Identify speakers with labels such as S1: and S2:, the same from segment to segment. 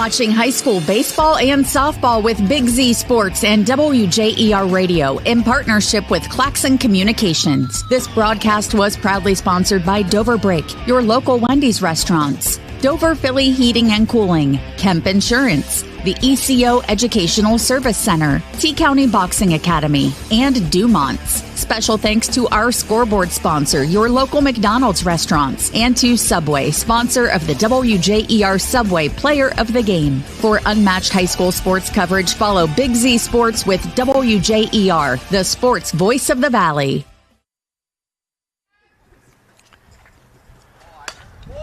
S1: watching high school baseball and softball with Big Z Sports and WJER Radio in partnership with Claxon Communications. This broadcast was proudly sponsored by Dover Break, your local Wendy's restaurants, Dover Philly Heating and Cooling, Kemp Insurance, the ECO Educational Service Center, T-County Boxing Academy, and Dumont's. Special thanks to our scoreboard sponsor, your local McDonald's restaurants, and to Subway, sponsor of the WJER Subway Player of the Game. For unmatched high school sports coverage, follow Big Z Sports with WJER, the sports voice of the Valley.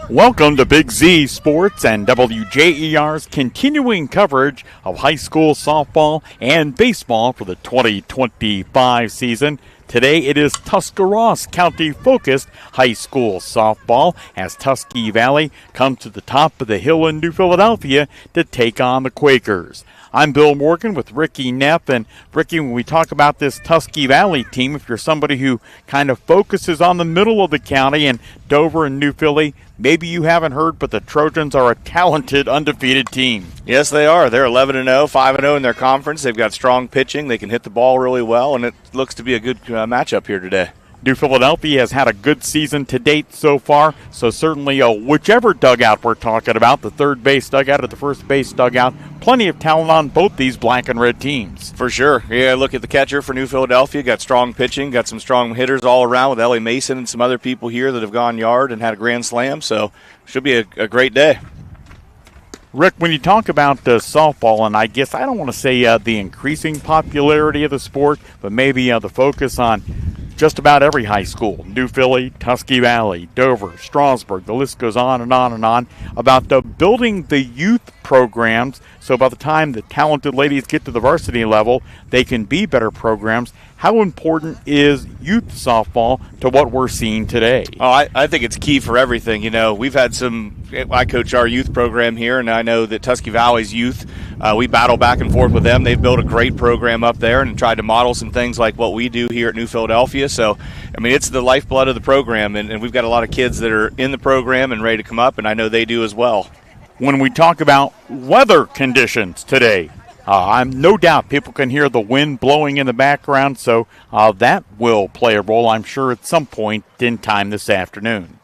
S2: Welcome to Big Z Sports and WJER's continuing coverage of high school softball and baseball for the 2025 season. Today it is Tuscarawas County-focused high school softball as Tusky Valley comes to the top of the hill in New Philadelphia to take on the Quakers. I'm Bill Morgan with Ricky Neff. And Ricky, when we talk about this Tusky Valley team, if you're somebody who kind of focuses on the middle of the county and Dover and New Philly, maybe you haven't heard, but the Trojans are a talented, undefeated team.
S3: Yes, they are. They're 11-0, 5-0 in their conference. They've got strong pitching. They can hit the ball really well, and it looks to be a good matchup here today.
S2: New Philadelphia has had a good season to date so far, so certainly whichever dugout we're talking about, the third base dugout or the first base dugout, plenty of talent on both these black and red teams.
S3: For sure. Yeah, look at the catcher for New Philadelphia. Got strong pitching, got some strong hitters all around with Ellie Mason and some other people here that have gone yard and had a grand slam, so should be a great day.
S2: Rick, when you talk about softball, and I guess I don't want to say the increasing popularity of the sport, but maybe the focus on just about every high school, New Philly, Tusky Valley, Dover, Strasburg, the list goes on and on and on, about building the youth programs so by the time the talented ladies get to the varsity level, they can be better programs. How important is youth softball to what we're seeing today?
S3: Oh, I think it's key for everything. You know, we've had I coach our youth program here, and I know that Tusky Valley's youth, we battle back and forth with them. They've built a great program up there and tried to model some things like what we do here at New Philadelphia. So, I mean, it's the lifeblood of the program, and we've got a lot of kids that are in the program and ready to come up, and I know they do as well.
S2: When we talk about weather conditions today, I'm no doubt people can hear the wind blowing in the background, so that will play a role, I'm sure, at some point in time this afternoon.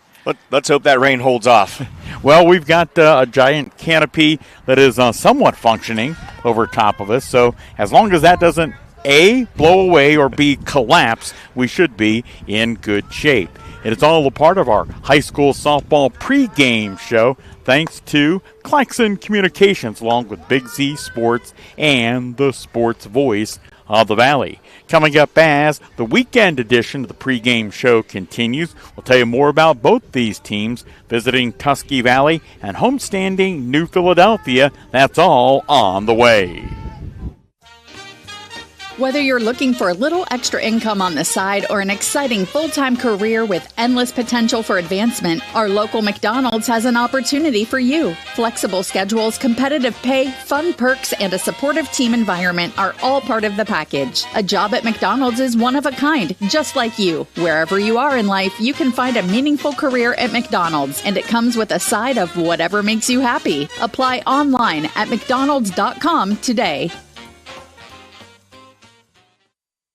S3: Let's hope that rain holds off.
S2: Well, we've got a giant canopy that is somewhat functioning over top of us, so as long as that doesn't, A, blow away, or B, collapse, we should be in good shape. It is all a part of our high school softball pregame show, thanks to Claxon Communications, along with Big Z Sports and the sports voice of the Valley. Coming up as the weekend edition of the pregame show continues, we'll tell you more about both these teams visiting Tusky Valley and homestanding New Philadelphia. That's all on the way.
S1: Whether you're looking for a little extra income on the side or an exciting full-time career with endless potential for advancement, our local McDonald's has an opportunity for you. Flexible schedules, competitive pay, fun perks, and a supportive team environment are all part of the package. A job at McDonald's is one of a kind, just like you. Wherever you are in life, you can find a meaningful career at McDonald's, and it comes with a side of whatever makes you happy. Apply online at mcdonalds.com today.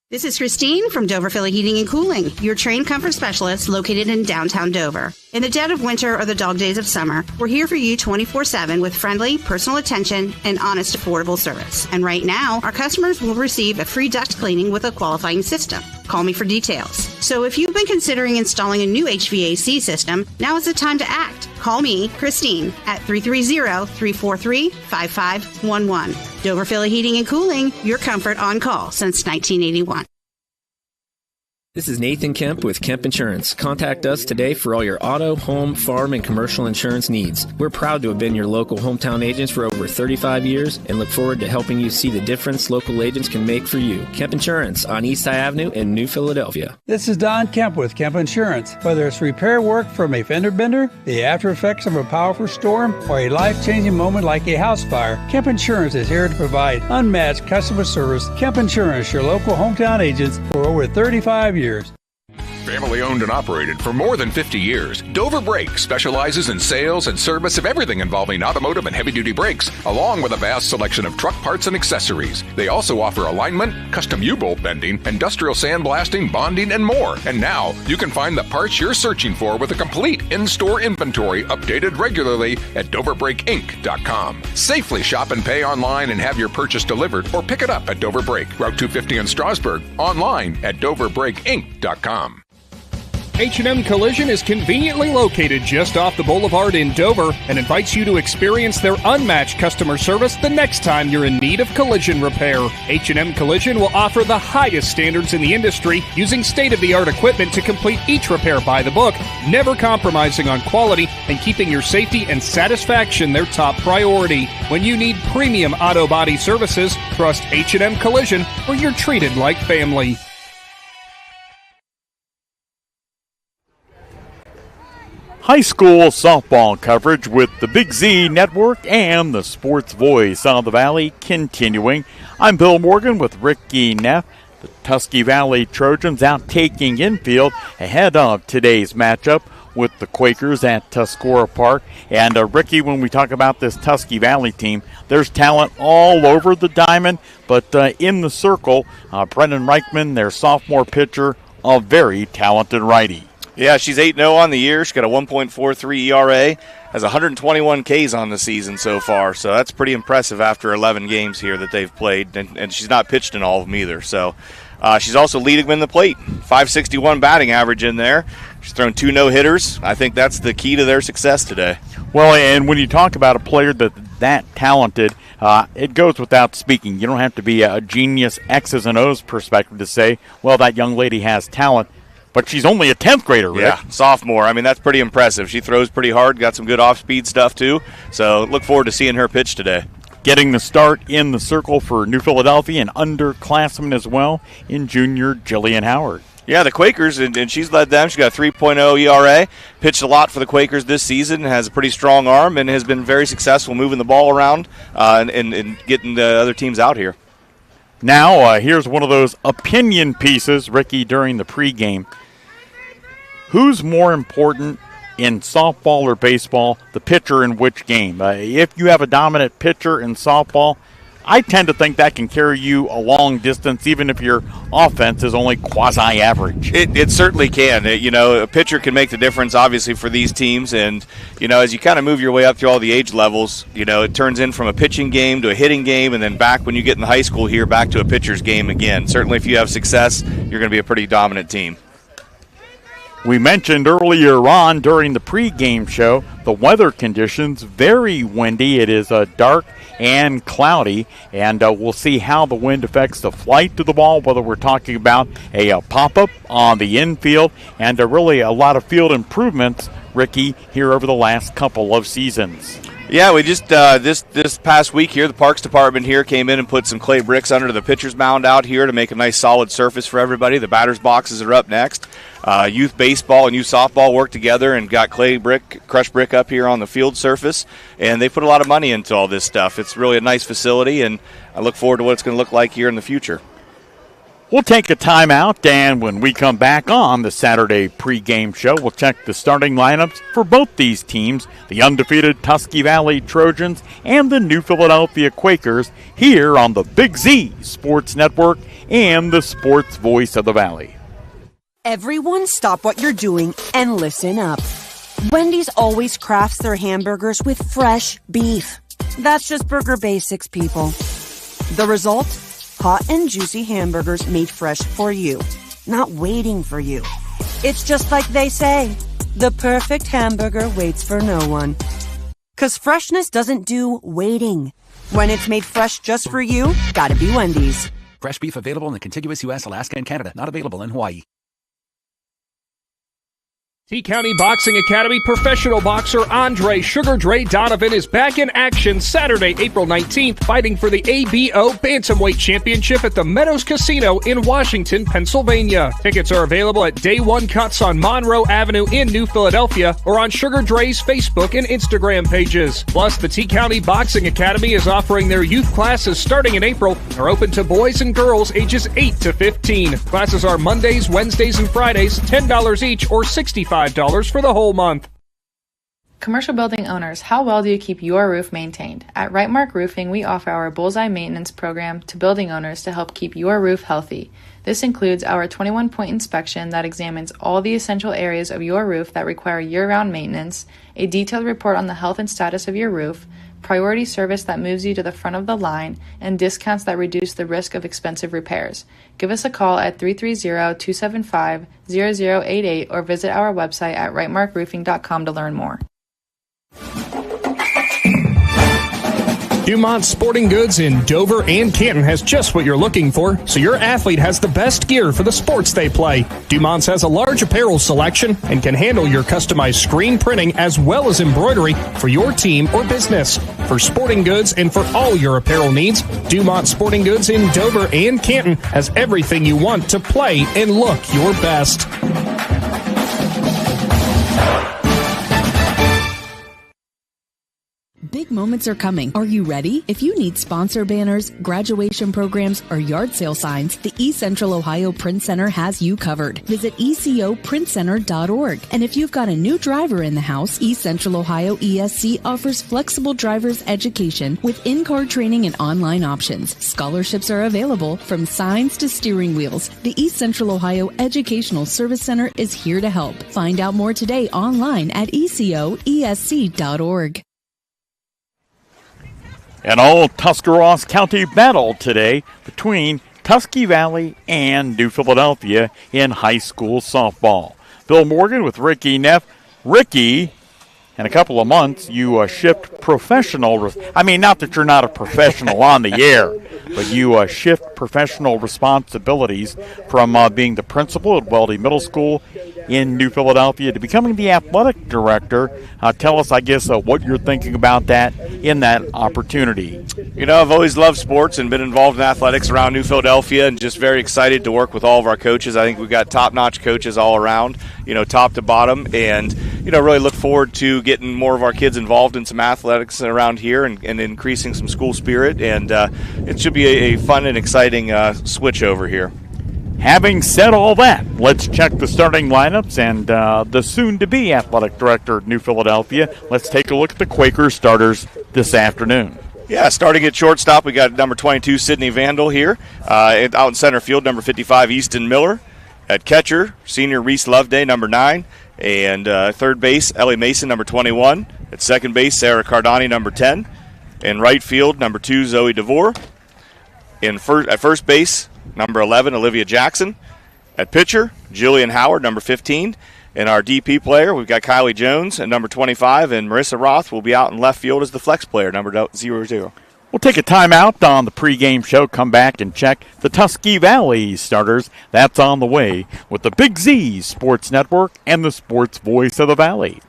S4: This is Christine from Dover Philly Heating and Cooling, your trained comfort specialist located in downtown Dover. In the dead of winter or the dog days of summer, we're here for you 24/7 with friendly, personal attention and honest, affordable service. And right now, our customers will receive a free duct cleaning with a qualifying system. Call me for details. So if you've been considering installing a new HVAC system, now is the time to act. Call me, Christine, at 330-343-5511. Dover Philly Heating and Cooling, your comfort on call since 1981.
S5: This is Nathan Kemp with Kemp Insurance. Contact us today for all your auto, home, farm, and commercial insurance needs. We're proud to have been your local hometown agents for over 35 years and look forward to helping you see the difference local agents can make for you. Kemp Insurance on East High Avenue in New Philadelphia.
S6: This is Don Kemp with Kemp Insurance. Whether it's repair work from a fender bender, the after effects of a powerful storm, or a life-changing moment like a house fire, Kemp Insurance is here to provide unmatched customer service. Kemp Insurance, your local hometown agents for over 35 years.
S7: Family owned and operated for more than 50 years, Dover Brake specializes in sales and service of everything involving automotive and heavy-duty brakes, along with a vast selection of truck parts and accessories. They also offer alignment, custom U-bolt bending, industrial sandblasting, bonding, and more. And now, you can find the parts you're searching for with a complete in-store inventory updated regularly at DoverBrakeInc.com. Safely shop and pay online and have your purchase delivered, or pick it up at Dover Brake, Route 250 in Strasburg, online at DoverBrakeInc.com.
S8: H&M Collision is conveniently located just off the boulevard in Dover and invites you to experience their unmatched customer service the next time you're in need of collision repair. H&M Collision will offer the highest standards in the industry, using state-of-the-art equipment to complete each repair by the book, never compromising on quality and keeping your safety and satisfaction their top priority. When you need premium auto body services, trust H&M Collision, where you're treated like family.
S2: High school softball coverage with the Big Z Network and the Sports Voice of the Valley continuing. I'm Bill Morgan with Ricky Neff. The Tusky Valley Trojans out taking infield ahead of today's matchup with the Quakers at Tuscarora Park. And Ricky, when we talk about this Tusky Valley team, there's talent all over the diamond, but in the circle, Brendan Reichman, their sophomore pitcher, a very talented righty.
S3: Yeah, she's 8-0 on the year. She's got a 1.43 ERA, has 121 Ks on the season so far. So that's pretty impressive after 11 games here that they've played, and she's not pitched in all of them either. So she's also leading them in the plate, 561 batting average in there. She's thrown 2 no-hitters. I think that's the key to their success today.
S2: Well, and when you talk about a player that talented, it goes without speaking. You don't have to be a genius X's and O's perspective to say, well, that young lady has talent. But she's only a 10th grader, Rick.
S3: Yeah, sophomore. I mean, that's pretty impressive. She throws pretty hard, got some good off-speed stuff, too. So look forward to seeing her pitch today.
S2: Getting the start in the circle for New Philadelphia and underclassmen as well in junior Jillian Howard.
S3: Yeah, the Quakers, and she's led them. She's got a 3.0 ERA, pitched a lot for the Quakers this season, has a pretty strong arm, and has been very successful moving the ball around and getting the other teams out here.
S2: Now, here's one of those opinion pieces, Ricky, during the pregame. Who's more important in softball or baseball, the pitcher in which game? If you have a dominant pitcher in softball, I tend to think that can carry you a long distance, even if your offense is only quasi-average.
S3: It certainly can. A pitcher can make the difference, obviously, for these teams. And, as you kind of move your way up through all the age levels, it turns in from a pitching game to a hitting game, and then back when you get in the high school here, back to a pitcher's game again. Certainly, if you have success, you're going to be a pretty dominant team.
S2: We mentioned earlier on during the pregame show, the weather conditions, very windy. It is dark and cloudy, and we'll see how the wind affects the flight to the ball, whether we're talking about a pop-up on the infield, and really a lot of field improvements, Ricky, here over the last couple of seasons.
S3: Yeah, we just this past week here, the Parks Department here came in and put some clay bricks under the pitcher's mound out here to make a nice solid surface for everybody. The batter's boxes are up next. Youth baseball and youth softball worked together and got crushed brick up here on the field surface, and they put a lot of money into all this stuff. It's really a nice facility, and I look forward to what it's going to look like here in the future.
S2: We'll take a timeout, and when we come back on the Saturday pregame show, we'll check the starting lineups for both these teams, the undefeated Tusky Valley Trojans and the New Philadelphia Quakers, here on the Big Z Sports Network and the Sports Voice of the Valley.
S9: Everyone stop what you're doing and listen up. Wendy's always crafts their hamburgers with fresh beef. That's just burger basics, people. The result? Hot and juicy hamburgers made fresh for you, not waiting for you. It's just like they say, the perfect hamburger waits for no one. 'Cause freshness doesn't do waiting. When it's made fresh just for you, gotta be Wendy's.
S10: Fresh beef available in the contiguous U.S., Alaska, and Canada. Not available in Hawaii.
S8: T-County Boxing Academy professional boxer Andre Sugar Dre Donovan is back in action Saturday, April 19th, fighting for the ABO Bantamweight Championship at the Meadows Casino in Washington, Pennsylvania. Tickets are available at Day One Cuts on Monroe Avenue in New Philadelphia or on Sugar Dre's Facebook and Instagram pages. Plus, the T-County Boxing Academy is offering their youth classes starting in April and are open to boys and girls ages 8 to 15. Classes are Mondays, Wednesdays, and Fridays, $10 each or $65 for the whole month.
S10: Commercial building owners, how well do you keep your roof maintained? At Right Mark Roofing, we offer our Bullseye Maintenance Program to building owners to help keep your roof healthy. This includes our 21-point inspection that examines all the essential areas of your roof that require year-round maintenance, a detailed report on the health and status of your roof, priority service that moves you to the front of the line, and discounts that reduce the risk of expensive repairs. Give us a call at 330-275-0088 or visit our website at rightmarkroofing.com to learn more.
S8: Dumont Sporting Goods in Dover and Canton has just what you're looking for, so your athlete has the best gear for the sports they play. Dumont's has a large apparel selection and can handle your customized screen printing as well as embroidery for your team or business. For sporting goods and for all your apparel needs, Dumont Sporting Goods in Dover and Canton has everything you want to play and look your best.
S11: Big moments are coming. Are you ready? If you need sponsor banners, graduation programs, or yard sale signs, the East Central Ohio Print Center has you covered. Visit ecoprintcenter.org. And if you've got a new driver in the house, East Central Ohio ESC offers flexible driver's education with in-car training and online options. Scholarships are available from signs to steering wheels. The East Central Ohio Educational Service Center is here to help. Find out more today online at ecoesc.org.
S2: An old Tuscarawas County battle today between Tusky Valley and New Philadelphia in high school softball. Bill Morgan with Ricky Neff. Ricky, in a couple of months, you shift professional. Not that you're not a professional on the air, but you shift professional responsibilities from being the principal at Weldy Middle School in New Philadelphia to becoming the athletic director. Tell us, what you're thinking about that in that opportunity.
S3: I've always loved sports and been involved in athletics around New Philadelphia and just very excited to work with all of our coaches. I think we've got top-notch coaches all around, top to bottom, and, really look forward to getting more of our kids involved in some athletics around here and increasing some school spirit, and it should be a fun and exciting switch over here.
S2: Having said all that, let's check the starting lineups and the soon-to-be athletic director at New Philadelphia. Let's take a look at the Quakers starters this afternoon.
S3: Yeah, starting at shortstop, we got number 22, Sydney Vandal here. Out in center field, number 55, Easton Miller. At catcher, senior Reese Loveday, number 9. And third base, Ellie Mason, number 21. At second base, Sarah Cardani, number 10. In right field, number 2, Zoe DeVore. At first base, number 11, Olivia Jackson. At pitcher, Julian Howard, number 15. And our DP player, we've got Kylie Jones at number 25, and Marissa Roth will be out in left field as the flex player, number 00.
S2: We'll take a timeout on the pregame show, come back and check the Tusky Valley starters. That's on the way with the Big Z Sports Network and the sports voice of the Valley.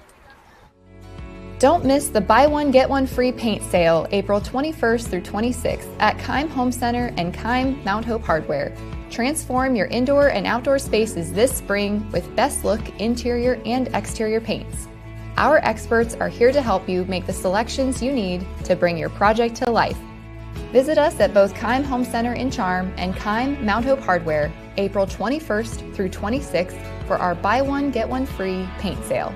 S12: Don't miss the buy one, get one free paint sale April 21st through 26th at Keim Home Center and Keim Mount Hope Hardware. Transform your indoor and outdoor spaces this spring with best look interior and exterior paints. Our experts are here to help you make the selections you need to bring your project to life. Visit us at both Keim Home Center in Charm and Keim Mount Hope Hardware April 21st through 26th for our buy one, get one free paint sale.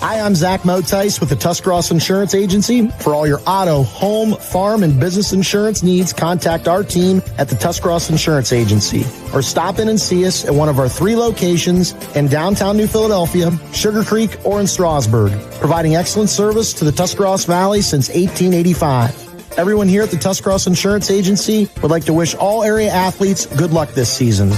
S13: Hi, I'm Zach Motice with the Tuscarawas Insurance Agency. For all your auto, home, farm, and business insurance needs, contact our team at the Tuscarawas Insurance Agency. Or stop in and see us at one of our 3 locations in downtown New Philadelphia, Sugar Creek, or in Strasburg, providing excellent service to the Tuscarawas Valley since 1885. Everyone here at the Tuscarawas Insurance Agency would like to wish all area athletes good luck this season.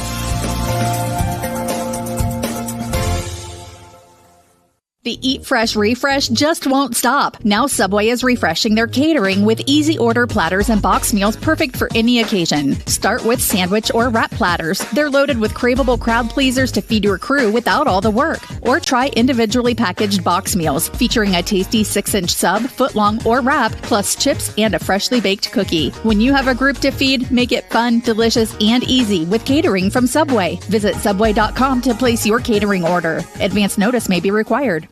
S1: The Eat Fresh refresh just won't stop. Now Subway is refreshing their catering with easy order platters and box meals perfect for any occasion. Start with sandwich or wrap platters. They're loaded with craveable crowd pleasers to feed your crew without all the work. Or try individually packaged box meals featuring a tasty 6-inch sub, footlong, or wrap, plus chips and a freshly baked cookie. When you have a group to feed, make it fun, delicious, and easy with catering from Subway. Visit Subway.com to place your catering order. Advance notice may be required.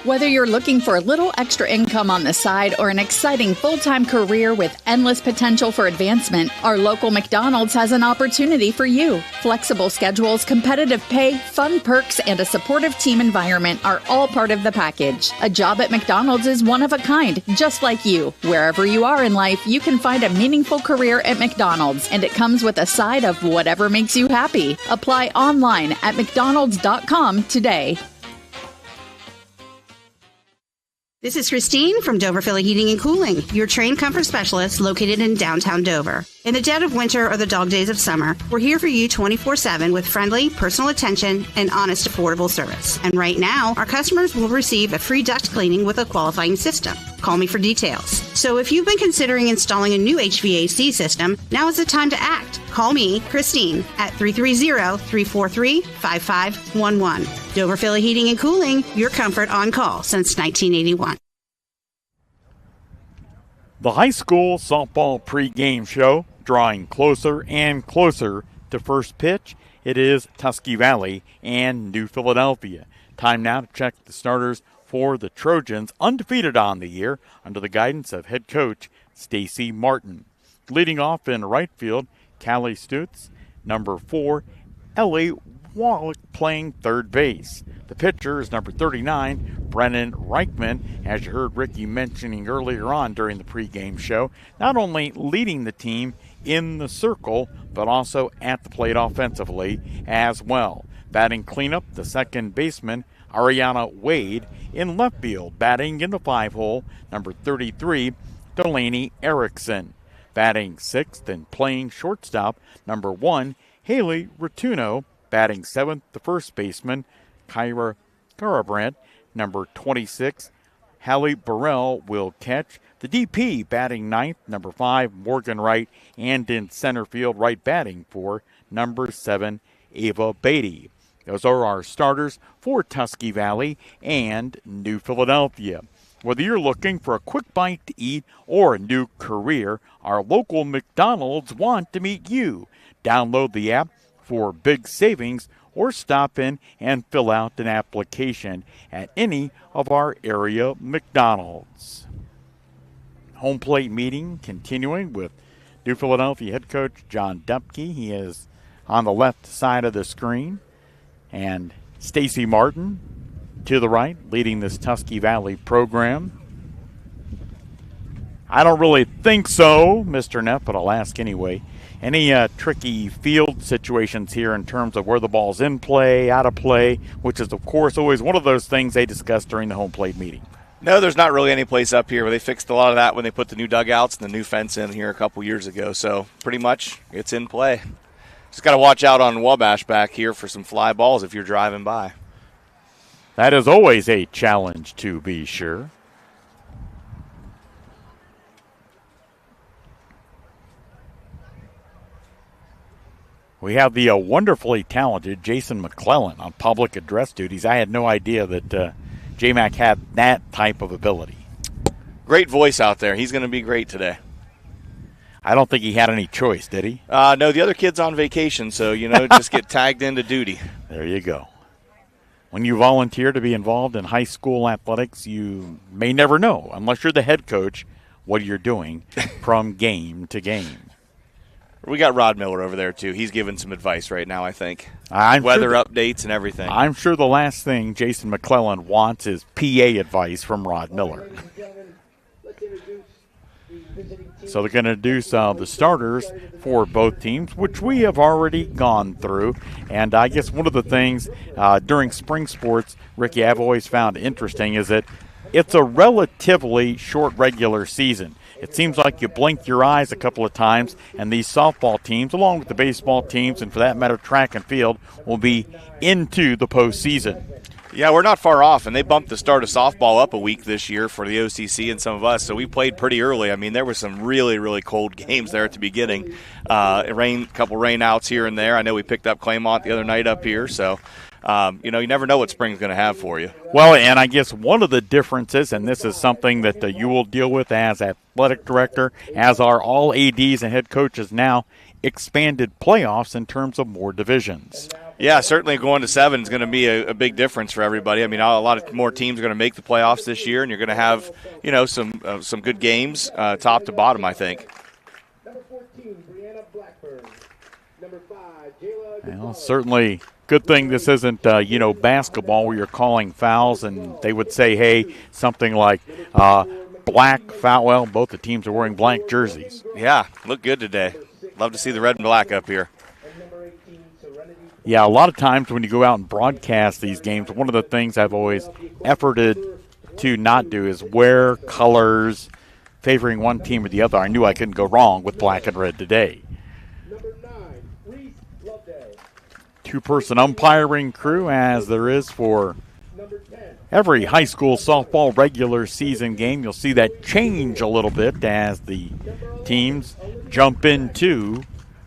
S1: Whether you're looking for a little extra income on the side or an exciting full-time career with endless potential for advancement, our local McDonald's has an opportunity for you. Flexible schedules, competitive pay, fun perks, and a supportive team environment are all part of the package. A job at McDonald's is one of a kind, just like you. Wherever you are in life, you can find a meaningful career at McDonald's, and it comes with a side of whatever makes you happy. Apply online at mcdonalds.com today.
S4: This is Christine from Dover Philly Heating and Cooling, your trained comfort specialist located in downtown Dover. In the dead of winter or the dog days of summer, we're here for you 24/7 with friendly, personal attention and honest, affordable service. And right now, our customers will receive a free duct cleaning with a qualifying system. Call me for details. So if you've been considering installing a new HVAC system, now is the time to act. Call me, Christine, at 330-343-5511. Dover Philly Heating and Cooling, your comfort on call since 1981.
S2: The high school softball pregame show drawing closer and closer to first pitch. It is Tusky Valley and New Philadelphia. Time now to check the starters for the Trojans, undefeated on the year under the guidance of head coach Stacy Martin. Leading off in right field, Callie Stutz. Number 4, Ellie Wallach playing third base. The pitcher is number 39, Brennan Reichman, as you heard Ricky mentioning earlier on during the pregame show, not only leading the team in the circle, but also at the plate offensively as well. Batting cleanup, the second baseman, Ariana Wade. In left field, batting in the 5-hole, number 33, Delaney Erickson. Batting sixth and playing shortstop, number 1, Haley Rotuno. Batting 7th, the first baseman, Kyra Garabrandt. Number 26, Hallie Burrell will catch. The DP batting 9th, number 5, Morgan Wright. And in center field, right batting for number 7, Ava Beatty. Those are our starters for Tusky Valley and New Philadelphia. Whether you're looking for a quick bite to eat or a new career, our local McDonald's want to meet you. Download the app for big savings or stop in and fill out an application at any of our area McDonald's. Home plate meeting continuing with New Philadelphia head coach John Dupke. He is on the left side of the screen. And Stacy Martin to the right, leading this Tusky Valley program. I don't really think so, Mr. Neff, but I'll ask anyway. Any tricky field situations here in terms of where the ball's in play, out of play, which is, of course, always one of those things they discuss during the home plate meeting?
S3: No, there's not really any place up here where they fixed a lot of that when they put the new dugouts and the new fence in here a couple years ago. So pretty much it's in play. Just got to watch out on Wabash back here for some fly balls if you're driving by.
S2: That is always a challenge, to be sure. We have the wonderfully talented Jason McClellan on public address duties. I had no idea that J-Mac had that type of ability.
S3: Great voice out there. He's going to be great today.
S2: I don't think he had any choice, did he?
S3: No, the other kid's on vacation, so, just get tagged into duty.
S2: There you go. When you volunteer to be involved in high school athletics, you may never know, unless you're the head coach, what you're doing from game to game.
S3: We got Rod Miller over there, too. He's giving some advice right now, I think.
S2: Weather
S3: updates and everything.
S2: I'm sure the last thing Jason McClellan wants is PA advice from Rod Miller. So they're going to introduce the starters for both teams, which we have already gone through. And I guess one of the things during spring sports, Ricky, I've always found interesting is that it's a relatively short regular season. it seems like you blink your eyes a couple of times, and these softball teams, along with the baseball teams, and for that matter track and field, will be into the postseason.
S3: Yeah, we're not far off, and they bumped the start of softball up a week this year for the OCC and some of us, so we played pretty early. I mean, there were some really, really cold games there at the beginning. Couple rain outs here and there. I know we picked up Claymont the other night up here, so you never know what spring's going to have for you.
S2: Well, and I guess one of the differences, and this is something that you will deal with as athletic director, as are all ADs and head coaches now, expanded playoffs in terms of more divisions.
S3: Yeah, certainly going to 7 is going to be a big difference for everybody. I mean, a lot of more teams are going to make the playoffs this year, and you're going to have, some good games top to bottom, I think.
S2: Well, certainly good thing this isn't, basketball where you're calling fouls and they would say, hey, something like black foul. Well, both the teams are wearing blank jerseys.
S3: Yeah, look good today. Love to see the red and black up here.
S2: Yeah, a lot of times when you go out and broadcast these games, one of the things I've always efforted to not do is wear colors favoring one team or the other. I knew I couldn't go wrong with black and red today. Two-person umpiring crew, as there is for every high school softball regular season game. You'll see that change a little bit as the teams jump into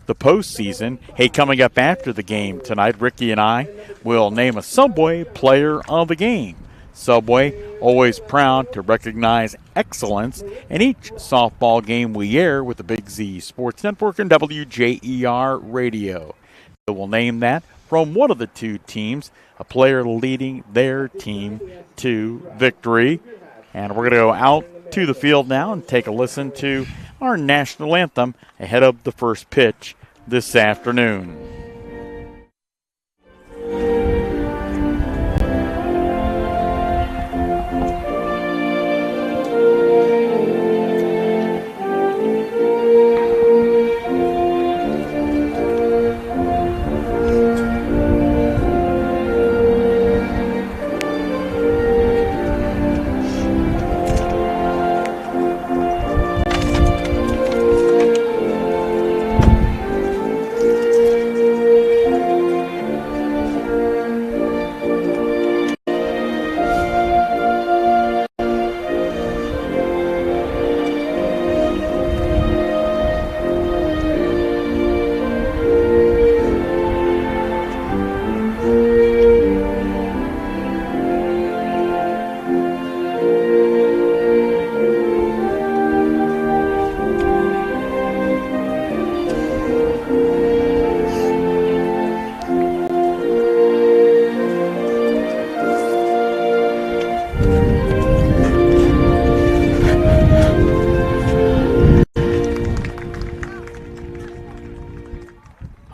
S2: the postseason. Hey, coming up after the game tonight, Ricky and I will name a Subway player of the game. Subway, always proud to recognize excellence in each softball game we air with the Big Z Sports Network and WJER Radio. So we'll name that from one of the two teams, a player leading their team to victory. And we're going to go out to the field now and take a listen to our national anthem ahead of the first pitch this afternoon.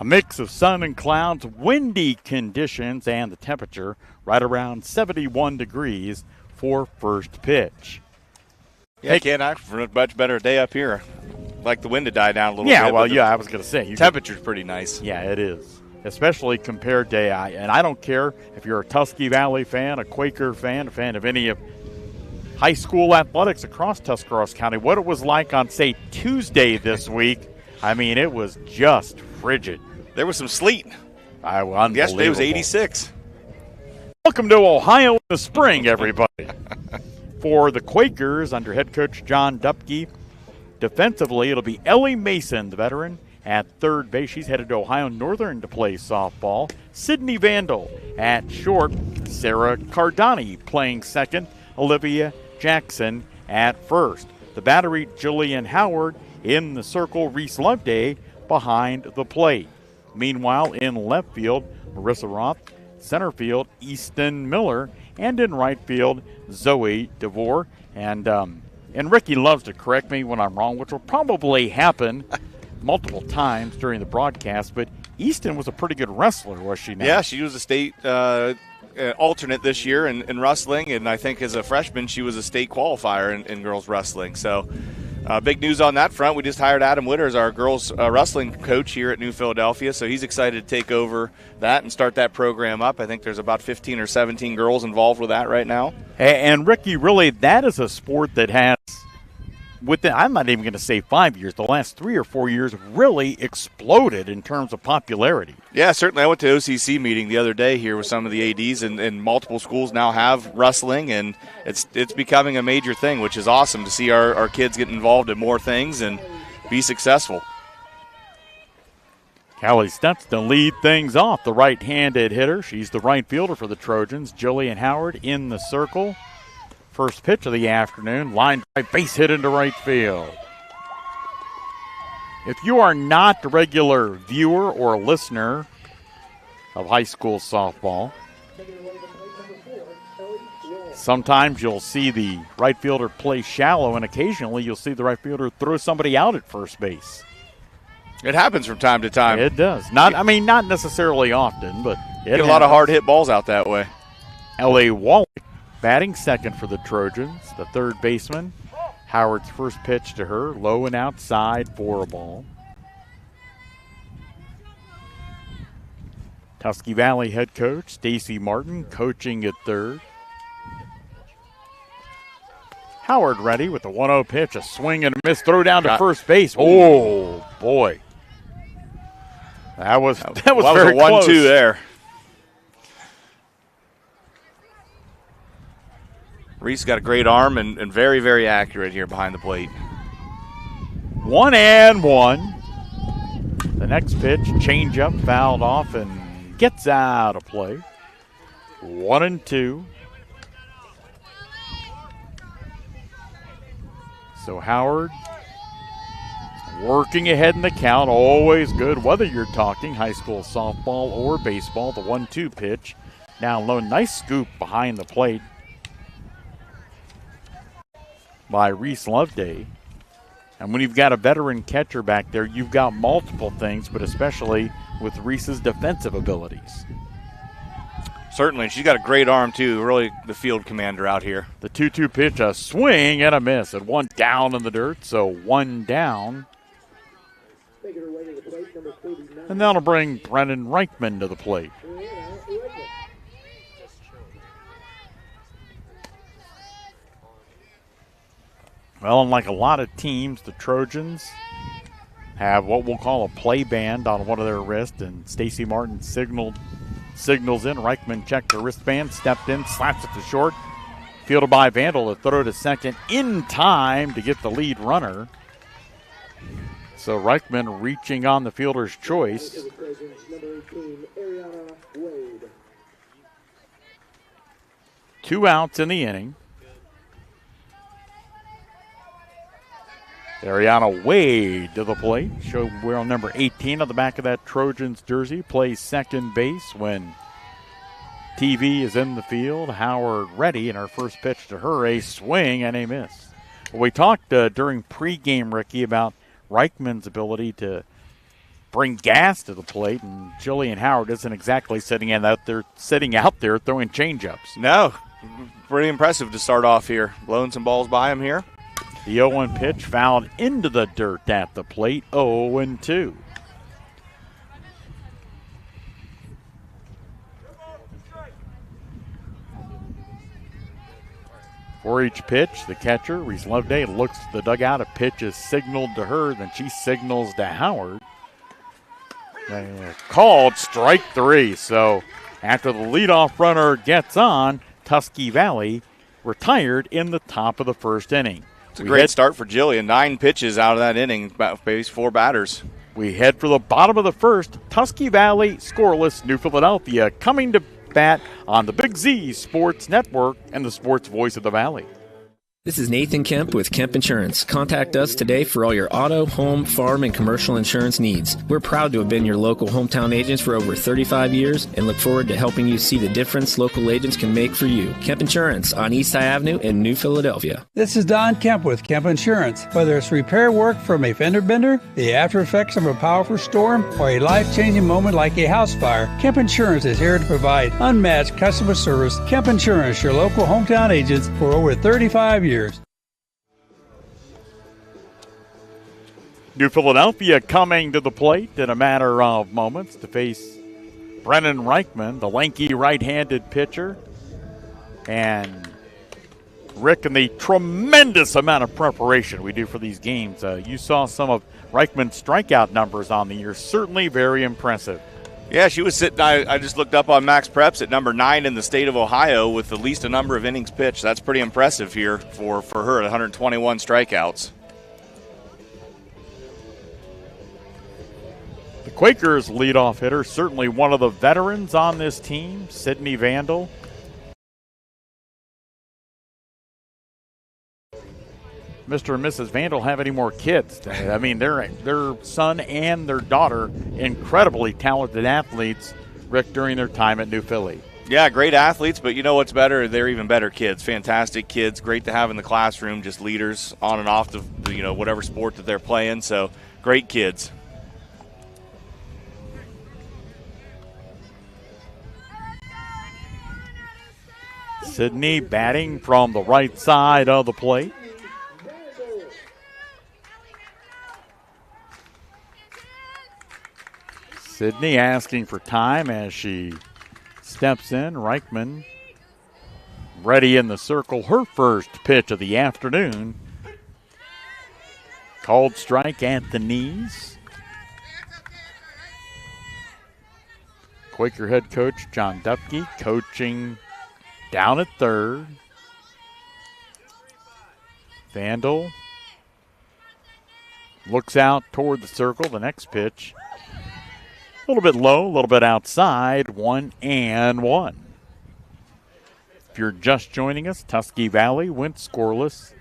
S2: Mix of sun and clouds, windy conditions, and the temperature right around 71 degrees for first pitch.
S3: Yeah, can't ask for a much better day up here. Like the wind to die down a little bit.
S2: Yeah, well, I was going to say.
S3: Temperature's pretty nice.
S2: Yeah, it is. Especially compared to, and I don't care if you're a Tusky Valley fan, a Quaker fan, a fan of any of high school athletics across Tuscarawas County, what it was like on, say, Tuesday this week. I mean, it was just frigid.
S3: There was some sleet.
S2: Yesterday
S3: was 86.
S2: Welcome to Ohio in the spring, everybody. For the Quakers, under head coach John Dupke, defensively, it'll be Ellie Mason, the veteran, at third base. She's headed to Ohio Northern to play softball. Sydney Vandal at short. Sarah Cardani playing second. Olivia Jackson at first. The battery, Jillian Howard in the circle. Reese Loveday behind the plate. Meanwhile, in left field, Marissa Roth. Center field, Easton Miller. And in right field, Zoe DeVore. And Ricky loves to correct me when I'm wrong, which will probably happen multiple times during the broadcast. But Easton was a pretty good wrestler, was she not?
S3: Yeah, she was a state alternate this year in wrestling. And I think as a freshman, she was a state qualifier in girls wrestling. So big news on that front. We just hired Adam Witter as our girls wrestling coach here at New Philadelphia, so he's excited to take over that and start that program up. I think there's about 15 or 17 girls involved with that right now.
S2: And Ricky, really, that is a sport that has I'm not even going to say 5 years, the last 3 or 4 years really exploded in terms of popularity.
S3: Yeah, certainly. I went to OCC meeting the other day here with some of the ADs, and multiple schools now have wrestling, and it's becoming a major thing, which is awesome to see our kids get involved in more things and be successful.
S2: Callie Stutz to lead things off, the right-handed hitter. She's the right fielder for the Trojans. Jillian Howard in the circle. First pitch of the afternoon, line drive, base hit into right field. If you are not a regular viewer or listener of high school softball, sometimes you'll see the right fielder play shallow, and occasionally you'll see the right fielder throw somebody out at first base.
S3: It happens from time to time.
S2: It does. Not necessarily often, but it
S3: get a lot of hard hit balls out that way.
S2: L.A. Wallach batting second for the Trojans, the third baseman. Howard's first pitch to her, low and outside for a ball. Tusky Valley head coach Stacy Martin coaching at third. Howard ready with the 1-0 pitch, a swing and a miss, throw down to first base. Oh boy, that was very
S3: a 1-2 there. Reese got a great arm and very, very accurate here behind the plate.
S2: 1-1. The next pitch, changeup, fouled off and gets out of play. 1-2. So Howard working ahead in the count, always good, whether you're talking high school softball or baseball. The 1-2 pitch, down low, nice scoop behind the plate by Reese Loveday. And when you've got a veteran catcher back there, you've got multiple things, but especially with Reese's defensive abilities.
S3: Certainly. She's got a great arm, too. Really the field commander out here.
S2: The 2-2 pitch, a swing and a miss. And one down in the dirt, so one down. And that'll bring Brennan Reichman to the plate. Well, unlike a lot of teams, the Trojans have what we'll call a play band on one of their wrists, and Stacy Martin signals in. Reichman checked her wristband, stepped in, slaps it to short. Fielded by Vandal to throw to second in time to get the lead runner. So Reichman reaching on the fielder's choice. Two outs in the inning. Ariana Wade to the plate. Show we're on number 18 on the back of that Trojans jersey. Plays second base when TV is in the field. Howard ready, and our first pitch to her, a swing and a miss. Well, we talked during pregame, Ricky, about Reichman's ability to bring gas to the plate, and Jillian Howard isn't exactly sitting out there throwing changeups.
S3: No, pretty impressive to start off here. Blowing some balls by him here.
S2: The 0-1 pitch fouled into the dirt at the plate, 0-2. For each pitch, the catcher, Reese Loveday, looks to the dugout. A pitch is signaled to her, then she signals to Howard. Called strike three. So after the leadoff runner gets on, Tusky Valley retired in the top of the first inning.
S3: It's a great start for Jillian. 9 pitches out of that inning, about base 4 batters.
S2: We head for the bottom of the first. Tusky Valley scoreless. New Philadelphia coming to bat on the Big Z Sports Network and the sports voice of the Valley.
S5: This is Nathan Kemp with Kemp Insurance. Contact us today for all your auto, home, farm, and commercial insurance needs. We're proud to have been your local hometown agents for over 35 years and look forward to helping you see the difference local agents can make for you. Kemp Insurance on East High Avenue in New Philadelphia.
S6: This is Don Kemp with Kemp Insurance. Whether it's repair work from a fender bender, the after effects of a powerful storm, or a life-changing moment like a house fire, Kemp Insurance is here to provide unmatched customer service. Kemp Insurance, your local hometown agents for over 35 years.
S2: New Philadelphia coming to the plate in a matter of moments to face Brennan Reichman, the lanky right-handed pitcher. And Rick, and the tremendous amount of preparation we do for these games. You saw some of Reichman's strikeout numbers on the year. Certainly very impressive.
S3: Yeah, she was sitting. I just looked up on Max Preps at number 9 in the state of Ohio with the least number of innings pitched. That's pretty impressive here for her at 121 strikeouts.
S2: The Quakers leadoff hitter, certainly one of the veterans on this team, Sydney Vandal. Mr. and Mrs. Vandal have any more kids. I mean, their son and their daughter, incredibly talented athletes, Rick, during their time at New Philly.
S3: Yeah, great athletes, but you know what's better? They're even better kids. Fantastic kids, great to have in the classroom, just leaders on and off the whatever sport that they're playing. So great kids.
S2: Sydney batting from the right side of the plate. Sydney asking for time as she steps in. Reichman ready in the circle. Her first pitch of the afternoon. Called strike at the knees. Quaker head coach John Dupke coaching down at third. Vandal looks out toward the circle. The next pitch, a little bit low, a little bit outside, 1-1. If you're just joining us, Tusky Valley went scoreless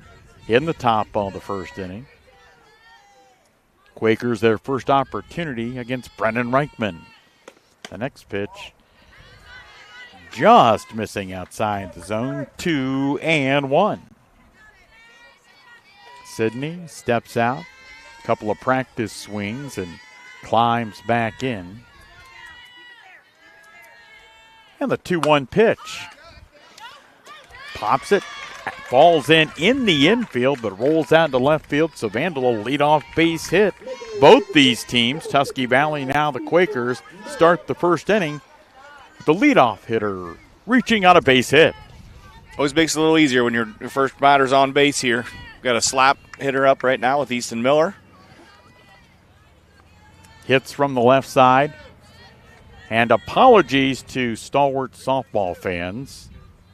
S2: in the top of the first inning. Quakers their first opportunity against Brendan Reichman. The next pitch, just missing outside the zone, 2-1. Sydney steps out, a couple of practice swings, and climbs back in. And the 2-1 pitch. Pops it, falls in the infield, but rolls out into left field, so Vandal will lead off base hit. Both these teams, Tusky Valley now the Quakers, start the first inning. The leadoff hitter reaching on a base hit.
S3: Always makes it a little easier when your first batter's on base here. Got a slap hitter up right now with Easton Miller.
S2: Hits from the left side. And apologies to stalwart softball fans.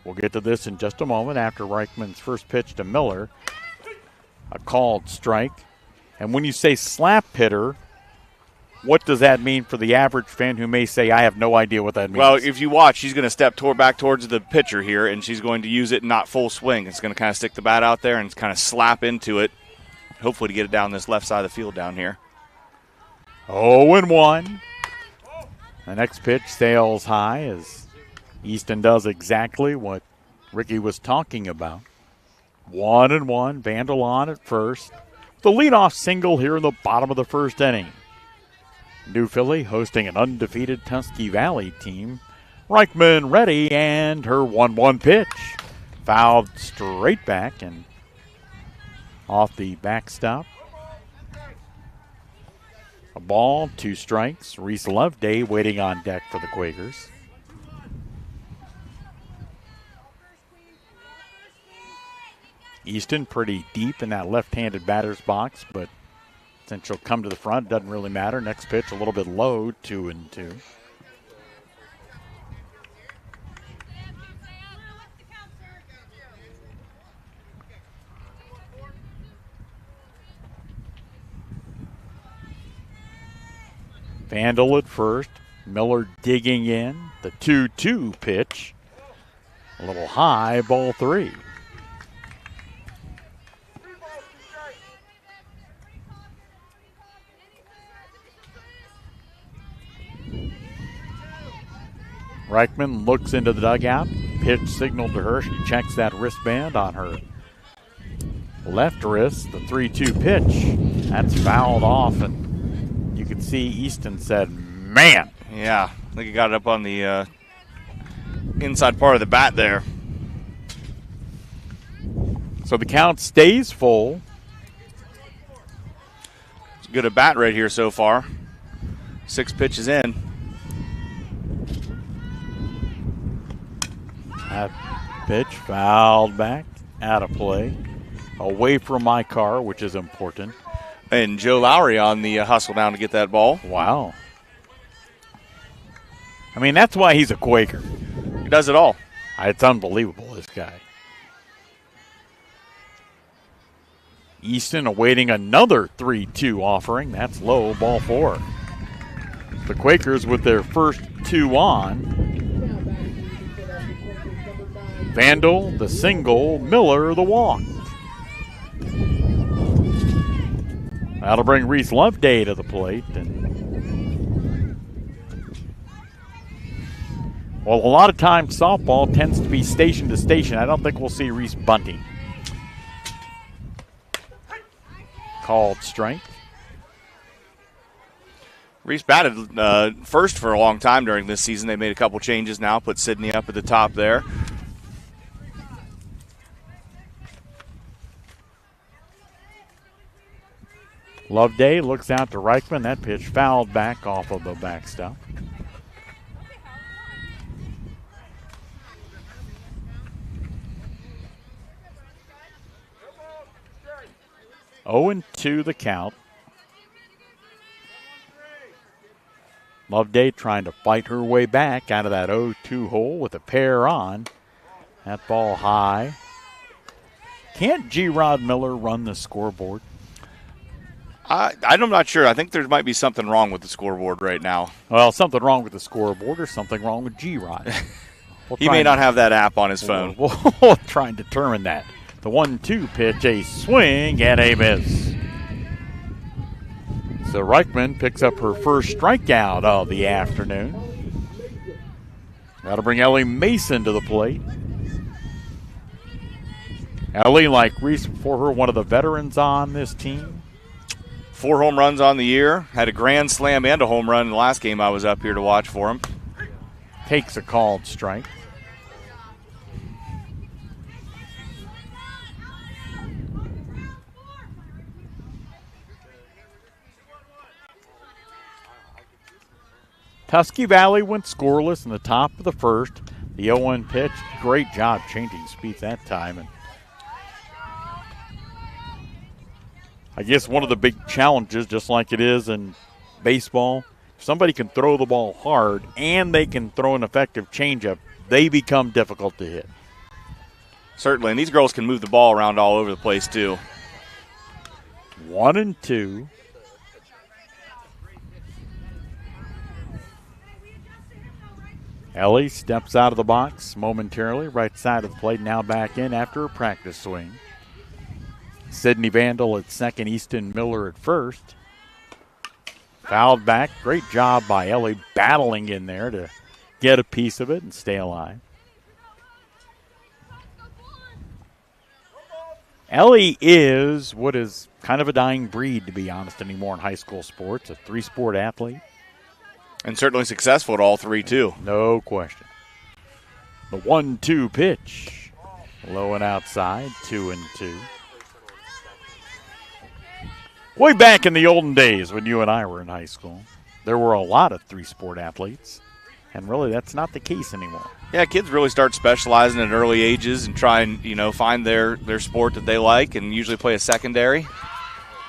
S2: We'll get to this in just a moment after Reichman's first pitch to Miller. A called strike. And when you say slap hitter, what does that mean for the average fan who may say, I have no idea what that means?
S3: Well, if you watch, she's going to step back towards the pitcher here, and she's going to use it not full swing. It's going to kind of stick the bat out there and kind of slap into it, hopefully to get it down this left side of the field down here.
S2: 0-1. The next pitch sails high as Easton does exactly what Ricky was talking about. 1-1, Vandal on at first. The leadoff single here in the bottom of the first inning. New Philly hosting an undefeated Tusky Valley team. Reichman ready, and her 1-1 pitch. Fouled straight back and off the backstop. A ball, 2 strikes. Reese Loveday waiting on deck for the Quakers. Easton pretty deep in that left-handed batter's box, but since she'll come to the front, it doesn't really matter. Next pitch, a little bit low, 2-2. Vandal at first. Miller digging in. The 2-2 pitch. A little high, ball 3. Reichman looks into the dugout. Pitch signaled to her. She checks that wristband on her left wrist. The 3-2 pitch. That's fouled off, and you can see Easton said, man.
S3: Yeah, I think he got it up on the inside part of the bat there.
S2: So the count stays full.
S3: It's good at bat right here so far. 6 pitches in.
S2: That pitch fouled back. out of play. Away from my car, which is important.
S3: And Joe Lowry on the hustle down to get that ball.
S2: Wow. I mean, that's why he's a Quaker.
S3: He does it all.
S2: It's unbelievable, this guy. Easton awaiting another 3-2 offering. That's low, ball 4. The Quakers with their first 2 on. Vandal, the single. Miller, the walk. That'll bring Reese Loveday to the plate. Well, a lot of times softball tends to be station to station. I don't think we'll see Reese bunting. Called strike.
S3: Reese batted first for a long time during this season. They made a couple changes now, put Sydney up at the top there.
S2: Loveday looks out to Reichman. That pitch fouled back off of the backstop. Owen 2 the count. Loveday trying to fight her way back out of that 0-2 hole with a pair on. That ball high. Can't G-Rod Miller run the scoreboard?
S3: I'm not sure. I think there might be something wrong with the scoreboard right now.
S2: Well, something wrong with the scoreboard or something wrong with G-Rod.
S3: He may not have that app on his phone.
S2: We'll try and determine that. The 1-2 pitch, a swing and a miss. So Reichman picks up her first strikeout of the afternoon. That'll bring Ellie Mason to the plate. Ellie, like Reese before her, one of the veterans on this team.
S3: 4 home runs on the year. Had a grand slam and a home run in the last game I was up here to watch for him.
S2: Takes a called strike. Tusky Valley went scoreless in the top of the first. The 0-1 pitch. Great job changing speed that time. And I guess one of the big challenges, just like it is in baseball, if somebody can throw the ball hard and they can throw an effective changeup, they become difficult to hit.
S3: Certainly, and these girls can move the ball around all over the place, too.
S2: 1-2. Ellie steps out of the box momentarily, right side of the plate, now back in after a practice swing. Sydney Vandal at second, Easton Miller at first. Fouled back. Great job by Ellie battling in there to get a piece of it and stay alive. Ellie is what is kind of a dying breed, to be honest, anymore in high school sports. A 3-sport athlete.
S3: And certainly successful at all 3, too.
S2: No question. The 1-2 pitch. Low and outside, 2-2. Way back in the olden days when you and I were in high school, there were a lot of 3-sport athletes. And really, that's not the case anymore.
S3: Yeah, kids really start specializing at early ages and try and, find their sport that they like and usually play a secondary.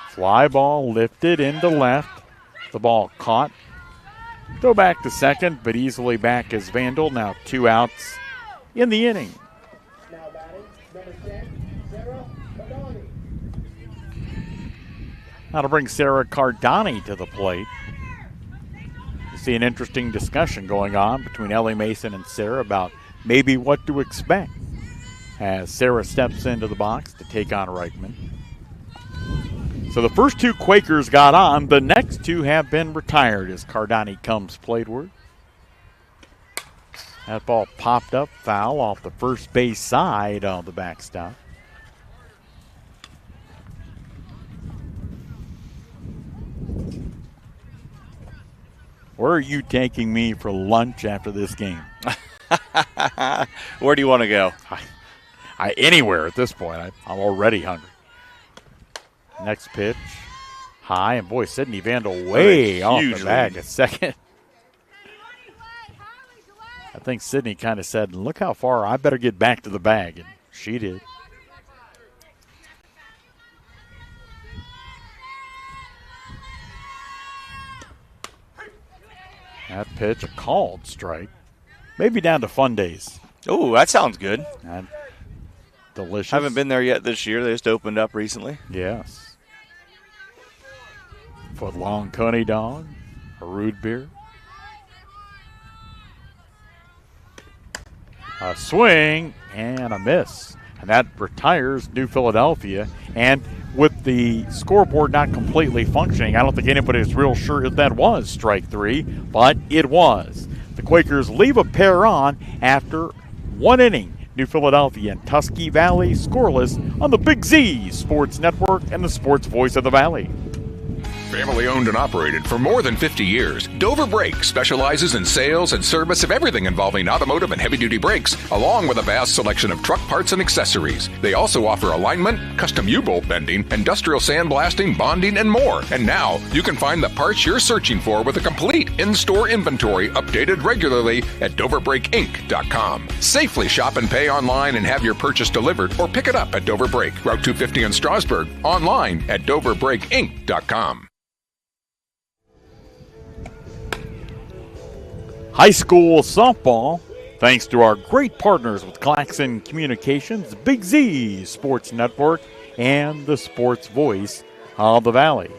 S2: Fly ball lifted into left. The ball caught. Go back to second, but easily back as Vandal. Now 2 outs in the inning. That'll bring Sarah Cardani to the plate. You see an interesting discussion going on between Ellie Mason and Sarah about maybe what to expect as Sarah steps into the box to take on Reichman. So the first 2 Quakers got on. The next 2 have been retired as Cardani comes plateward. That ball popped up, foul off the first base side of the backstop. Where are you taking me for lunch after this game?
S3: Where do you want to go?
S2: Anywhere at this point. I'm already hungry. Next pitch, high, and boy, Sydney Vandal way off the bag a second. I think Sydney kind of said, look how far, I better get back to the bag, and she did. That pitch, a called strike. Maybe down to fun days.
S3: Oh, that sounds good.
S2: Delicious.
S3: Haven't been there yet this year. They just opened up recently.
S2: Yes. Foot-long coney dog, a root beer. A swing and a miss. And that retires New Philadelphia. And with the scoreboard not completely functioning, I don't think anybody is real sure if that was strike 3, but it was. The Quakers leave a pair on after 1 inning. New Philadelphia and Tusky Valley scoreless on the Big Z Sports Network and the sports voice of the Valley.
S7: Family owned and operated for more than 50 years, Dover Brake specializes in sales and service of everything involving automotive and heavy-duty brakes, along with a vast selection of truck parts and accessories. They also offer alignment, custom U-bolt bending, industrial sandblasting, bonding, and more. And now, you can find the parts you're searching for with a complete in-store inventory updated regularly at DoverBrakeInc.com. Safely shop and pay online and have your purchase delivered, or pick it up at Dover Brake, Route 250 in Strasburg, online at DoverBrakeInc.com.
S2: High school softball, thanks to our great partners with Claxon Communications, Big Z Sports Network, and the sports voice of the Valley.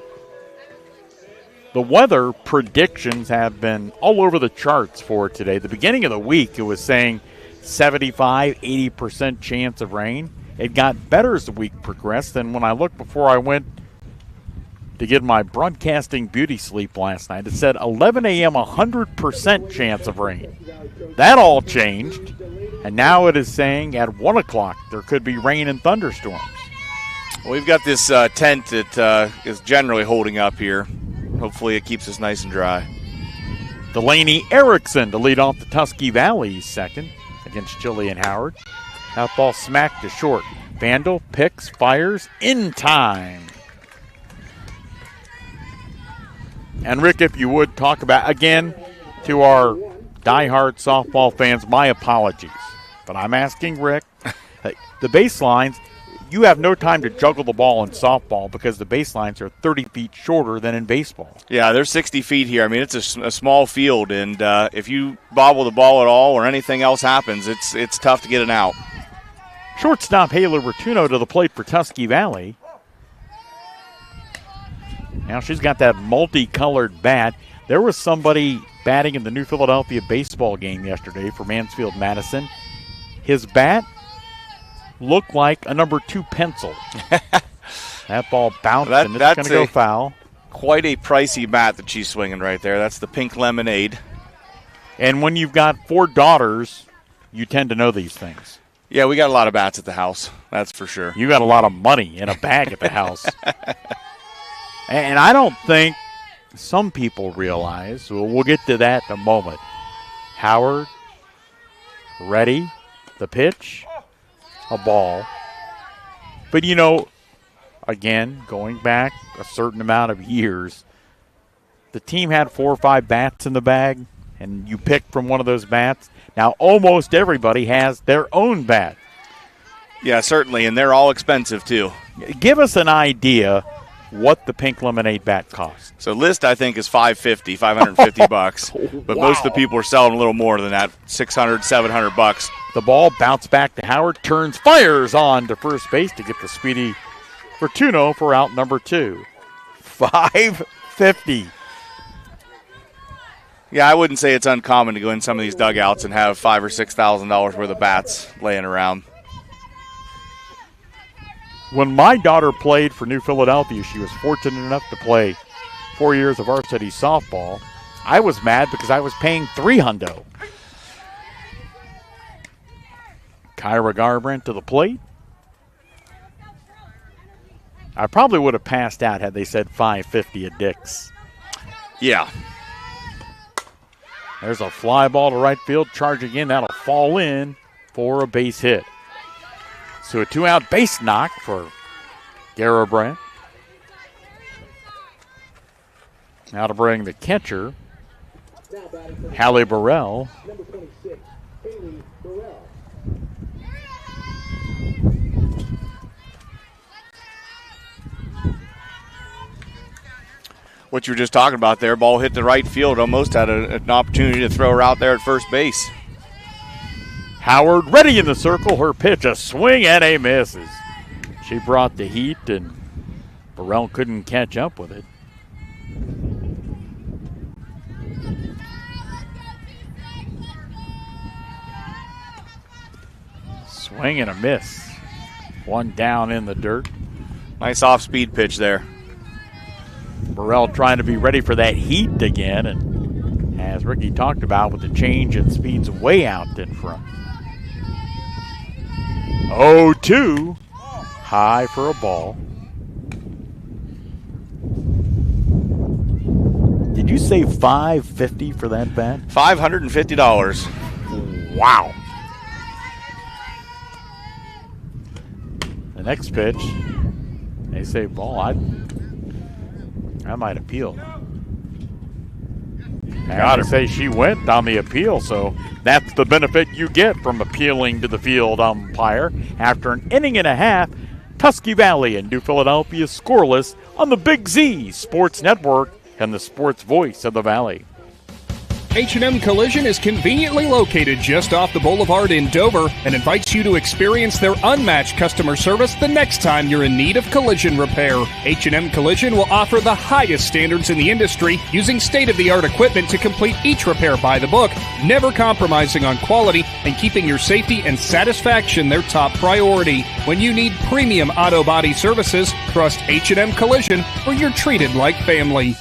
S2: The weather predictions have been all over the charts for today. The beginning of the week, it was saying 75, 80% chance of rain. It got better as the week progressed, and when I looked before I went to get my broadcasting beauty sleep last night, it said 11 a.m., 100% chance of rain. That all changed, and now it is saying at 1 o'clock there could be rain and thunderstorms.
S3: Well, we've got this tent that is generally holding up here. Hopefully it keeps us nice and dry.
S2: Delaney Erickson to lead off the Tusky Valley second against Chili and Howard. That ball smacked to short. Vandal picks, fires in time. And, Rick, if you would talk about, again, to our diehard softball fans, my apologies. But I'm asking Rick, the baselines, you have no time to juggle the ball in softball because the baselines are 30 feet shorter than in baseball.
S3: Yeah, they're 60 feet here. I mean, it's a small field, and if you bobble the ball at all or anything else happens, it's tough to get it out.
S2: Shortstop Hayla Rotuno to the plate for Tusky Valley. Now she's got that multicolored bat. There was somebody batting in the New Philadelphia baseball game yesterday for Mansfield-Madison. His bat looked like a number 2 pencil. That ball bounced, and it's going to go foul.
S3: Quite a pricey bat that she's swinging right there. That's the Pink Lemonade.
S2: And when you've got 4 daughters, you tend to know these things.
S3: Yeah, we got a lot of bats at the house. That's for sure.
S2: You got a lot of money in a bag at the house. And I don't think some people realize, we'll get to that in a moment. Howard, ready, the pitch, a ball. But, you know, again, going back a certain amount of years, the team had 4 or 5 bats in the bag, and you picked from one of those bats. Now almost everybody has their own bat.
S3: Yeah, certainly, and they're all expensive too.
S2: Give us an idea what the Pink Lemonade bat costs.
S3: So list, I think, is $550 bucks. But
S2: wow.
S3: Most of the people are selling a little more than that, $600, $700.
S2: The ball bounced back to Howard, turns, fires on to first base to get the speedy Fortuno for out number 2. $550.
S3: Yeah, I wouldn't say it's uncommon to go in some of these dugouts and have $5,000 or $6,000 worth of bats laying around.
S2: When my daughter played for New Philadelphia, she was fortunate enough to play 4 years of varsity softball. I was mad because I was paying $300. Kyra Garabrandt to the plate. I probably would have passed out had they said $550 at Dick's.
S3: Yeah.
S2: There's a fly ball to right field, charging in. That'll fall in for a base hit. So a 2-out base knock for Garabrandt. Now to bring the catcher, Hallie Burrell.
S3: what you were just talking about there. Ball hit the right field. Almost had an opportunity to throw her out there at first base.
S2: Howard ready in the circle. Her pitch, a swing and a misses. She brought the heat, and Burrell couldn't catch up with it. Swing and a miss. One down in the dirt.
S3: Nice off-speed pitch there.
S2: Burrell trying to be ready for that heat again, and as Ricky talked about, with the change in speeds way out in front. 0-2. High for a ball. Did you say $550 for that bat?
S3: $550.
S2: Wow. The next pitch, they say ball. I might appeal. Got to say she went on the appeal, so that's the benefit you get from appealing to the field umpire. After an inning and a half, Tusky Valley and New Philadelphia scoreless on the Big Z Sports Network and the sports voice of the Valley.
S8: H&M Collision is conveniently located just off the boulevard in Dover and invites you to experience their unmatched customer service the next time you're in need of collision repair. H&M Collision will offer the highest standards in the industry, using state-of-the-art equipment to complete each repair by the book, never compromising on quality and keeping your safety and satisfaction their top priority. When you need premium auto body services, trust H&M Collision, where you're treated like family.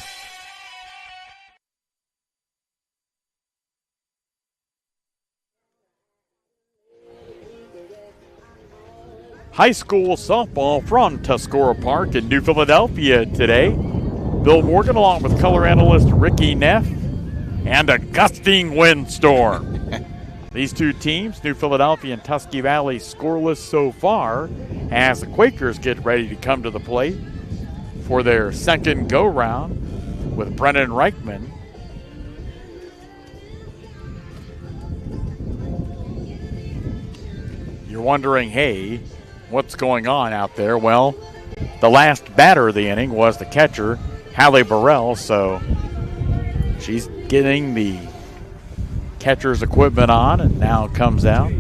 S2: High school softball from Tuscarora Park in New Philadelphia today. Bill Morgan along with color analyst Ricky Neff, and a gusting windstorm. These two teams, New Philadelphia and Tusky Valley, scoreless so far as the Quakers get ready to come to the plate for their second go-round with Brennan Reichman. You're wondering, hey, what's going on out there? Well, the last batter of the inning was the catcher, Hallie Burrell, so she's getting the catcher's equipment on and now comes out.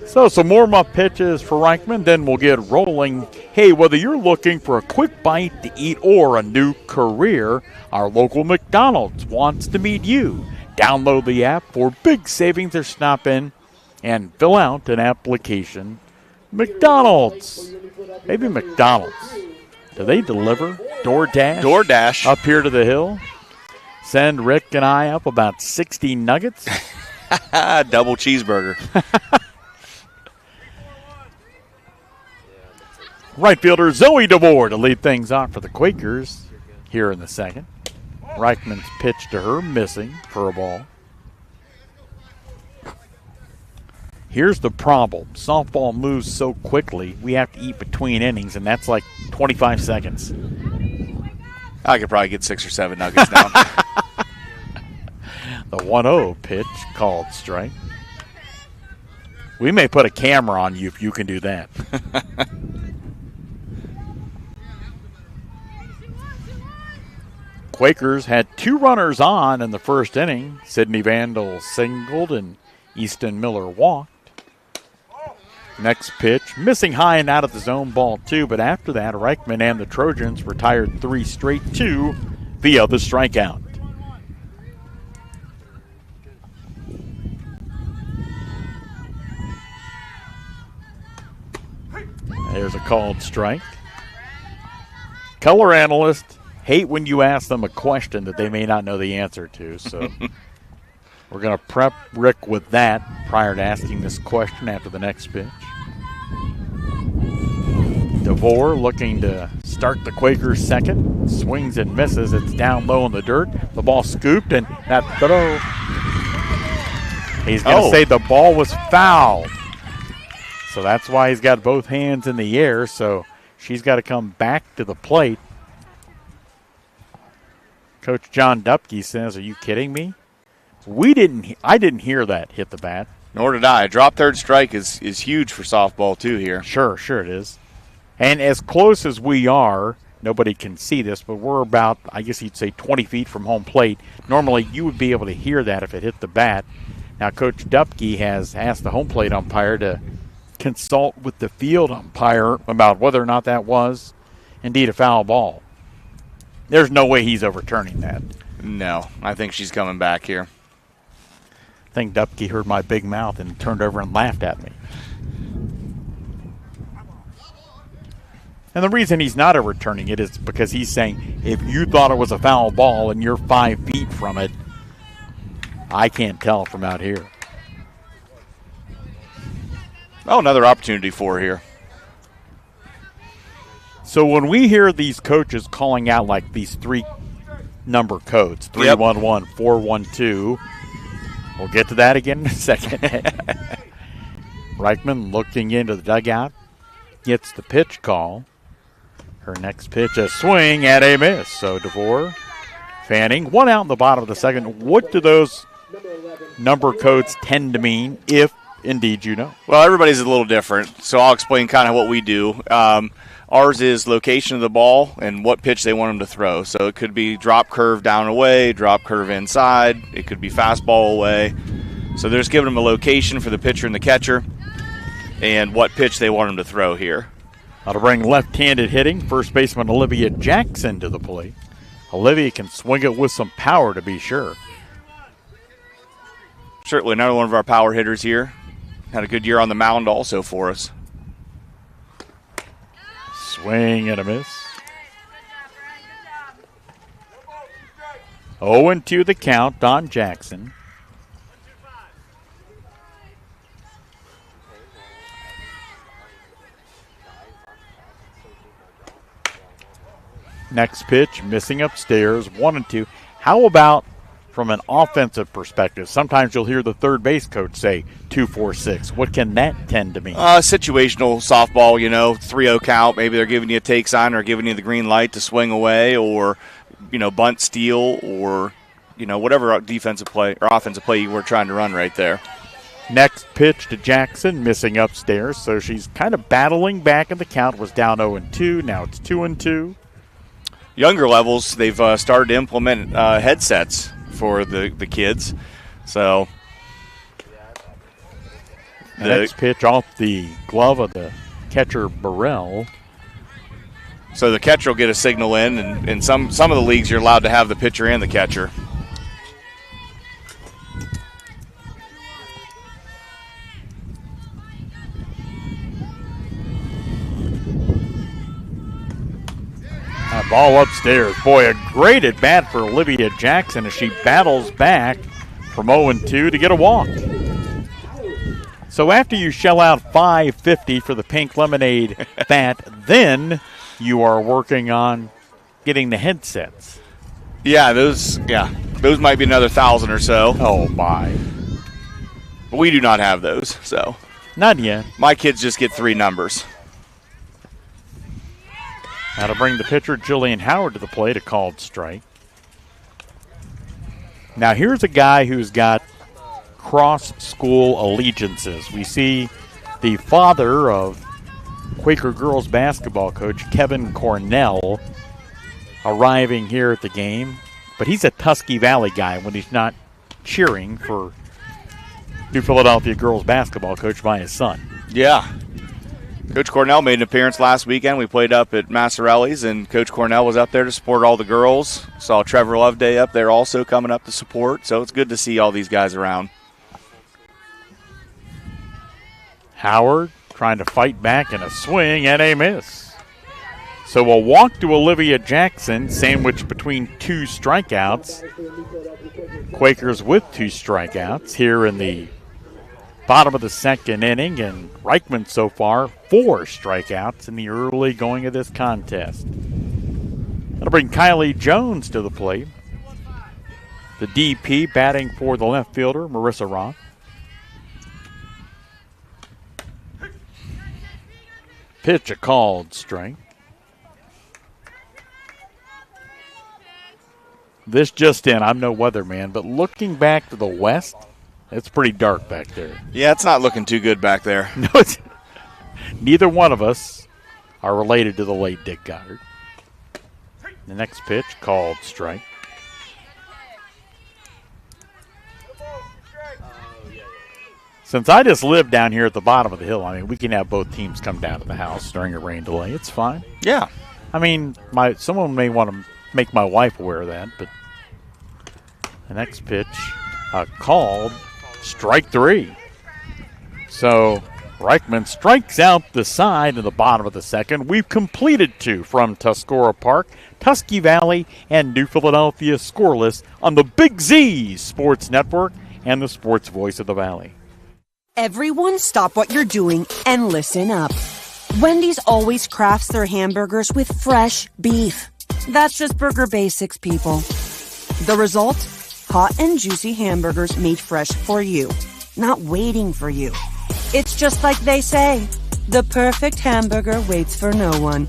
S2: So some warm-up pitches for Reichman, then we'll get rolling. Hey, whether you're looking for a quick bite to eat or a new career, our local McDonald's wants to meet you. Download the app for big savings or stop in and fill out an application. McDonald's. Maybe McDonald's. Do they deliver DoorDash?
S3: DoorDash.
S2: Up here to the hill. Send Rick and I up about 60 nuggets.
S3: Double cheeseburger.
S2: Right fielder Zoe DeVore to lead things off for the Quakers here in the second. Reichman's pitch to her, missing for a ball. Here's the problem. Softball moves so quickly, we have to eat between innings, and that's like 25 seconds.
S3: I could probably get 6 or 7 nuggets down.
S2: The 1-0 pitch called strike. We may put a camera on you if you can do that. Quakers had 2 runners on in the first inning. Sydney Vandal singled and Easton Miller walked. Next pitch, missing high and out of the zone, ball 2, but after that, Reichman and the Trojans retired 3 straight 2 via the strikeout. There's a called strike. Color analyst hate when you ask them a question that they may not know the answer to, so we're going to prep Rick with that prior to asking this question after the next pitch. DeVore looking to start the Quakers second. Swings and misses. It's down low in the dirt. The ball scooped, and that throw. He's going to say the ball was fouled. So that's why he's got both hands in the air, so she's got to come back to the plate. Coach John Dupke says, "Are you kidding me? I didn't hear that hit the bat."
S3: Nor did I. Drop third strike is huge for softball, too, here.
S2: Sure it is. And as close as we are, nobody can see this, but we're about, I guess you'd say, 20 feet from home plate. Normally, you would be able to hear that if it hit the bat. Now, Coach Dupke has asked the home plate umpire to consult with the field umpire about whether or not that was indeed a foul ball. There's no way he's overturning that.
S3: No, I think she's coming back here.
S2: I think Dupke heard my big mouth and turned over and laughed at me. And the reason he's not overturning it is because he's saying, if you thought it was a foul ball and you're 5 feet from it, I can't tell from out here.
S3: Oh, another opportunity for her here.
S2: So when we hear these coaches calling out like these 3 number codes, 311, 412, we'll get to that again in a second. Reichman looking into the dugout, gets the pitch call. Her next pitch, a swing and a miss. So DeVore fanning, 1 out in the bottom of the second. What do those number codes tend to mean, if indeed you know?
S3: Well, everybody's a little different, so I'll explain kind of what we do. Ours is location of the ball and what pitch they want them to throw. So it could be drop curve down away, drop curve inside. It could be fastball away. So they're just giving them a location for the pitcher and the catcher and what pitch they want them to throw here.
S2: Now to bring left-handed hitting, first baseman Olivia Jackson to the plate. Olivia can swing it with some power, to be sure.
S3: Certainly another one of our power hitters here. Had a good year on the mound also for us.
S2: Swing and a miss. Owen to the count on Jackson. Next pitch, missing upstairs, 1-2. How about from an offensive perspective? Sometimes you'll hear the third base coach say 2-4-6. What can that tend to mean?
S3: Situational softball, 3-0 count. Maybe they're giving you a take sign or giving you the green light to swing away, or, bunt steal, or, whatever defensive play or offensive play you were trying to run right there.
S2: Next pitch to Jackson, missing upstairs. So she's kind of battling back in the count. Was down 0-2. Now it's 2-2.
S3: Younger levels, they've started to implement headsets for the kids. So
S2: the next pitch off the glove of the catcher Burrell.
S3: So the catcher will get a signal in, and in some of the leagues you're allowed to have the pitcher and the catcher.
S2: Ball upstairs. Boy, a great at bat for Olivia Jackson as she battles back from 0-2 to get a walk. So after you shell out $5.50 for the pink lemonade bat, then you are working on getting the headsets.
S3: Yeah, those might be another 1,000 or so.
S2: Oh my!
S3: But we do not have those, so
S2: not yet.
S3: My kids just get 3 numbers.
S2: Now to bring the pitcher, Jillian Howard, to the plate, a called strike. Now here's a guy who's got cross-school allegiances. We see the father of Quaker girls basketball coach Kevin Cornell arriving here at the game. But he's a Tusky Valley guy when he's not cheering for New Philadelphia girls basketball coach by his son.
S3: Yeah. Coach Cornell made an appearance last weekend. We played up at Massarelli's, and Coach Cornell was up there to support all the girls. Saw Trevor Loveday up there also coming up to support, so it's good to see all these guys around.
S2: Howard trying to fight back in a swing and a miss. So a walk to Olivia Jackson, sandwiched between 2 strikeouts. Quakers with 2 strikeouts here in the bottom of the second inning, and Reichman so far 4 strikeouts in the early going of this contest. That'll bring Kylie Jones to the plate. The DP batting for the left fielder, Marissa Roth. Pitch a called strike. This just in, I'm no weatherman, but looking back to the west, It's pretty dark back there.
S3: Yeah, it's not looking too good back there.
S2: No, neither one of us are related to the late Dick Goddard. The next pitch called strike. Since I just live down here at the bottom of the hill, I mean, we can have both teams come down to the house during a rain delay. It's fine.
S3: Yeah.
S2: I mean, someone may want to make my wife aware of that, but the next pitch called strike 3. So Reichman strikes out the side in the bottom of the second. We've completed 2 from Tuscarora Park. Tusky Valley and New Philadelphia scoreless on the Big Z Sports Network and the sports voice of the Valley.
S9: Everyone stop what you're doing and listen up. Wendy's always crafts their hamburgers with fresh beef. That's just burger basics, people. The result? Hot and juicy hamburgers made fresh for you, not waiting for you. It's just like they say, the perfect hamburger waits for no one.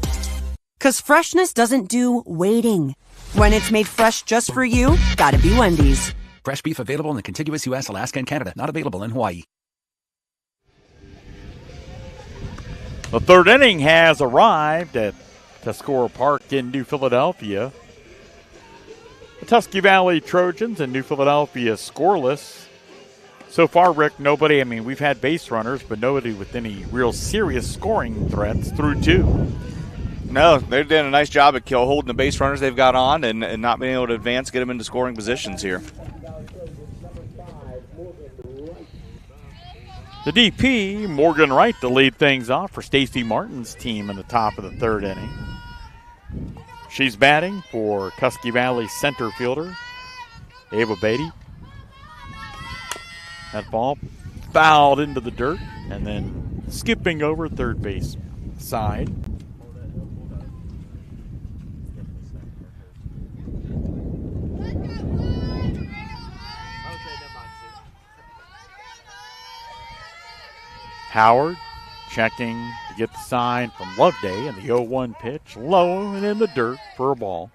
S9: 'Cause freshness doesn't do waiting. When it's made fresh just for you, gotta be Wendy's.
S14: Fresh beef available in the contiguous U.S., Alaska, and Canada. Not available in Hawaii.
S2: The third inning has arrived at Tuscarora Park in New Philadelphia. The Tusky Valley Trojans and New Philadelphia scoreless. So far, Rick, nobody, I mean, we've had base runners, but nobody with any real serious scoring threats through 2.
S3: No, they've done a nice job at holding the base runners they've got on and not being able to advance, get them into scoring positions here.
S2: The DP, Morgan Wright, to lead things off for Stacy Martin's team in the top of the third inning. She's batting for Tusky Valley center fielder, Ava Beatty. That ball fouled into the dirt and then skipping over third base side. Howard checking to get the sign from Loveday, and the 0-1 pitch low and in the dirt for a ball.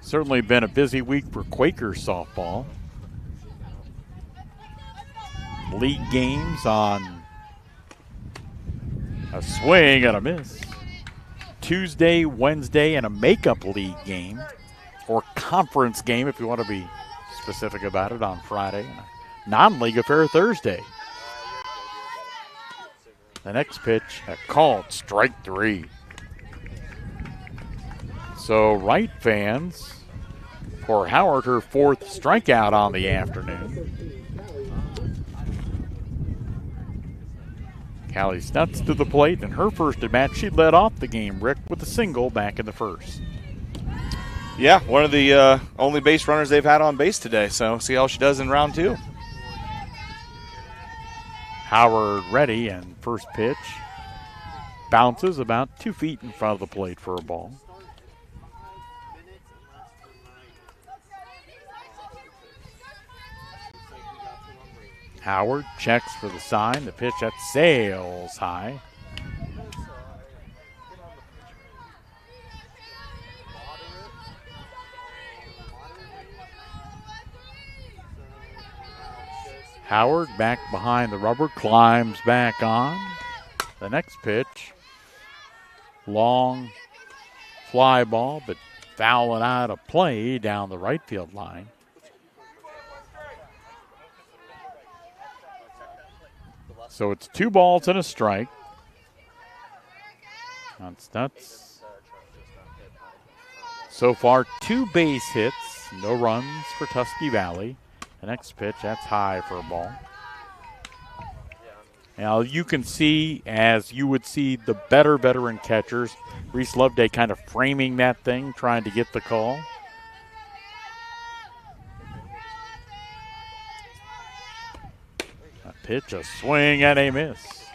S2: Certainly been a busy week for Quakers softball. League games on a swing and a miss. Tuesday, Wednesday, and a makeup league game, or conference game if you want to be specific about it, on Friday. Non-league affair Thursday. The next pitch called strike 3. So Wright fans, for Howard, her 4th strikeout on the afternoon. Callie Stutz to the plate in her first at bat. She led off the game, Rick, with a single back in the first.
S3: Yeah, one of the only base runners they've had on base today, so see how she does in round 2.
S2: Howard ready, and first pitch bounces about 2 feet in front of the plate for a ball. Howard checks for the sign. The pitch that sails high. Howard back behind the rubber, climbs back on. The next pitch, long fly ball, but fouling out of play down the right field line. So it's 2 balls and a strike. That's so far 2 base hits, no runs for Tusky Valley. The next pitch, that's high for a ball. Now you can see, as you would see the better veteran catchers, Reese Loveday kind of framing that thing, trying to get the call. A pitch, a swing, and a miss.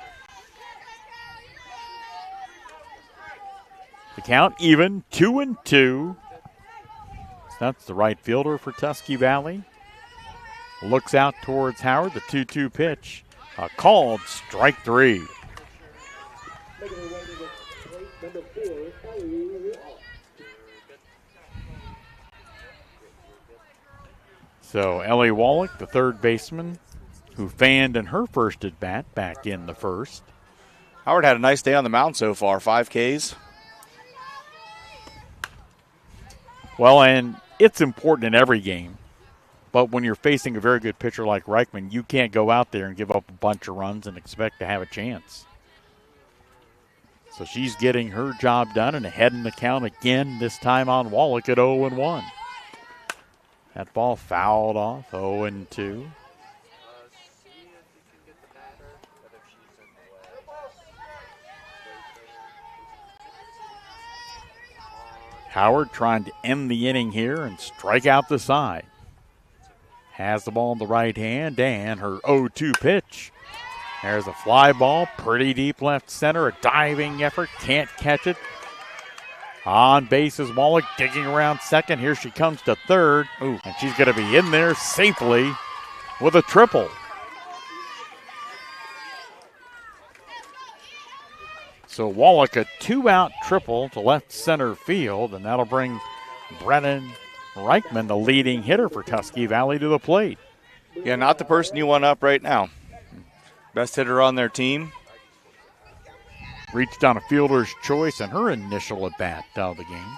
S2: The count even, 2-2. That's the right fielder for Tusky Valley. Looks out towards Howard, the 2-2 pitch. Called strike 3. So Ellie Wallach, the third baseman, who fanned in her first at bat back in the first.
S3: Howard had a nice day on the mound so far, 5 Ks.
S2: Well, and it's important in every game. But when you're facing a very good pitcher like Reichman, you can't go out there and give up a bunch of runs and expect to have a chance. So she's getting her job done and ahead in the count again, this time on Wallach at 0-1. That ball fouled off, 0-2. Howard trying to end the inning here and strike out the side. Has the ball in the right hand and her 0-2 pitch. There's a fly ball, pretty deep left center, a diving effort, can't catch it. On base is Wallach digging around second. Here she comes to third. Ooh, and she's going to be in there safely with a triple. So Wallach a 2-out triple to left center field, and that'll bring Brennan Reichman, the leading hitter for Tusky Valley, to the plate.
S3: Yeah, not the person you want up right now. Best hitter on their team.
S2: Reached on a fielder's choice and her initial at-bat of the game.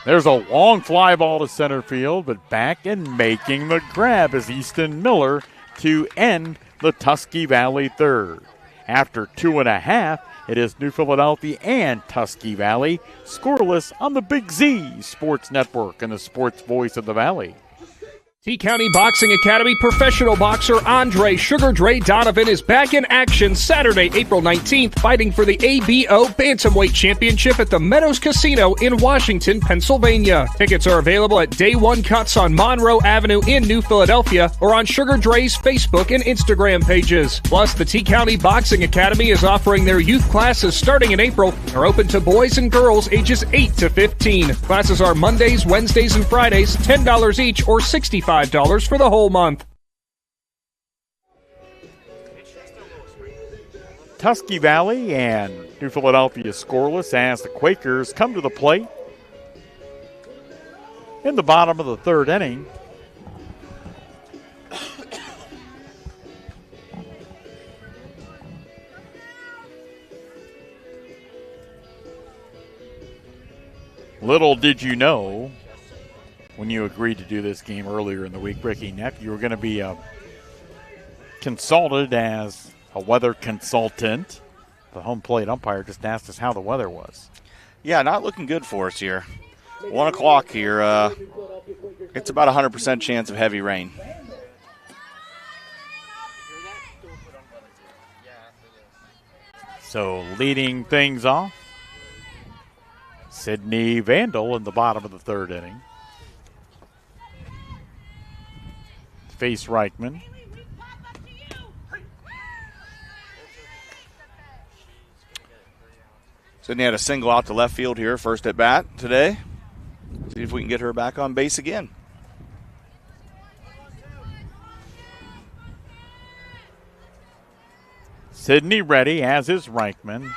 S2: There's a long fly ball to center field, but back and making the grab is Easton Miller to end the Tusky Valley third. After 2.5, it is New Philadelphia and Tusky Valley scoreless on the Big Z Sports Network and the sports voice of the Valley.
S8: T-County Boxing Academy professional boxer Andre Sugar Dre Donovan is back in action Saturday, April 19th, fighting for the ABO Bantamweight Championship at the Meadows Casino in Washington, Pennsylvania. Tickets are available at Day One Cuts on Monroe Avenue in New Philadelphia or on Sugar Dre's Facebook and Instagram pages. Plus, the T-County Boxing Academy is offering their youth classes starting in April. They're open to boys and girls ages 8 to 15. Classes are Mondays, Wednesdays, and Fridays, $10 each or $65 for the whole month.
S2: Tusky Valley and New Philadelphia scoreless as the Quakers come to the plate in the bottom of the third inning. Little did you know, when you agreed to do this game earlier in the week, Ricky Neff, you were going to be consulted as a weather consultant. The home plate umpire just asked us how the weather was.
S3: Yeah, not looking good for us here. 1 o'clock here. It's about 100% chance of heavy rain.
S2: So leading things off, Sydney Vandal in the bottom of the third inning. Face Reichman.
S3: Sydney had a single out to left field here, first at bat today. See if we can get her back on base again.
S2: Sydney ready, as is Reichman.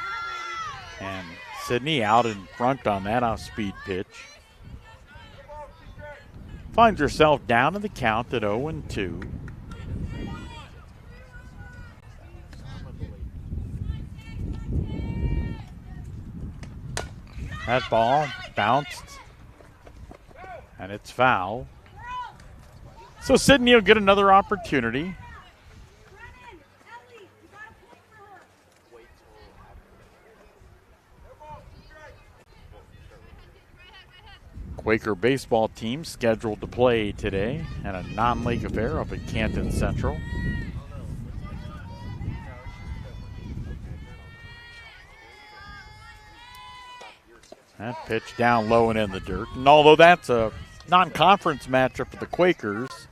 S2: And Sydney out in front on that off-speed pitch. Finds herself down in the count at 0-2. That ball bounced, and it's foul. So Sydney will get another opportunity. Quaker baseball team scheduled to play today at a non-league affair up at Canton Central. That pitch down low and in the dirt. And although that's a non-conference matchup for the Quakers,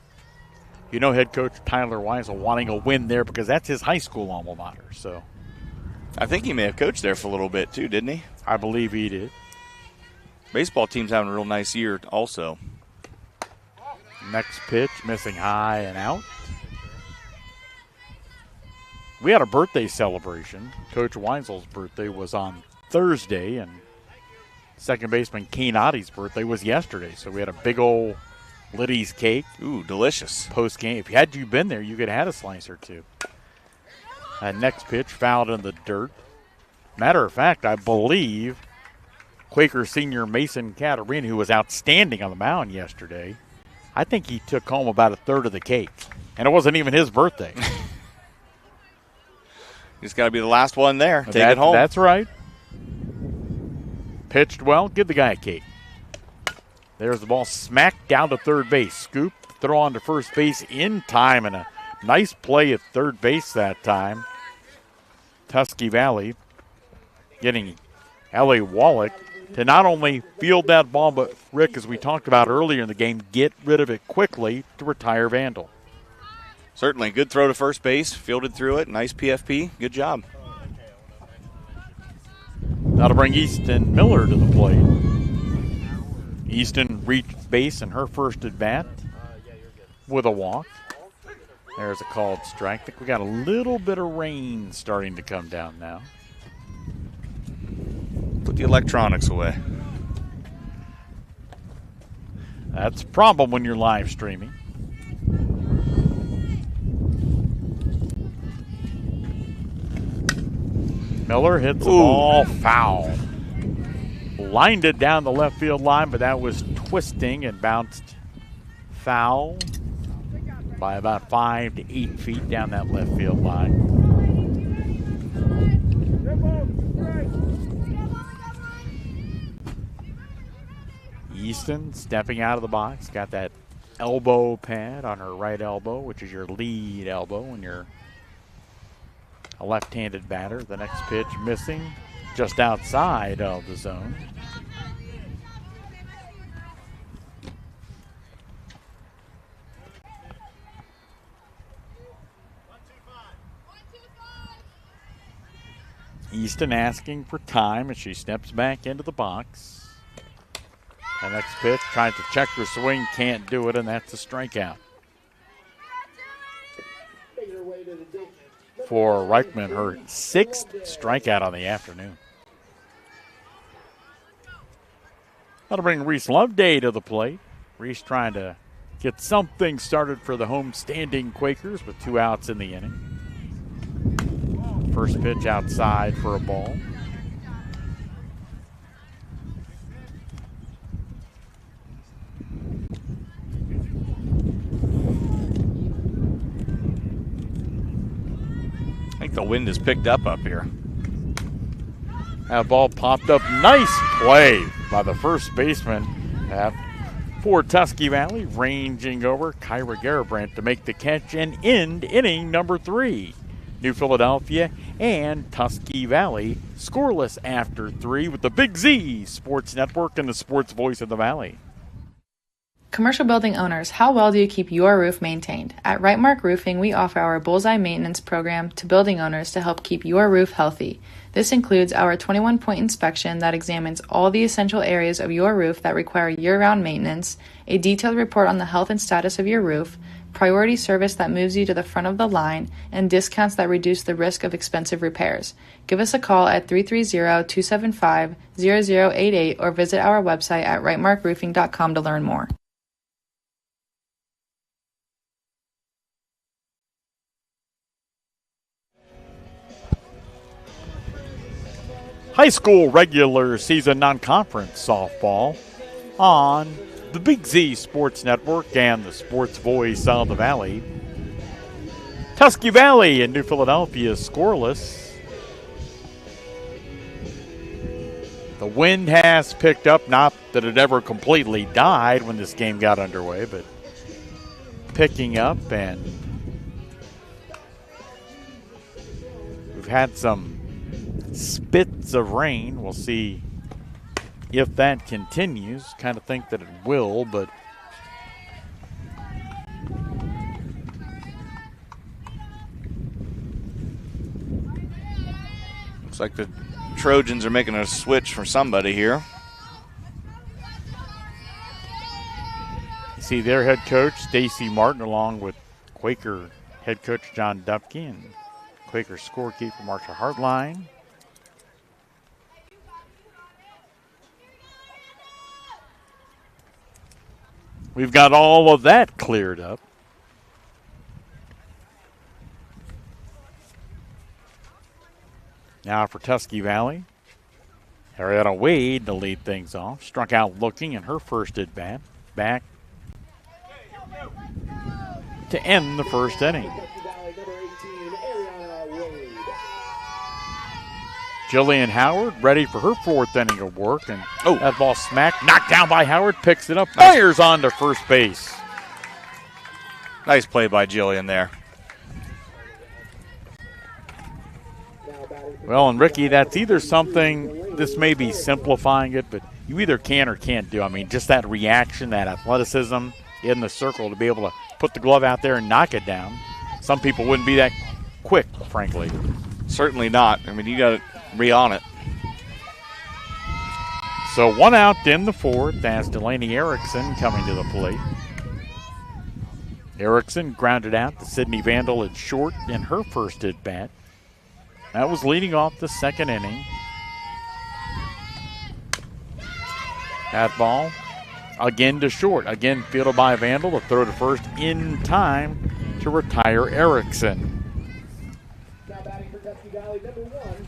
S2: you know head coach Tyler Weisel wanting a win there because that's his high school alma mater. So
S3: I think he may have coached there for a little bit too, didn't he?
S2: I believe he did.
S3: Baseball team's having a real nice year also.
S2: Next pitch, missing high and out. We had a birthday celebration. Coach Weinzel's birthday was on Thursday, and second baseman Kainati's birthday was yesterday, so we had a big old Liddy's cake.
S3: Ooh, delicious.
S2: Post-game. If had you been there, you could have had a slice or two. Next pitch, fouled in the dirt. Matter of fact, I believe Quaker senior Mason Caterina, who was outstanding on the mound yesterday, I think he took home about a third of the cake. And it wasn't even his birthday.
S3: He's got to be the last one there. Take it home.
S2: That's right. Pitched well. Give the guy a cake. There's the ball smacked down to third base. Scoop, throw on to first base in time, and a nice play at third base that time. Tusky Valley getting Ellie Wallach to not only field that ball, but, Rick, as we talked about earlier in the game, get rid of it quickly to retire Vandal.
S3: Certainly. Good throw to first base. Fielded through it. Nice PFP. Good job.
S2: That'll bring Easton Miller to the plate. Easton reached base in her first at bat with a walk. There's a called strike. I think we got a little bit of rain starting to come down now.
S3: Put the electronics away.
S2: That's a problem when you're live streaming. Miller hits the ball foul. Lined it down the left field line, but that was twisting and bounced foul by about 5 to 8 feet down that left field line. Easton stepping out of the box, got that elbow pad on her right elbow, which is your lead elbow when you're a left-handed batter. The next pitch missing just outside of the zone. Easton asking for time as she steps back into the box. The next pitch, trying to check her swing, can't do it, and that's a strikeout. For Reichman, her 6th strikeout on the afternoon. That'll bring Reese Loveday to the plate. Reese trying to get something started for the home-standing Quakers with 2 outs in the inning. First pitch outside for a ball.
S3: I think the wind has picked up here.
S2: That ball popped up. Nice play by the first baseman for Tusky Valley, ranging over Kyra Garabrandt to make the catch and end inning number 3. New Philadelphia and Tusky Valley scoreless after 3 with the Big Z Sports Network and the sports voice of the Valley.
S10: Commercial building owners, how well do you keep your roof maintained? At Rightmark Roofing, we offer our Bullseye Maintenance Program to building owners to help keep your roof healthy. This includes our 21-point inspection that examines all the essential areas of your roof that require year-round maintenance, a detailed report on the health and status of your roof, priority service that moves you to the front of the line, and discounts that reduce the risk of expensive repairs. Give us a call at 330-275-0088 or visit our website at rightmarkroofing.com to learn more.
S2: High school regular season non-conference softball on the Big Z Sports Network and the sports voice of the Valley. Tusky Valley and New Philadelphia scoreless. The wind has picked up, not that it ever completely died when this game got underway, but picking up, and we've had some spits of rain. We'll see if that continues. Kind of think that it will, but
S3: looks like the Trojans are making a switch for somebody here.
S2: You see their head coach, Stacy Martin, along with Quaker head coach John Dupke and Quaker scorekeeper Marsha Hartline. We've got all of that cleared up. Now for Tusky Valley, Ariana Wade to lead things off. Struck out looking in her first at bat. Back to end the first inning. Jillian Howard ready for her fourth inning of work. And that ball smacked, knocked down by Howard, picks it up, fires on to first base.
S3: Nice play by Jillian there.
S2: Well, and Ricky, that's either something, this may be simplifying it, but you either can or can't do. I mean, just that reaction, that athleticism in the circle to be able to put the glove out there and knock it down. Some people wouldn't be that quick, frankly.
S3: Certainly not. I mean, you got to be on it.
S2: So 1 out in the fourth as Delaney Erickson coming to the plate. Erickson grounded out to Sydney Vandal at short in her first at bat. That was leading off the second inning. That ball again to short. Again fielded by Vandal to throw to first in time to retire Erickson.
S15: Now batting for Tusky Valley, number 1,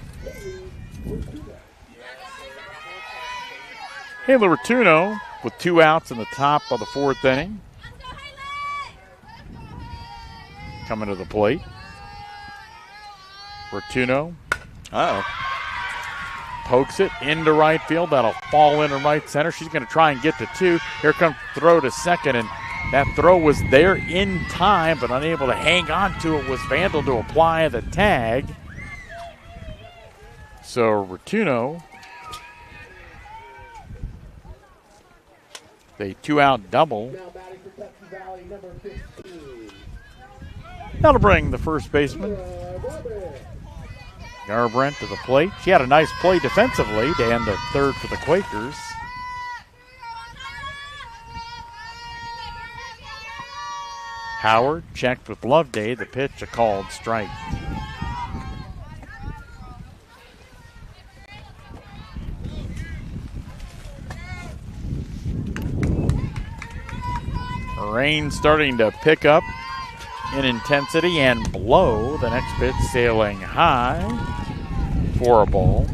S2: Haley Rotuno with 2 outs in the top of the fourth inning. Coming to the plate. Rotuno pokes it into right field. That'll fall into right center. She's going to try and get to 2. Here comes the throw to second, and that throw was there in time, but unable to hang on to it was Vandal to apply the tag. So Rotuno, a 2-out double.
S15: now batting for Tusky Valley, number 15.
S2: That'll bring the first baseman, Garabrandt, to the plate. She had a nice play defensively to end the third for the Quakers. Howard checked with Loveday. The pitch, a called strike. Rain starting to pick up in intensity and blow. The next pitch sailing high for a ball.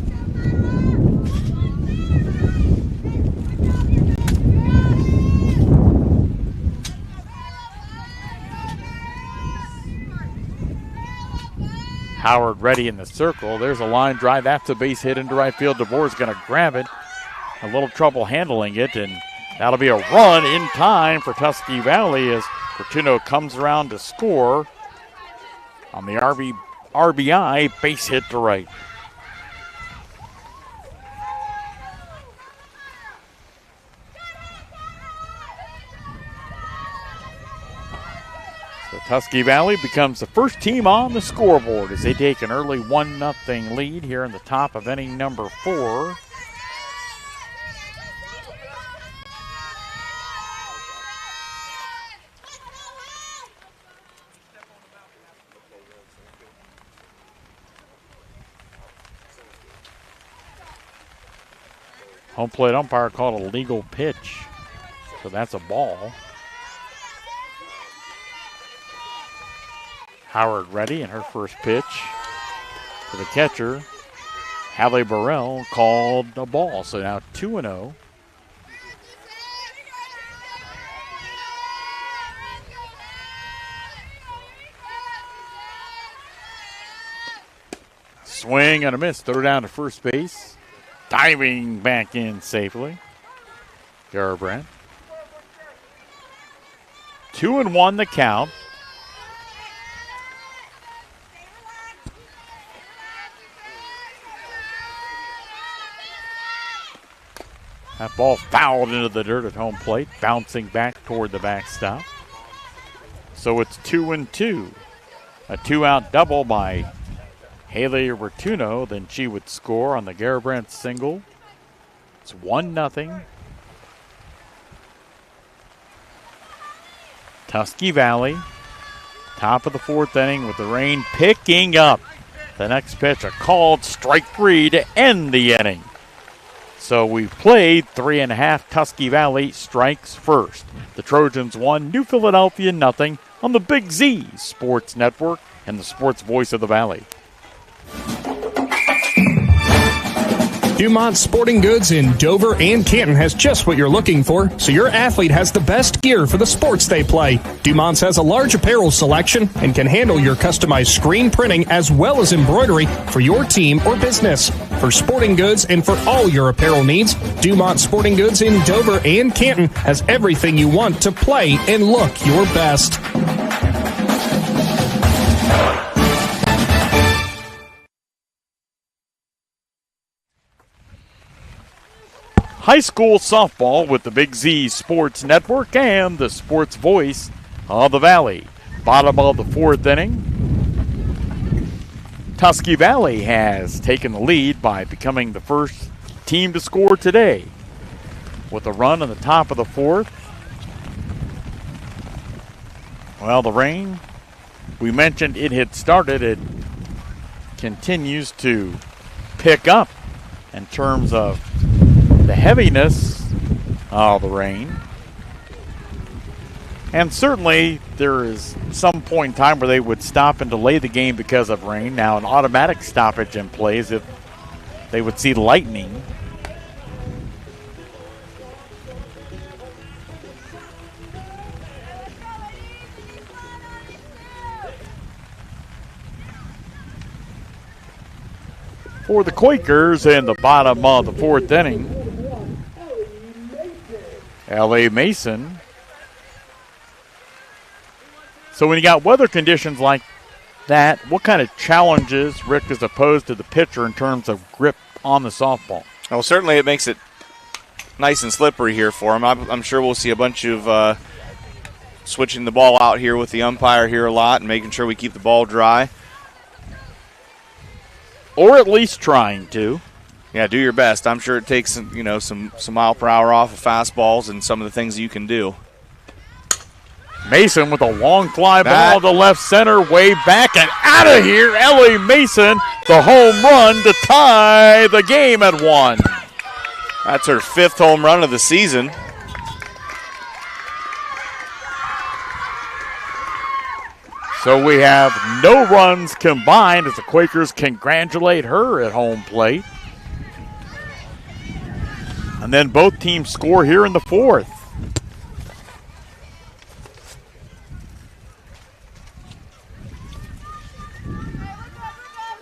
S2: Howard ready in the circle. There's a line drive. That's a base hit into right field. DeVore's going to grab it. A little trouble handling it, and that'll be a run in time for Tusky Valley as Fortuno comes around to score on the RBI base hit to right. So Tusky Valley becomes the first team on the scoreboard as they take an early 1-0 lead here in the top of inning number 4. Home plate umpire called a legal pitch, so that's a ball. Howard ready, and her first pitch to the catcher, Hallie Burrell, called a ball. So now 2-0. Swing and a miss. Throw down to first base. Diving back in safely. Garabrandt. 2-1 the count. That ball fouled into the dirt at home plate, bouncing back toward the backstop. So it's 2-2. A 2-out double by Haley Rotuno, then she would score on the Garabrandt single. It's 1-0. Tusky Valley, top of the fourth inning with the rain picking up. The next pitch, a called strike 3 to end the inning. So we've played 3.5. Tusky Valley strikes first. The Trojans 1, New Philadelphia nothing on the Big Z Sports Network and the sports voice of the Valley.
S8: Dumont Sporting Goods in Dover and Canton has just what you're looking for, so your athlete has the best gear for the sports they play. Dumont's has a large apparel selection and can handle your customized screen printing as well as embroidery for your team or business. For sporting goods and for all your apparel needs, Dumont Sporting Goods in Dover and Canton has everything you want to play and look your best.
S2: High school softball with the Big Z Sports Network and the sports voice of the Valley. Bottom of the fourth inning. Tusky Valley has taken the lead by becoming the first team to score today with a run in the top of the fourth. Well, the rain, we mentioned it had started. It continues to pick up in terms of the heaviness of the rain. And certainly there is some point in time where they would stop and delay the game because of rain. Now an automatic stoppage in place if they would see lightning. For the Quakers in the bottom of the fourth inning, L.A. Mason. So when you got weather conditions like that, what kind of challenges, Rick, is opposed to the pitcher in terms of grip on the softball?
S3: Well, certainly it makes it nice and slippery here for him. I'm sure we'll see a bunch of switching the ball out here with the umpire here a lot and making sure we keep the ball dry.
S2: Or at least trying to.
S3: Yeah, do your best. I'm sure it takes some mile per hour off of fastballs and some of the things you can do.
S2: Mason with a long fly ball to left center, way back and out of here. Ellie Mason, the home run to tie the game at 1.
S3: That's her 5th home run of the season.
S2: So we have no runs combined as the Quakers congratulate her at home plate. And then both teams score here in the fourth.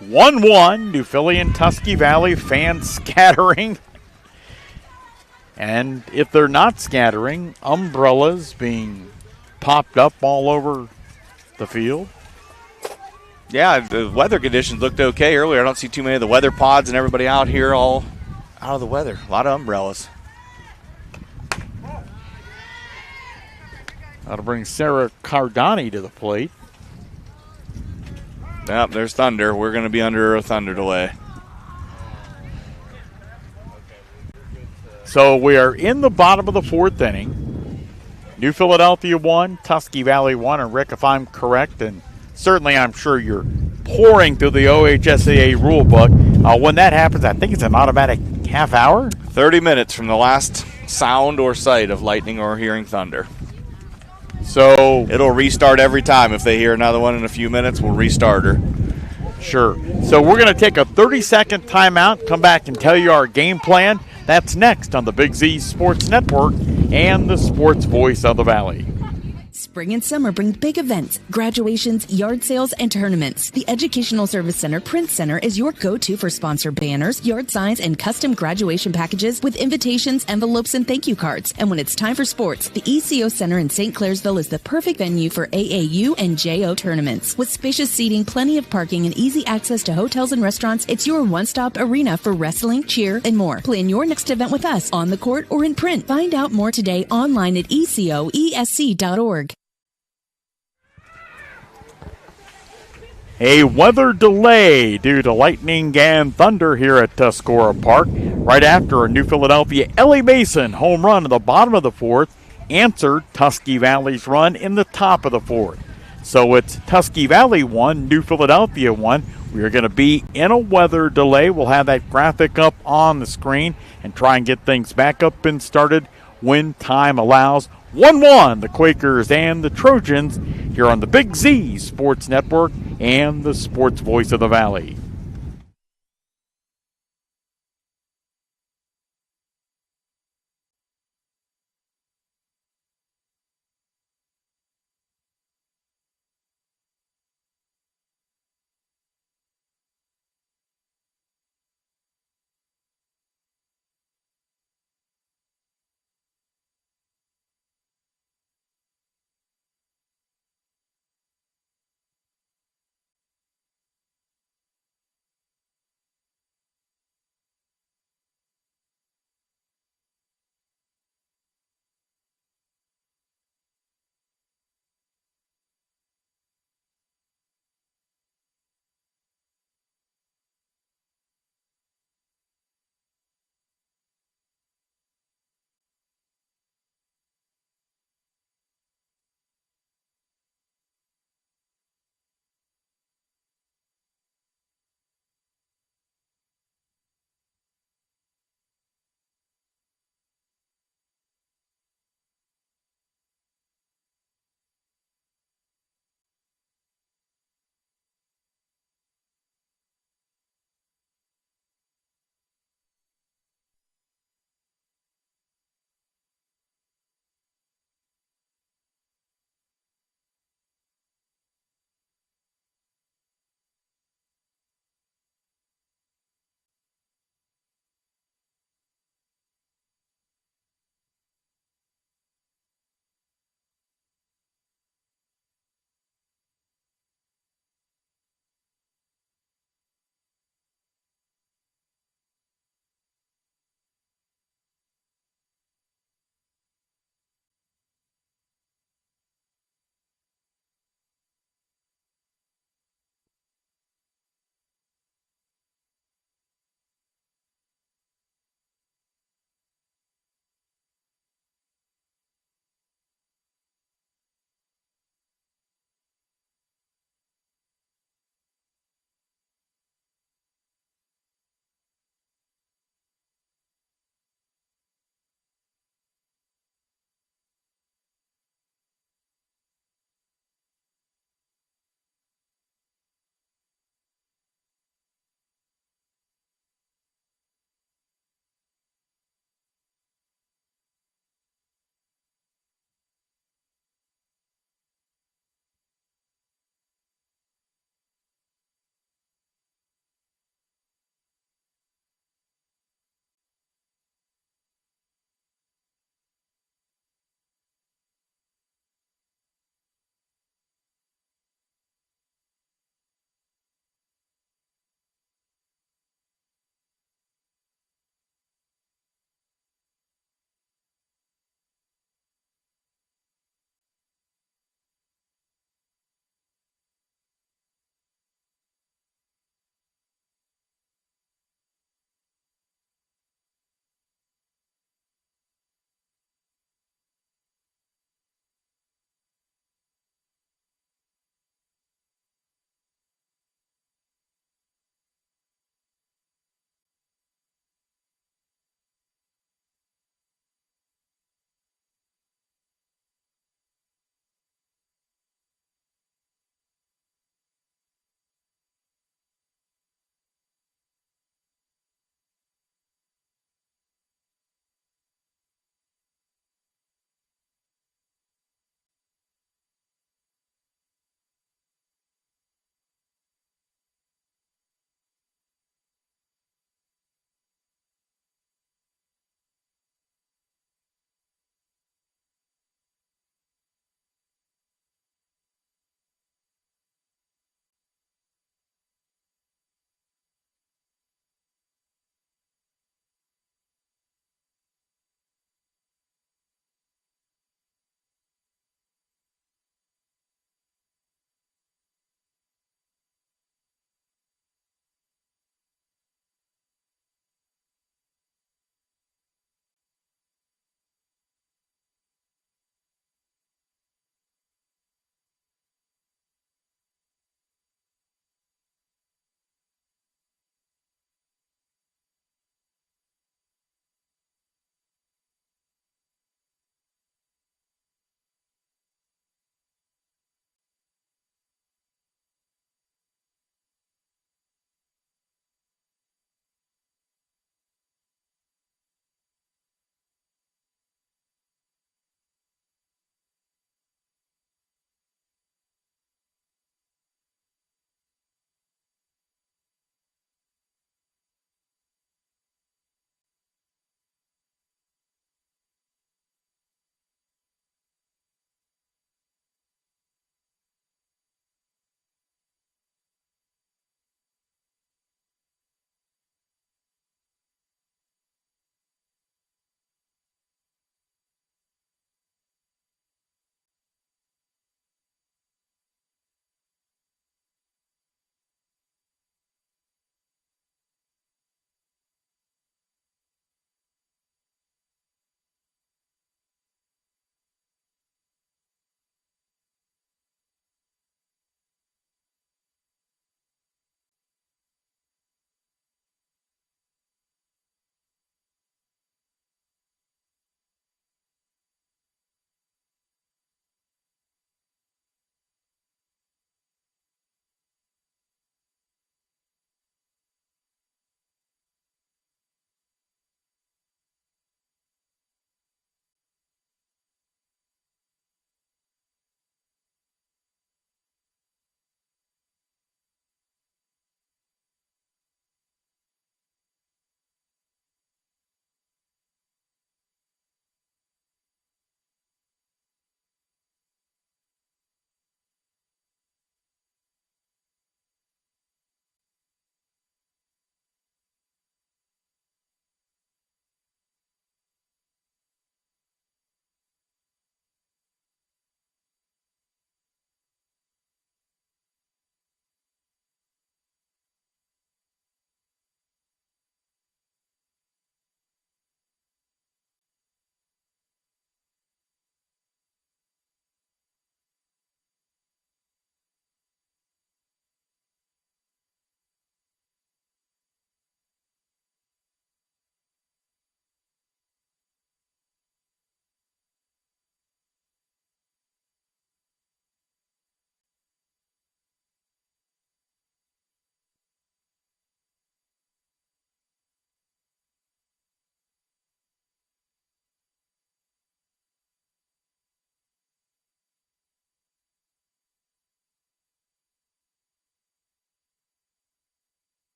S2: (1-1). New Philly and Tusky Valley fans scattering. And if they're not scattering, umbrellas being popped up all over the field.
S3: Yeah, the weather conditions looked okay earlier. I don't see too many of the weather pods and everybody out here all out of the weather. A lot of umbrellas.
S2: That'll bring Sarah Cardani to the plate.
S3: Yep, there's thunder. We're going to be under a thunder delay.
S2: So we are in the bottom of the fourth inning. New Philadelphia 1, Tusky Valley 1. And Rick, if I'm correct, and certainly I'm sure you're pouring through the OHSAA rule book. When that happens, I think it's an automatic half hour?
S3: 30 minutes from the last sound or sight of lightning or hearing thunder.
S2: So
S3: it'll restart every time. If they hear another one in a few minutes, we'll restart her.
S2: Sure. So we're going to take a 30-second timeout, come back and tell you our game plan. That's next on the Big Z Sports Network and the sports voice of the Valley.
S11: Spring and summer bring big events, graduations, yard sales, and tournaments. The Educational Service Center Print Center is your go-to for sponsor banners, yard signs, and custom graduation packages with invitations, envelopes, and thank you cards. And when it's time for sports, the ECO Center in St. Clairsville is the perfect venue for AAU and JO tournaments. With spacious seating, plenty of parking, and easy access to hotels and restaurants, it's your one-stop arena for wrestling, cheer, and more. Plan your next event with us on the court or in print. Find out more today online at ecoesc.org.
S2: A weather delay due to lightning and thunder here at Tuscarora Park. Right after a New Philadelphia Ellie Mason home run in the bottom of the fourth answered Tusky Valley's run in the top of the fourth. So it's Tusky Valley 1, New Philadelphia 1. We are going to be in a weather delay. We'll have that graphic up on the screen and try and get things back up and started when time allows. 1-1, the Quakers and the Trojans here on the Big Z Sports Network and the sports voice of the Valley.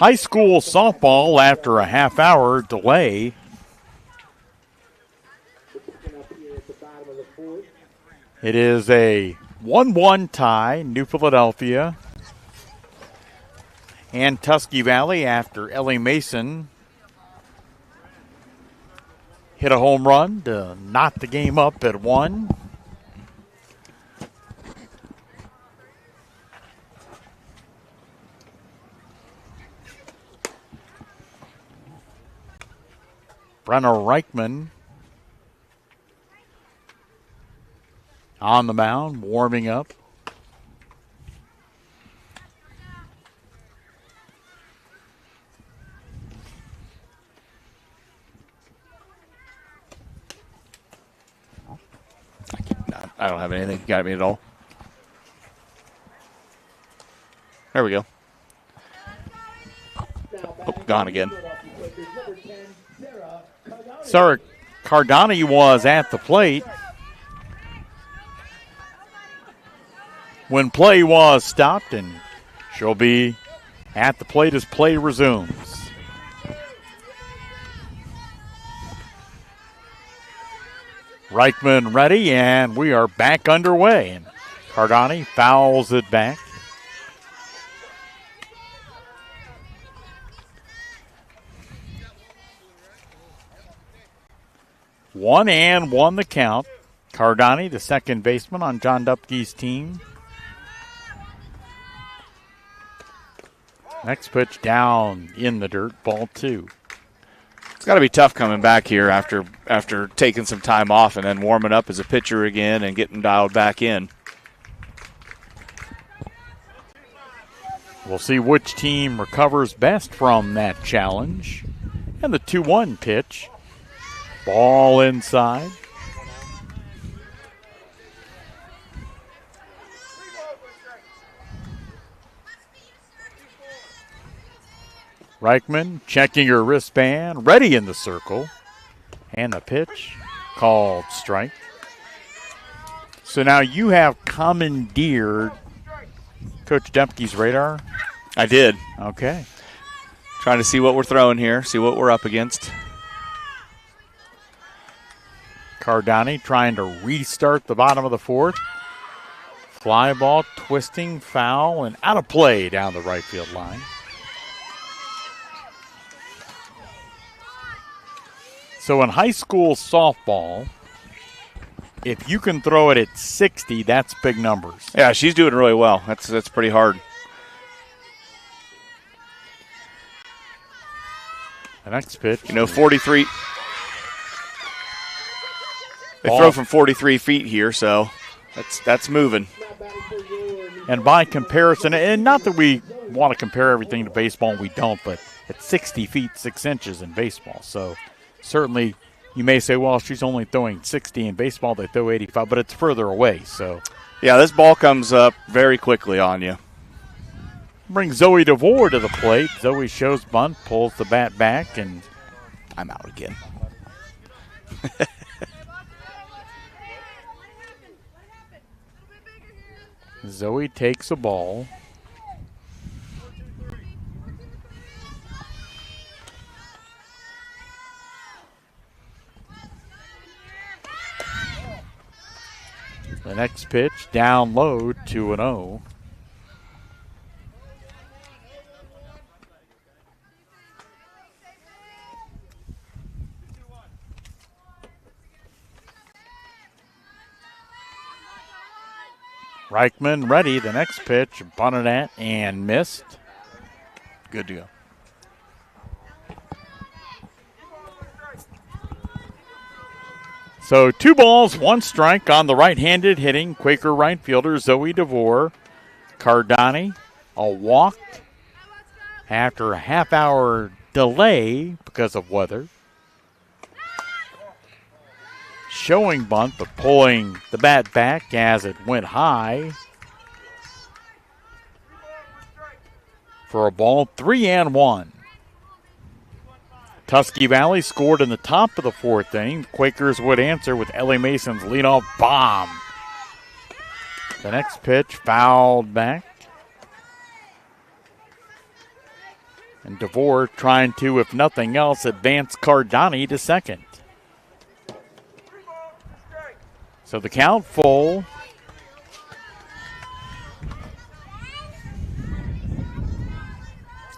S2: high school softball after a half-hour delay. It is a 1-1 tie, New Philadelphia and Tusky Valley after Ellie Mason hit a home run to knot the game up at 1. Brenna Reichman on the mound, warming up.
S3: I don't have anything. Got me at all. There we go. Oh, gone again.
S2: Sarah Cardani was at the plate when play was stopped, and she'll be at the plate as play resumes. Reichman ready, and we are back underway. And Cardani fouls it back. One the count. Cardani, the second baseman on John Dupke's team. Next pitch down in the dirt, ball 2.
S3: It's got to be tough coming back here after taking some time off and then warming up as a pitcher again and getting dialed back in.
S2: We'll see which team recovers best from that challenge. And the 2-1 pitch. Ball inside. Reichman checking her wristband, ready in the circle. And the pitch called strike. So now you have commandeered Coach Dempke's radar?
S3: I did.
S2: Okay.
S3: Trying to see what we're throwing here, see what we're up against.
S2: Cardani trying to restart the bottom of the 4th. Fly ball, twisting, foul, and out of play down the right field line. So in high school softball, if you can throw it at 60, that's big numbers.
S3: Yeah, she's doing really well. That's pretty hard.
S2: The next pitch.
S3: 43. They throw from 43 feet here, so that's moving.
S2: And by comparison, and not that we want to compare everything to baseball, we don't, but it's 60 feet 6 inches in baseball. So certainly you may say, well, she's only throwing 60 in baseball, they throw 85, but it's further away. So
S3: yeah, this ball comes up very quickly on you.
S2: Brings Zoe DeVore to the plate. Zoe shows bunt, pulls the bat back, and
S3: I'm out again.
S2: Zoe takes a ball. The next pitch, down low, 2-0. Reichman ready. The next pitch, bunted at and missed.
S3: Good to go.
S2: So 2 balls, 1 strike on the right-handed hitting Quaker right fielder Zoe DeVore. Cardani, a walk after a half-hour delay because of weather. Showing bunt, but pulling the bat back as it went high. For a ball, 3-1. Tusky Valley scored in the top of the 4th inning. The Quakers would answer with Ellie Mason's leadoff bomb. The next pitch fouled back. And DeVore trying to, if nothing else, advance Cardani to second. So the count full.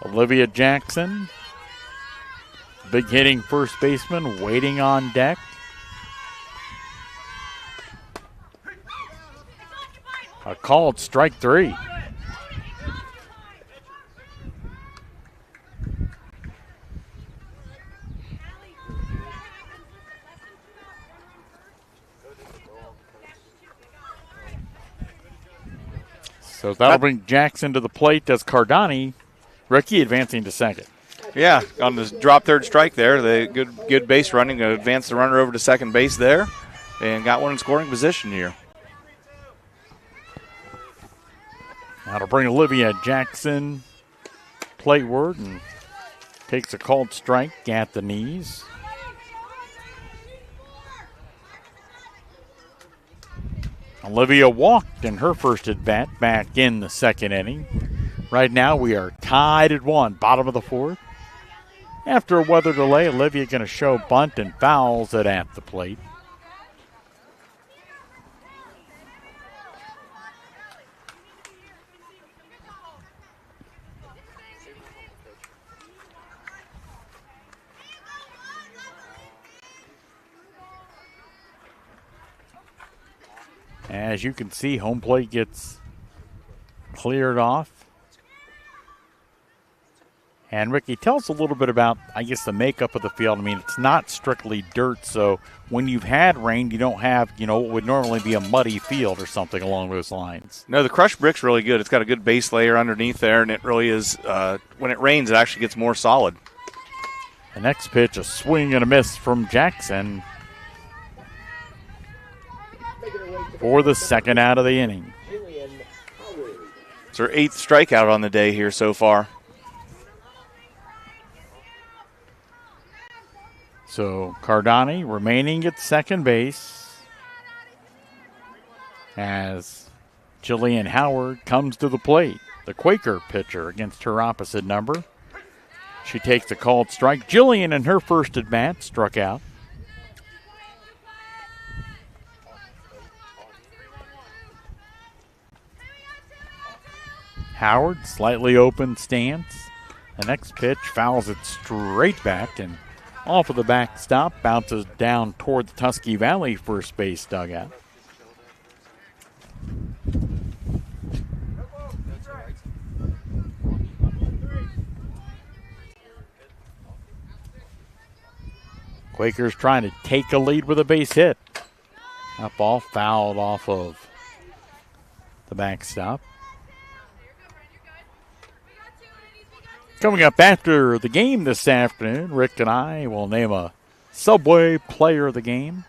S2: Olivia Jackson, big hitting first baseman, waiting on deck. A called strike 3. So that'll bring Jackson to the plate. Does Cardani. Ricky advancing to second.
S3: Yeah, on the drop third strike there, the good base running, advanced the runner over to second base there, and got one in scoring position here.
S2: That'll bring Olivia Jackson plateward and takes a called strike at the knees. Olivia walked in her first at-bat back in the second inning. Right now we are tied at 1, bottom of the 4th. After a weather delay, Olivia going to show bunt and fouls it at the plate. As you can see, home plate gets cleared off. And Ricky, tell us a little bit about, I guess, the makeup of the field. I mean, it's not strictly dirt, so when you've had rain, you don't have, what would normally be a muddy field or something along those lines.
S3: No, the crushed brick's really good. It's got a good base layer underneath there, and it really is, when it rains, it actually gets more solid.
S2: The next pitch, a swing and a miss from Jackson for the second out of the inning.
S3: It's her 8th strikeout on the day here so far.
S2: So Cardani remaining at second base as Jillian Howard comes to the plate. The Quaker pitcher against her opposite number. She takes a called strike. Jillian in her first at bat struck out. Howard, slightly open stance. The next pitch fouls it straight back and off of the backstop, bounces down toward the Tusky Valley first base dugout. Quakers trying to take a lead with a base hit. That ball fouled off of the backstop. Coming up after the game this afternoon, Rick and I will name a Subway Player of the Game.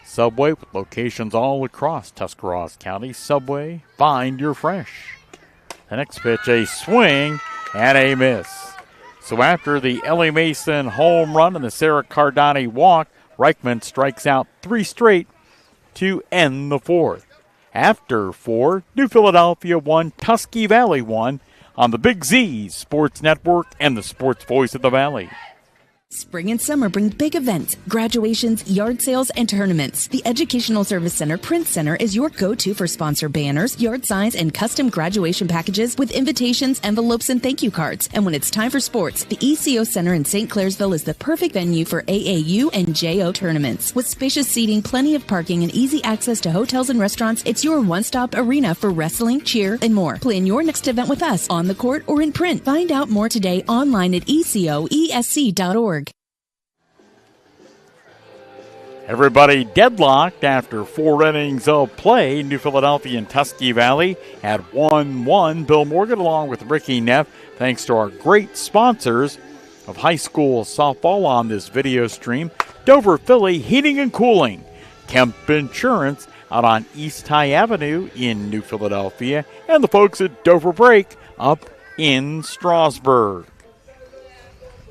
S2: Subway with locations all across Tuscarawas County. Subway, find your fresh. The next pitch, a swing and a miss. So after the Ellie Mason home run and the Sarah Cardani walk, Reichman strikes out 3 straight to end the 4th. After 4, New Philadelphia 1, Tusky Valley 1, on the Big Z Sports Network and the Sports Voice of the Valley.
S11: Spring and summer bring big events, graduations, yard sales, and tournaments. The Educational Service Center Print Center is your go-to for sponsor banners, yard signs, and custom graduation packages with invitations, envelopes, and thank you cards. And when it's time for sports, the ECO Center in St. Clairsville is the perfect venue for AAU and JO tournaments. With spacious seating, plenty of parking, and easy access to hotels and restaurants, it's your one-stop arena for wrestling, cheer, and more. Plan your next event with us on the court or in print. Find out more today online at ecoesc.org.
S2: Everybody deadlocked after 4 innings of play. New Philadelphia and Tusky Valley had 1-1. Bill Morgan along with Ricky Neff, thanks to our great sponsors of high school softball on this video stream. Dover Philly Heating and Cooling. Kemp Insurance out on East High Avenue in New Philadelphia. And the folks at Dover Break up in Strasburg.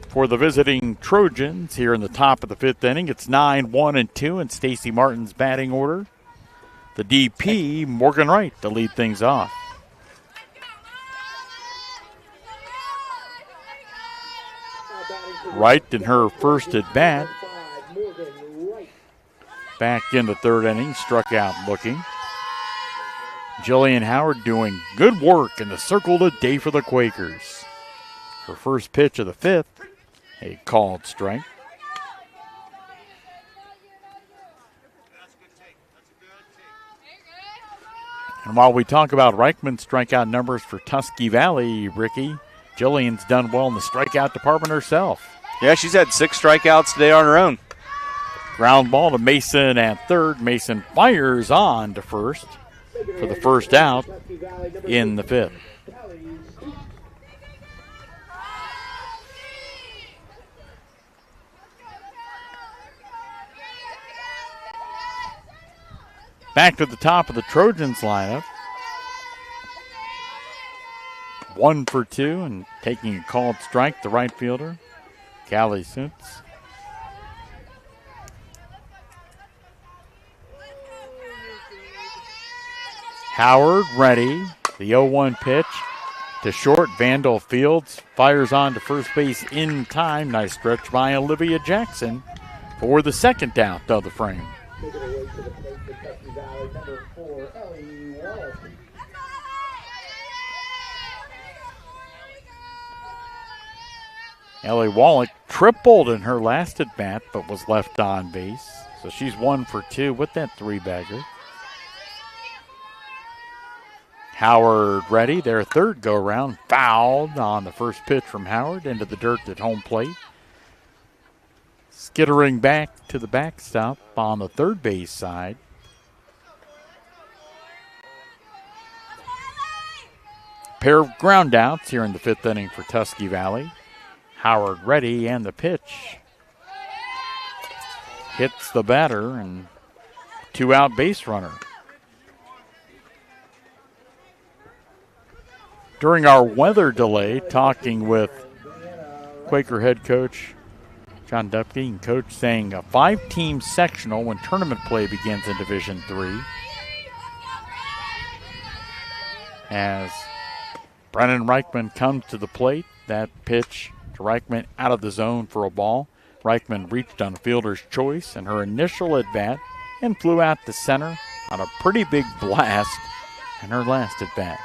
S2: For the visiting Trojans here in the top of the 5th inning, it's 9-1-2 in Stacy Martin's batting order. The DP, Morgan Wright, to lead things off. right in her first at bat. Back in the third inning, struck out looking. Jillian Howard doing good work in the circle today for the Quakers. Her first pitch of the fifth, a called strike. And while we talk about Reichman's strikeout numbers for Tusky Valley, Ricky, Jillian's done well in the strikeout department herself.
S3: Yeah, she's had 6 strikeouts today on her own.
S2: Ground ball to Mason at third. Mason fires on to first for the first out in the fifth. Back to the top of the Trojans lineup. 1 for 2 and taking a called strike, the right fielder, Callie Suntz. Howard ready. The 0-1 pitch to short. Vandal Fields fires on to first base in time. Nice stretch by Olivia Jackson for the second out of the frame. Ellie Wallach tripled in her last at bat, but was left on base. So she's 1 for 2 with that 3-bagger. Howard ready, their third go-around, fouled on the first pitch from Howard into the dirt at home plate. Skittering back to the backstop on the third base side. Pair of ground outs here in the fifth inning for Tusky Valley. Howard ready, and the pitch hits the batter, and 2-out base runner. During our weather delay, talking with Quaker head coach John Dupke and coach saying a 5-team sectional when tournament play begins in Division III. As Brennan Reichman comes to the plate, that pitch to Reichman out of the zone for a ball. Reichman reached on a fielder's choice in her initial at-bat and flew out to center on a pretty big blast in her last at-bat.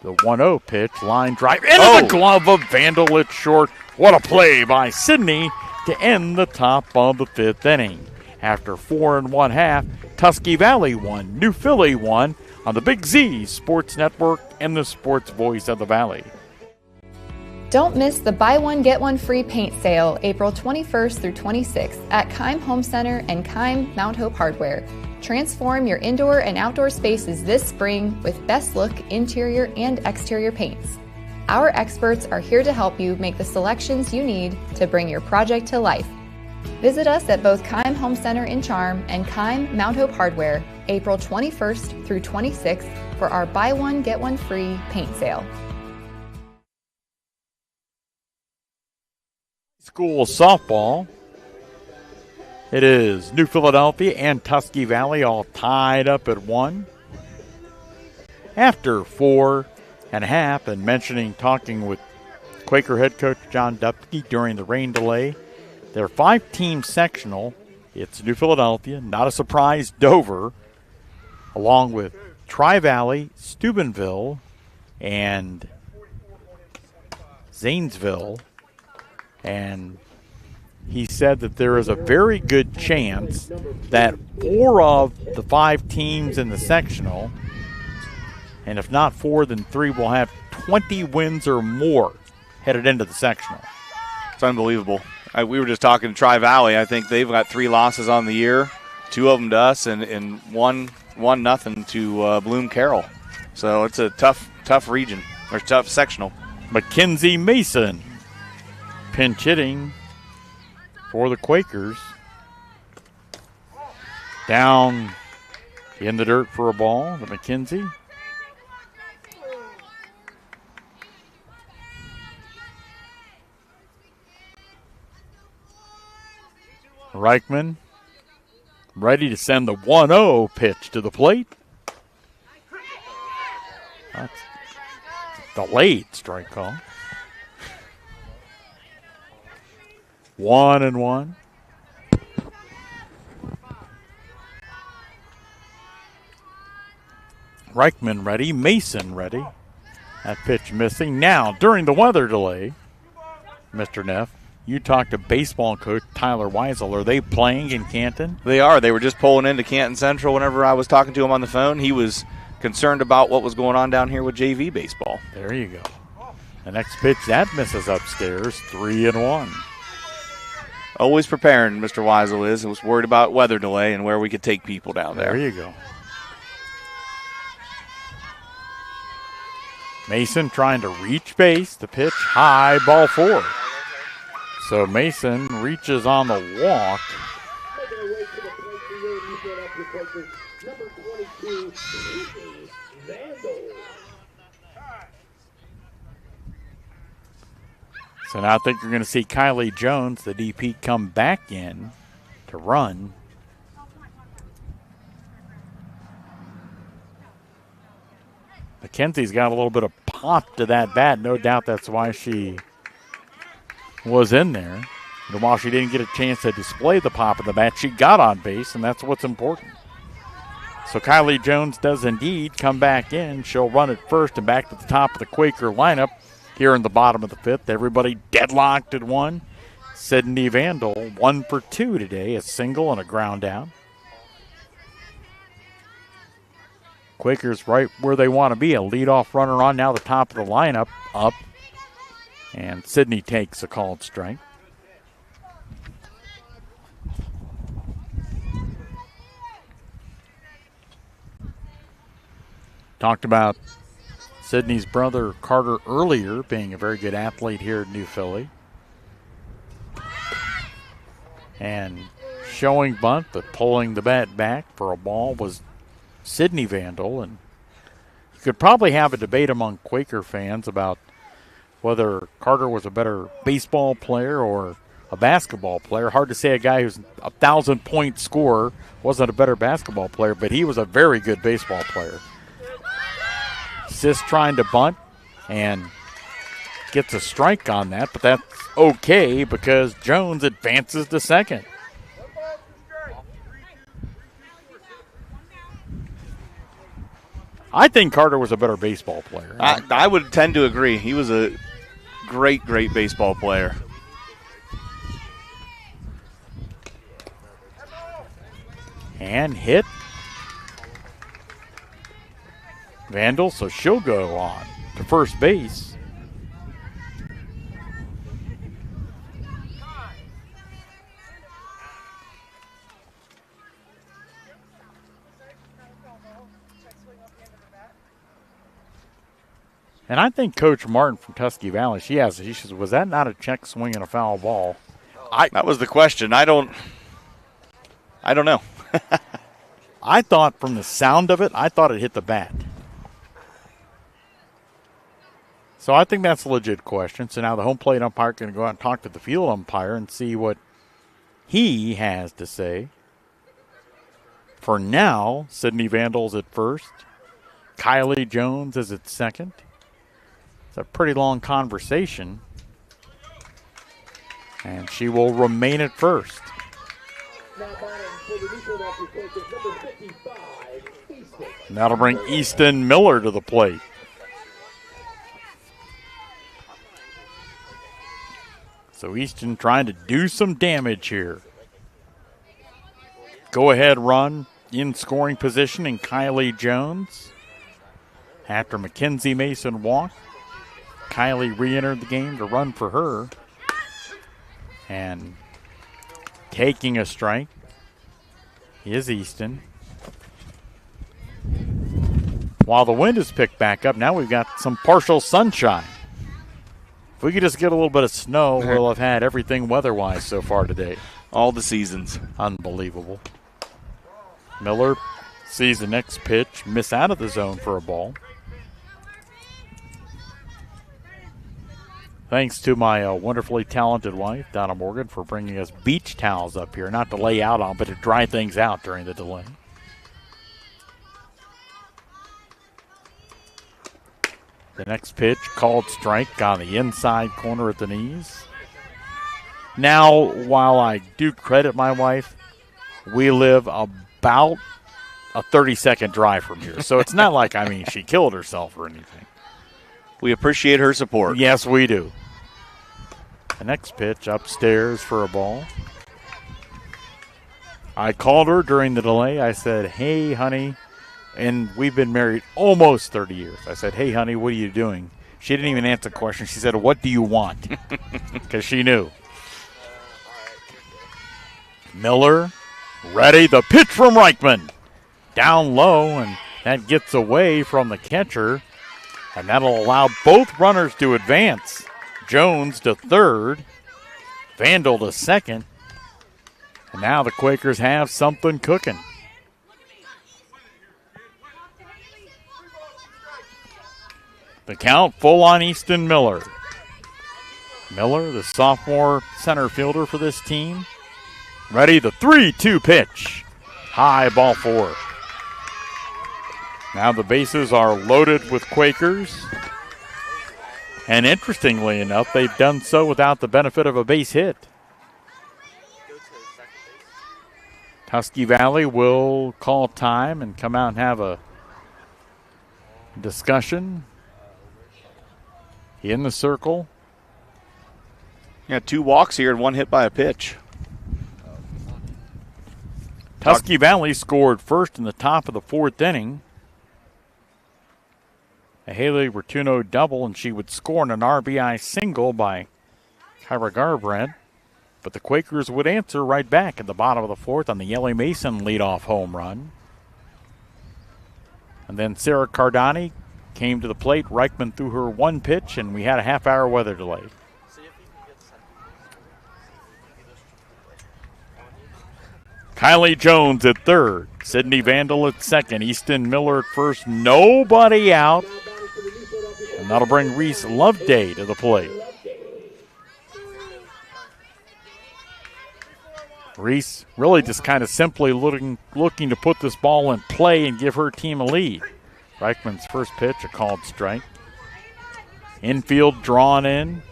S2: The 1-0 pitch, line drive into the glove of Vandal at short. What a play by Sydney to end the top of the fifth inning. After 4 1/2, Tusky Valley won, New Philly won on the Big Z Sports Network and the Sports Voice of the Valley.
S12: Don't miss the buy one, get one free paint sale April 21st through 26th at Keim Home Center and Keim Mount Hope Hardware. Transform your indoor and outdoor spaces this spring with best look interior and exterior paints. Our experts are here to help you make the selections you need to bring your project to life. Visit us at both Keim Home Center in Charm and Keim Mount Hope Hardware April 21st through 26th for our buy one, get one free paint sale.
S2: School softball. It is New Philadelphia and Tusky Valley all tied up at 1. After 4 1/2, and mentioning, talking with Quaker head coach John Dupke during the rain delay, their 5-team sectional, it's New Philadelphia, not a surprise, Dover, along with Tri-Valley, Steubenville, and Zanesville. And he said that there is a very good chance that 4 of the 5 teams in the sectional, and if not 4, then 3, will have 20 wins or more headed into the sectional.
S3: It's unbelievable. We were just talking to Tri-Valley. I think they've got 3 losses on the year, 2 of them to us, and 1-0 to Bloom Carroll. So it's a tough region, or tough sectional.
S2: Mackenzie Mason pinch hitting for the Quakers. Down in the dirt for a ball to McKenzie. Reichman ready to send the 1-0 pitch to the plate. That's a delayed strike call. 1-1. Reichman ready, Mason ready. That pitch missing. Now, during the weather delay, Mr. Neff, you talked to baseball coach Tyler Weisel. Are they playing in Canton?
S3: They are. They were just pulling into Canton Central whenever I was talking to him on the phone. He was concerned about what was going on down here with JV baseball.
S2: There you go. The next pitch, that misses upstairs, 3-1.
S3: Always preparing, Mr. Weisel is. He was worried about weather delay and where we could take people down there.
S2: There you go. Mason trying to reach base. The pitch, high, ball 4. So Mason reaches on the walk. So now I think you're going to see Kylie Jones, the DP, come back in to run. Mackenzie's got a little bit of pop to that bat. No doubt that's why she was in there. And while she didn't get a chance to display the pop of the bat, she got on base, and that's what's important. So Kylie Jones does indeed come back in. She'll run at first and back to the top of the Quaker lineup here in the bottom of the 5th. Everybody deadlocked at 1. Sydney Vandal 1 for 2 today, a single and a ground out. Quakers right where they want to be. A leadoff runner on now the top of the lineup up. And Sydney takes a called strike. Talked about Sydney's brother Carter earlier being a very good athlete here in New Philly. And showing bunt, but pulling the bat back for a ball was Sydney Vandal. And you could probably have a debate among Quaker fans about whether Carter was a better baseball player or a basketball player. Hard to say a guy who's a 1,000-point scorer wasn't a better basketball player, but he was a very good baseball player. Sis trying to bunt and gets a strike on that, but that's okay because Jones advances to second. I think Carter was a better baseball player.
S3: I would tend to agree. He was a great, great baseball player.
S2: And hit. Vandal, so she'll go on to first base. And I think Coach Martin from Tusky Valley, she says, was that not a check swing and a foul ball?
S3: That was the question. I don't know.
S2: I thought from the sound of it, I thought it hit the bat. So I think that's a legit question. So now the home plate umpire is going to go out and talk to the field umpire and see what he has to say. For now, Sydney Vandal's at first. Kylie Jones is at second. It's a pretty long conversation. And she will remain at first. And that'll bring Easton Miller to the plate. So Easton trying to do some damage here. Go ahead run in scoring position in Kylie Jones. After Mackenzie Mason walked, Kylie re-entered the game to run for her. And taking a strike is Easton. While the wind is picked back up, now we've got some partial sunshine. If we could just get a little bit of snow, we'll have had everything weather-wise so far today.
S3: All the seasons.
S2: Unbelievable. Miller sees the next pitch, miss out of the zone for a ball. Thanks to my wonderfully talented wife, Donna Morgan, for bringing us beach towels up here. Not to lay out on, but to dry things out during the delay. The next pitch, called strike on the inside corner at the knees. Now, while I do credit my wife, we live about a 30-second drive from here. So it's not like, she killed herself or anything.
S3: We appreciate her support.
S2: Yes, we do. The next pitch upstairs for a ball. I called her during the delay. I said, hey, honey, and we've been married almost 30 years. I said, hey, honey, what are you doing? She didn't even answer the question. She said, what do you want? Because she knew. Miller, ready. The pitch from Reichman. Down low, and that gets away from the catcher. And that'll allow both runners to advance. Jones to third. Vandal to second. And now the Quakers have something cooking. The count full on Easton Miller. Miller, the sophomore center fielder for this team. Ready, the 3-2 pitch. High, ball four. Now the bases are loaded with Quakers. And interestingly enough, they've done so without the benefit of a base hit. Tusky Valley will call time and come out and have a discussion. In the circle.
S3: Yeah, 2 walks here and 1 hit by a pitch.
S2: Tusky Valley scored first in the top of the 4th inning. A Haley Rotuno double, and she would score in an RBI single by Kyra Garabrandt. But the Quakers would answer right back at the bottom of the 4th on the Ellie Mason leadoff home run. And then Sarah Cardani came to the plate. Reichman threw her 1 pitch, and we had a half-hour weather delay. Kylie Jones at third. Sydney Vandal at second. Easton Miller at first. Nobody out. And that'll bring Reese Loveday to the plate. Reese really just kind of simply looking to put this ball in play and give her team a lead. Reichman's first pitch, a called strike. Infield drawn in.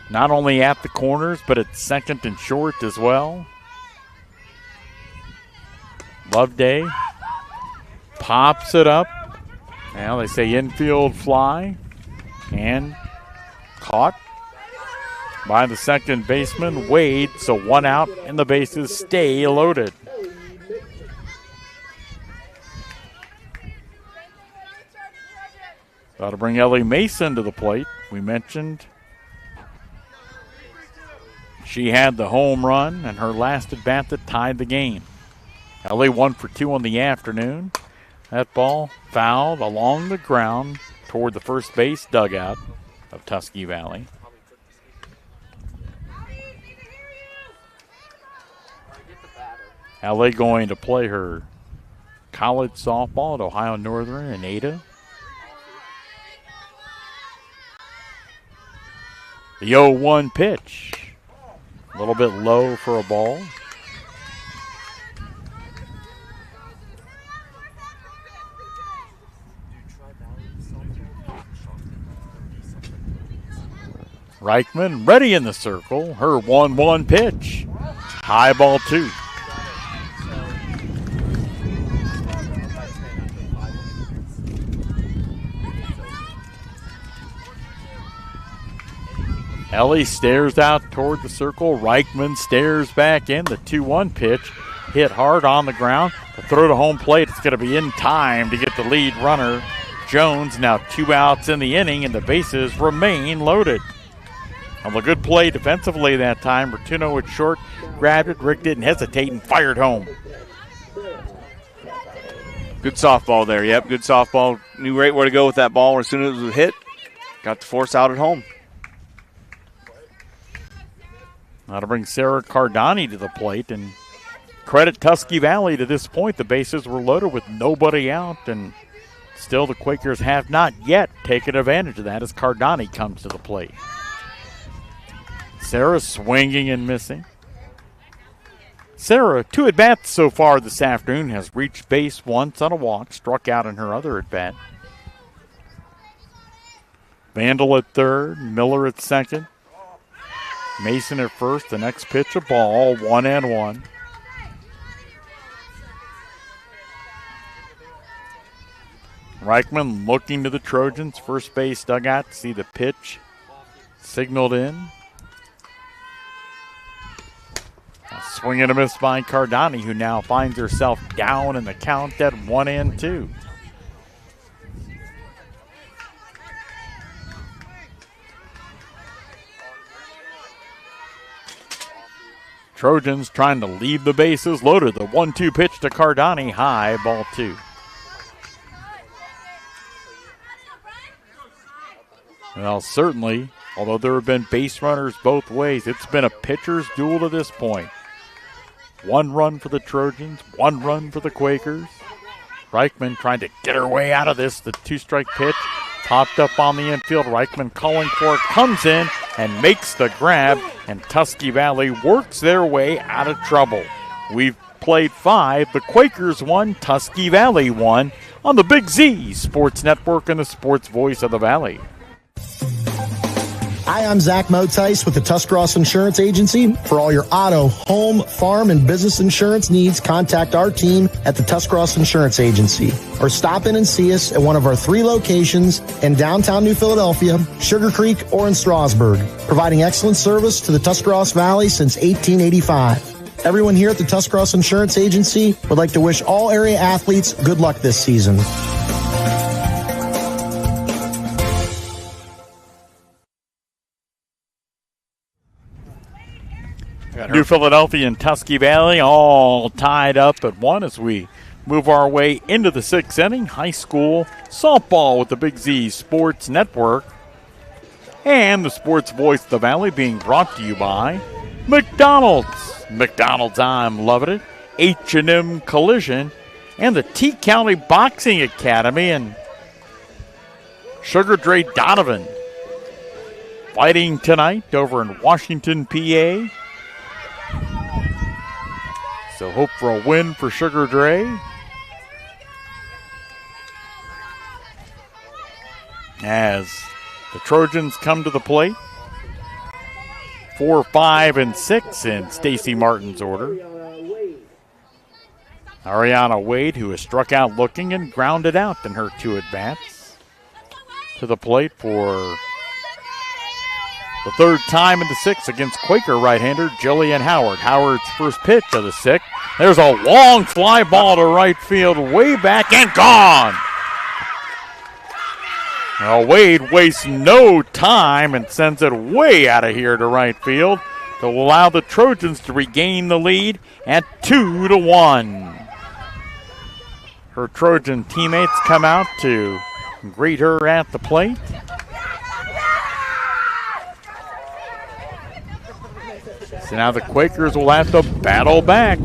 S2: Not only at the corners, but at second and short as well. Loveday pops it up. Now they say infield fly. And caught by the second baseman, Wade. So 1 out and the bases stay loaded. That'll bring Ellie Mason to the plate. We mentioned she had the home run and her last at bat that tied the game. Ellie 1 for 2 on the afternoon. That ball fouled along the ground toward the first base dugout of Tusky Valley. Ellie going to play her college softball at Ohio Northern in Ada. The 0-1 pitch. A little bit low for a ball. Reichman ready in the circle. Her 1-1 pitch. High ball 2. Ellie stares out toward the circle. Reichman stares back in. The 2-1 pitch hit hard on the ground. The throw to home plate, it's going to be in time to get the lead runner. Jones now 2 outs in the inning, and the bases remain loaded. On the good play defensively that time, Rotuno at short, grabbed it. Rick didn't hesitate and fired home.
S3: Good softball there. Yep, good softball. Knew right where to go with that ball as soon as it was hit. Got the force out at home. That'll bring Sarah Cardani to the plate, and credit Tusky Valley to this point. The bases were loaded with nobody out, and still the Quakers have not yet taken advantage of that as Cardani comes to the plate. Sarah swinging and missing. Sarah, 2 at-bats so far this afternoon, has reached base once on a walk, struck out in her other at-bat.
S2: Vandal at third, Miller at second, Mason at first. The next pitch, a ball, 1-1. Reichman looking to the Trojans' first base dugout to see the pitch signaled in. A swing and a miss by Cardani, who now finds herself down in the count at 1-2. Trojans trying to leave the bases loaded. The 1-2 pitch to Cardani, high, ball 2. Well, certainly, although there have been base runners both ways, it's been a pitcher's duel to this point. 1 run for the Trojans, 1 run for the Quakers. Reichman trying to get her way out of this. The 2-strike pitch popped up on the infield. Reichman calling for it, comes in and makes the grab, and Tusky Valley works their way out of trouble. We've played 5. The Quakers won, Tusky Valley won on the Big Z Sports Network and the sports voice of the Valley.
S13: Hi, I'm Zach Motice with the Tuscross Insurance Agency. For all your auto, home, farm, and business insurance needs, contact our team at the Tuscross Insurance Agency. Or stop in and see us at one of our 3 locations in downtown New Philadelphia, Sugar Creek, or in Strasburg, providing excellent service to the Tuscross Valley since 1885. Everyone here at the Tuscross Insurance Agency would like to wish all area athletes good luck this season.
S2: New Philadelphia and Tusky Valley all tied up at 1 as we move our way into the 6th inning. High school softball with the Big Z Sports Network and the sports voice of the Valley being brought to you by McDonald's. McDonald's, I'm loving it. H&M Collision and the T County Boxing Academy and Sugar Dre Donovan fighting tonight over in Washington, PA. So hope for a win for Sugar Dre. As the Trojans come to the plate. 4, 5, and 6 in Stacy Martin's order. Ariana Wade, who has struck out looking and grounded out in her 2 at-bats. To the plate for the 3rd time in the 6th against Quaker right-hander Jillian Howard. Howard's first pitch of the 6th. There's a long fly ball to right field, way back and gone. Now Wade wastes no time and sends it way out of here to right field to allow the Trojans to regain the lead at 2-1. Her Trojan teammates come out to greet her at the plate. So now the Quakers will have to battle back.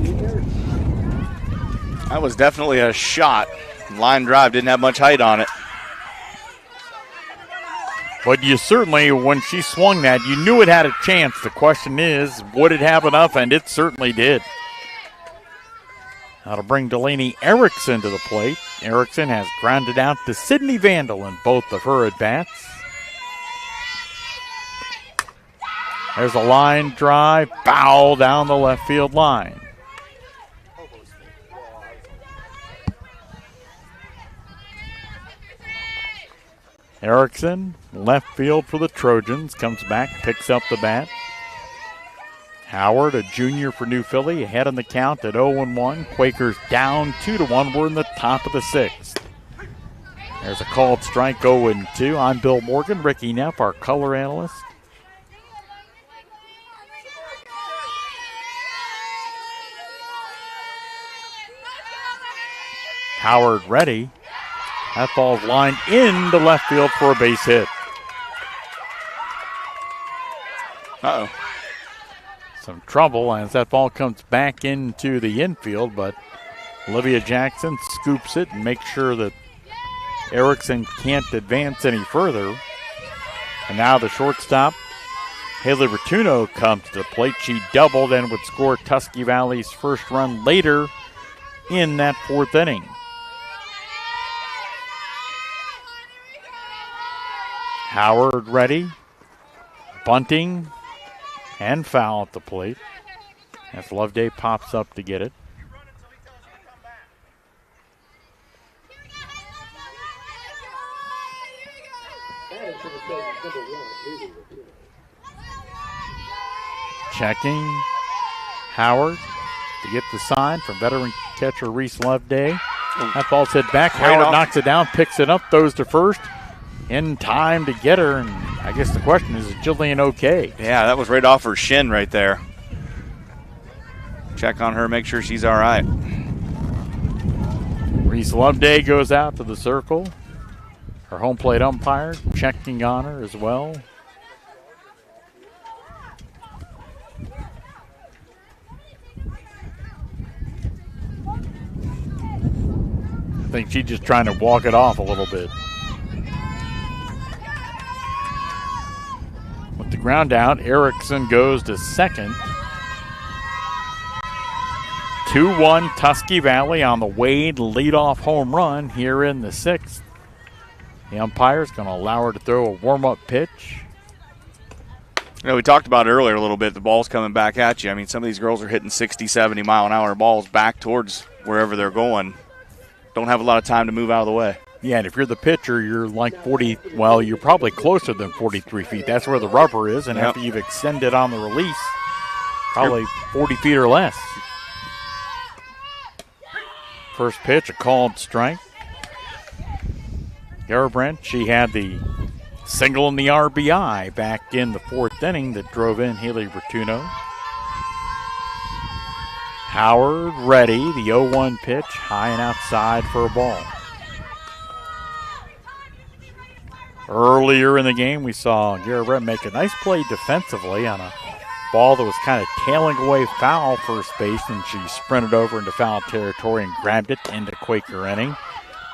S3: That was definitely a shot. Line drive didn't have much height on it.
S2: But you certainly, when she swung that, you knew it had a chance. The question is, would it have enough? And it certainly did. Now to bring Delaney Erickson to the plate. Erickson has grounded out to Sydney Vandal in both of her at-bats. There's a line drive, foul down the left field line. Erickson, left field for the Trojans, comes back, picks up the bat. Howard, a junior for New Philly, ahead in the count at 0-1. Quakers down 2-1. We're in the top of the 6th. There's a called strike, 0-2. I'm Bill Morgan, Ricky Neff, our color analyst. Howard ready. That ball's lined into left field for a base hit.
S3: Uh-oh.
S2: Some trouble as that ball comes back into the infield, but Olivia Jackson scoops it and makes sure that Erickson can't advance any further. And now the shortstop, Haley Rotuno, comes to the plate. She doubled and would score Tusky Valley's first run later in that 4th inning. Howard ready. Bunting and foul at the plate as Loveday pops up to get it. Checking Howard to get the sign from veteran catcher Reese Loveday. That ball's hit back. Howard knocks it down, picks it up, throws to first. In time to get her, and I guess the question is Jillian okay?
S3: Yeah, that was right off her shin right there. Check on her, make sure she's all right.
S2: Reese Loveday goes out to the circle. Her home plate umpire checking on her as well. I think she's just trying to walk it off a little bit. With the ground out, Erickson goes to second. 2-1 Tusky Valley on the Wade leadoff home run here in the sixth. The umpire's going to allow her to throw a warm-up pitch.
S3: You know, we talked about it earlier a little bit, the ball's coming back at you. I mean, some of these girls are hitting 60, 70-mile-an-hour balls back towards wherever they're going. Don't have a lot of time to move out of the way.
S2: Yeah, and if you're the pitcher, you're like 40, well, you're probably closer than 43 feet. That's where the rubber is, and after you've extended on the release, probably 40 feet or less. First pitch, a called strike. Garabrandt, she had the single and the RBI back in the fourth inning that drove in Haley Bertuno. Howard ready, the 0-1 pitch, high and outside for a ball. Earlier in the game, we saw Garabrandt make a nice play defensively on a ball that was kind of tailing away foul first base, and she sprinted over into foul territory and grabbed it into Quaker inning.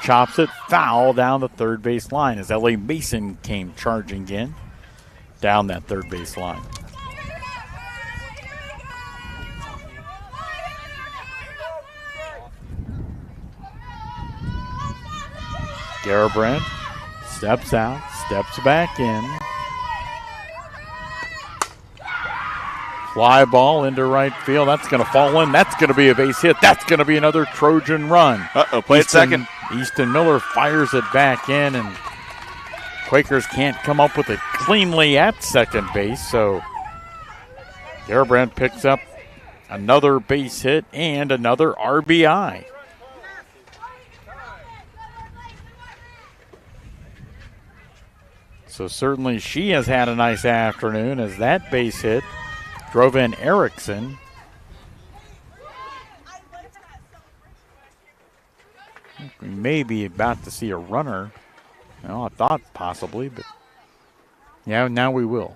S2: Chops it foul down the third base line as Ellie Mason came charging in down that third base line. Garabrandt steps out, steps back in. Fly ball into right field. That's going to fall in. That's going to be a base hit. That's going to be another Trojan run.
S3: Play it second.
S2: Easton Miller fires it back in, and Quakers can't come up with it cleanly at second base, so Garabrandt picks up another base hit and another RBI. So certainly she has had a nice afternoon as that base hit drove in Erickson. We may be about to see a runner. Well, I thought possibly, but yeah, now we will.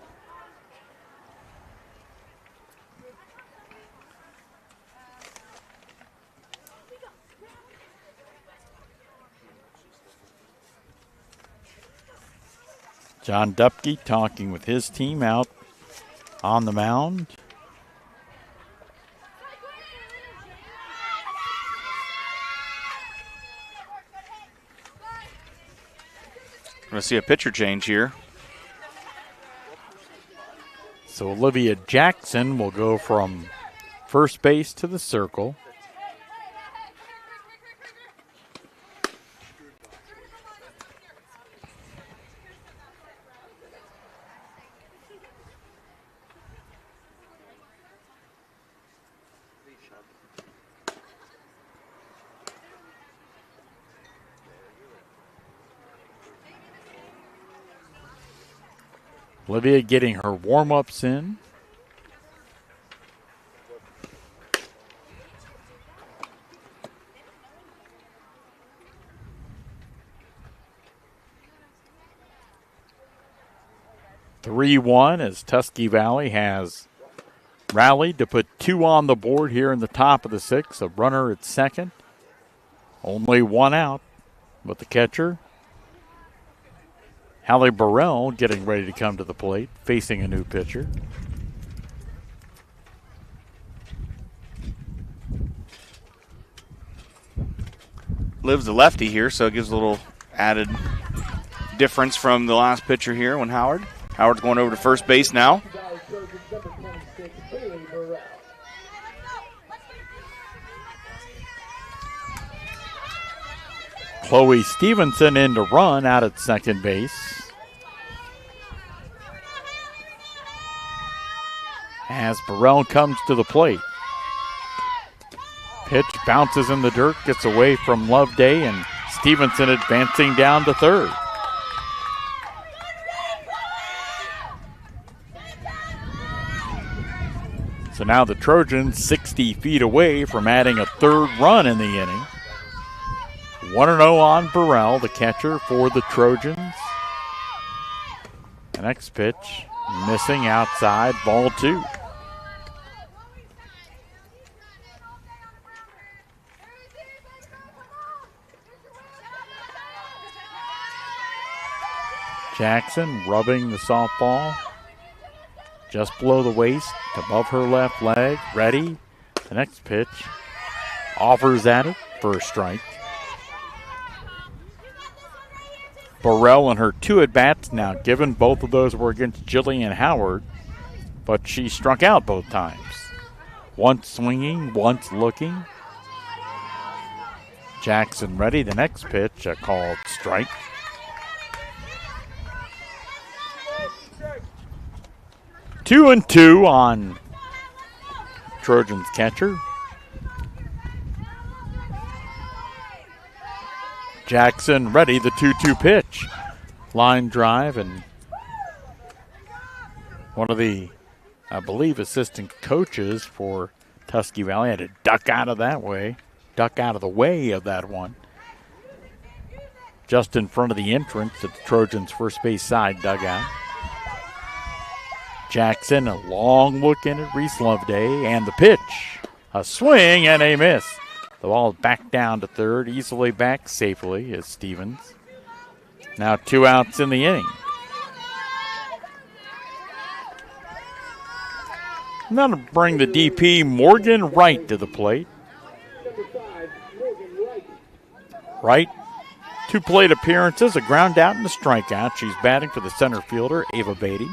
S2: John Dupke talking with his team out on the mound.
S3: Going to see a pitcher change here.
S2: So Olivia Jackson will go from first base to the circle. Olivia getting her warm-ups in. (3-1) as Tusky Valley has rallied to put 2 on the board here in the top of the sixth. A runner at second. Only 1 out with the catcher. Hallie Burrell getting ready to come to the plate, facing a new pitcher.
S3: Liv's the lefty here, so it gives a little added difference from the last pitcher here when Howard's going over to first base now.
S2: Chloe Stevenson in to run out at second base. As Burrell comes to the plate. Pitch bounces in the dirt, gets away from Loveday, and Stevenson advancing down to third. So now the Trojans 60 feet away from adding a third run in the inning. 1-0 on Burrell, the catcher for the Trojans. The next pitch, missing outside, ball 2. Jackson rubbing the softball just below the waist, above her left leg, ready. The next pitch, offers at it for a strike. Burrell in her 2 at-bats now, given both of those were against Jillian Howard, but she struck out both times. Once swinging, once looking. Jackson ready, the next pitch, a called strike. 2-2 on Trojans catcher. Jackson ready, the 2-2 pitch. Line drive, and one of the, I believe, assistant coaches for Tusky Valley had to duck out of the way of that one. Just in front of the entrance at the Trojans' first base side dugout. Jackson, a long look in at Reese Loveday, and the pitch. A swing and a miss. The ball back down to third, easily back safely as Stevens. Now 2 outs in the inning. Now to bring the DP, Morgan Wright, to the plate. Wright, 2 plate appearances, a ground out and a strikeout. She's batting for the center fielder, Ava Beatty.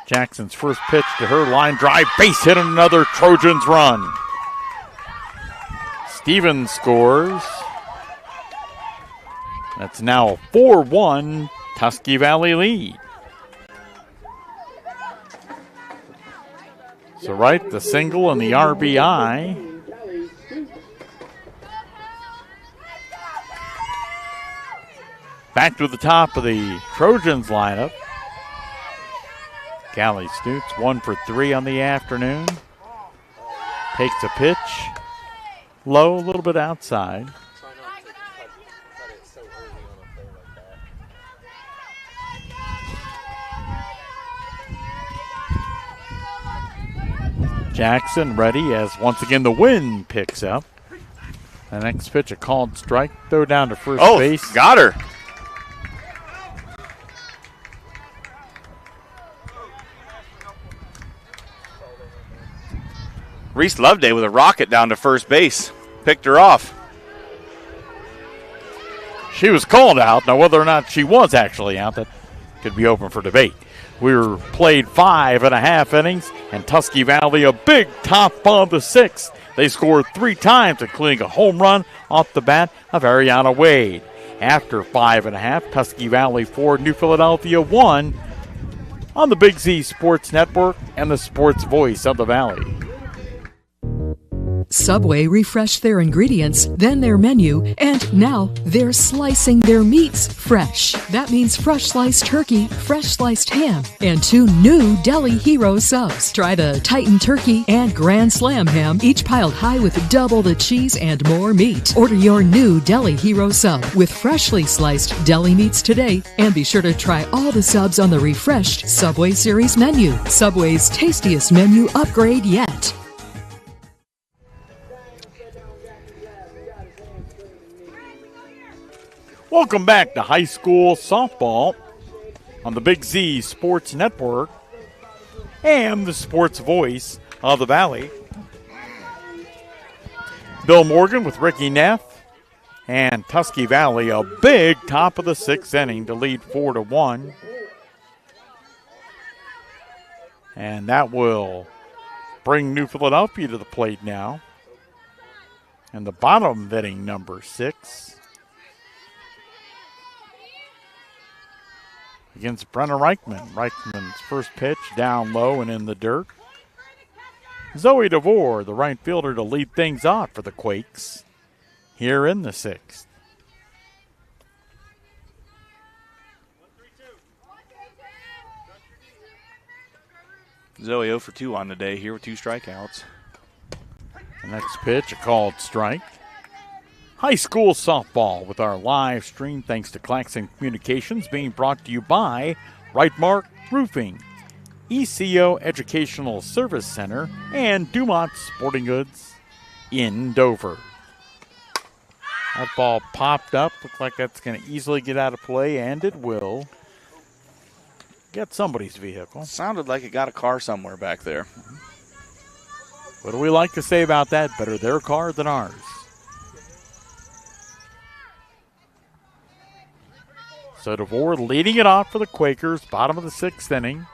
S2: Jackson's first pitch to her, line drive, base hit, and another Trojans run. Stevens scores. That's now a 4-1 Tusky Valley lead. So Wright, the single and the RBI. Back to the top of the Trojans lineup. Callie Stutz, 1 for 3 on the afternoon. Takes a pitch. Low, a little bit outside. Jackson ready as once again the wind picks up. The next pitch, a called strike. Throw down to first base.
S3: Got her. Reese Loveday with a rocket down to first base. Picked her off.
S2: She was called out. Now, whether or not she was actually out, that could be open for debate. We were played 5.5 innings, and Tusky Valley a big top of the 6th. They scored 3 times, including a home run off the bat of Ariana Wade. After 5.5, Tusky Valley 4, New Philadelphia 1 on the Big Z Sports Network and the Sports Voice of the Valley.
S11: Subway refreshed their ingredients, then their menu, and now they're slicing their meats fresh. That means fresh sliced turkey, fresh sliced ham, and 2 new Deli Hero subs. Try the Titan Turkey and Grand Slam ham, each piled high with double the cheese and more meat. Order your new Deli Hero sub with freshly sliced deli meats today, and be sure to try all the subs on the refreshed Subway Series menu. Subway's tastiest menu upgrade yet.
S2: Welcome back to high school softball on the Big Z Sports Network and the Sports Voice of the Valley. Bill Morgan with Ricky Neff. And Tusky Valley, a big top of the 6th inning to lead 4-1. And that will bring New Philadelphia to the plate now. And the bottom of inning, number 6. Against Brenner Reichman. Reichman's first pitch down low and in the dirt. Zoe DeVore, the right fielder, to lead things off for the Quakes here in the 6th.
S3: Zoe 0 for 2 on the day here with 2 strikeouts.
S2: The next pitch, a called strike. High school softball with our live stream thanks to Claxon Communications, being brought to you by Right Mark Roofing, ECO Educational Service Center, and Dumont Sporting Goods in Dover. That ball popped up. Looks like that's going to easily get out of play, and it will get somebody's vehicle.
S3: Sounded like it got a car somewhere back there.
S2: What do we like to say about that? Better their car than ours. So DeVore leading it off for the Quakers, bottom of the 6th inning.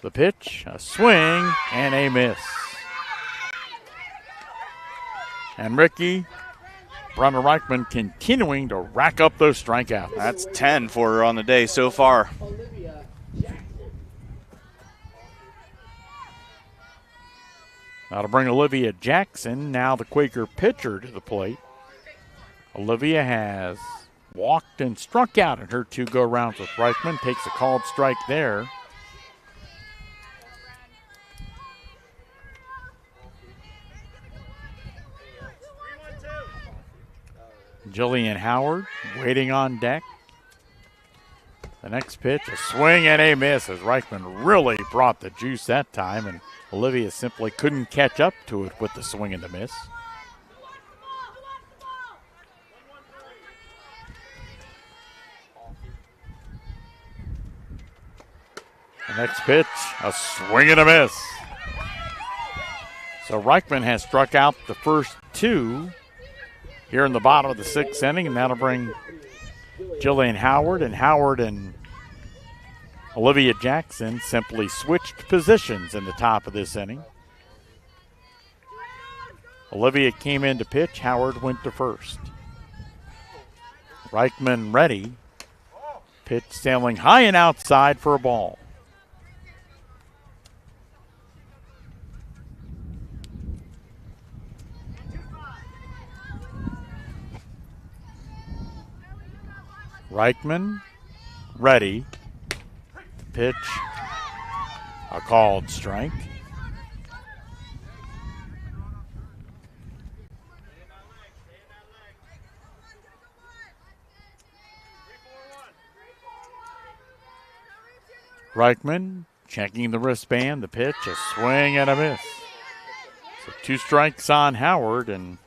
S2: The pitch, a swing, and a miss. And Ricky Brenner Reichman continuing to rack up those strikeouts.
S3: That's 10 for her on the day so far.
S2: Now to bring Olivia Jackson, now the Quaker pitcher, to the plate. Olivia has walked and struck out in her 2 go-rounds with Reichman. Takes a called strike there. Jillian Howard waiting on deck. The next pitch, a swing and a miss as Reichman really brought the juice that time, and Olivia simply couldn't catch up to it with the swing and the miss. The next pitch, a swing and a miss. So Reichman has struck out the first 2 here in the bottom of the 6th inning, and that'll bring Jillian Howard and Olivia Jackson simply switched positions in the top of this inning. Olivia came in to pitch, Howard went to first. Reichman ready. Pitch sailing high and outside for a ball. Reichman ready. Pitch, a called strike. Reichman checking the wristband, the pitch, a swing and a miss. So 2 strikes on Howard, and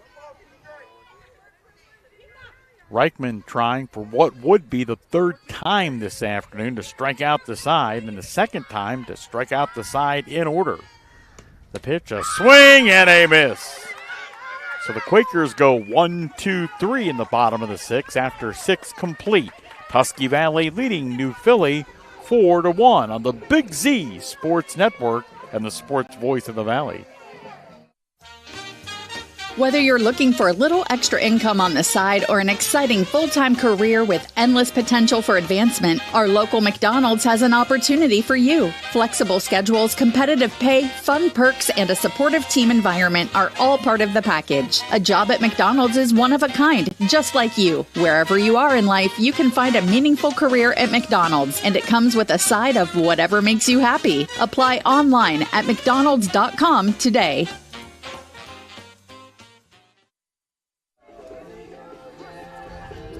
S2: Reichman trying for what would be the 3rd time this afternoon to strike out the side, and the 2nd time to strike out the side in order. The pitch, a swing and a miss. So the Quakers go 1-2-3 in the bottom of the 6th after 6 complete. Tusky Valley leading New Philly 4-1 on the Big Z Sports Network and the sports voice of the Valley.
S1: Whether you're looking for a little extra income on the side or an exciting full-time career with endless potential for advancement, our local McDonald's has an opportunity for you. Flexible schedules, competitive pay, fun perks, and a supportive team environment are all part of the package. A job at McDonald's is one of a kind, just like you. Wherever you are in life, you can find a meaningful career at McDonald's, and it comes with a side of whatever makes you happy. Apply online at mcdonalds.com today.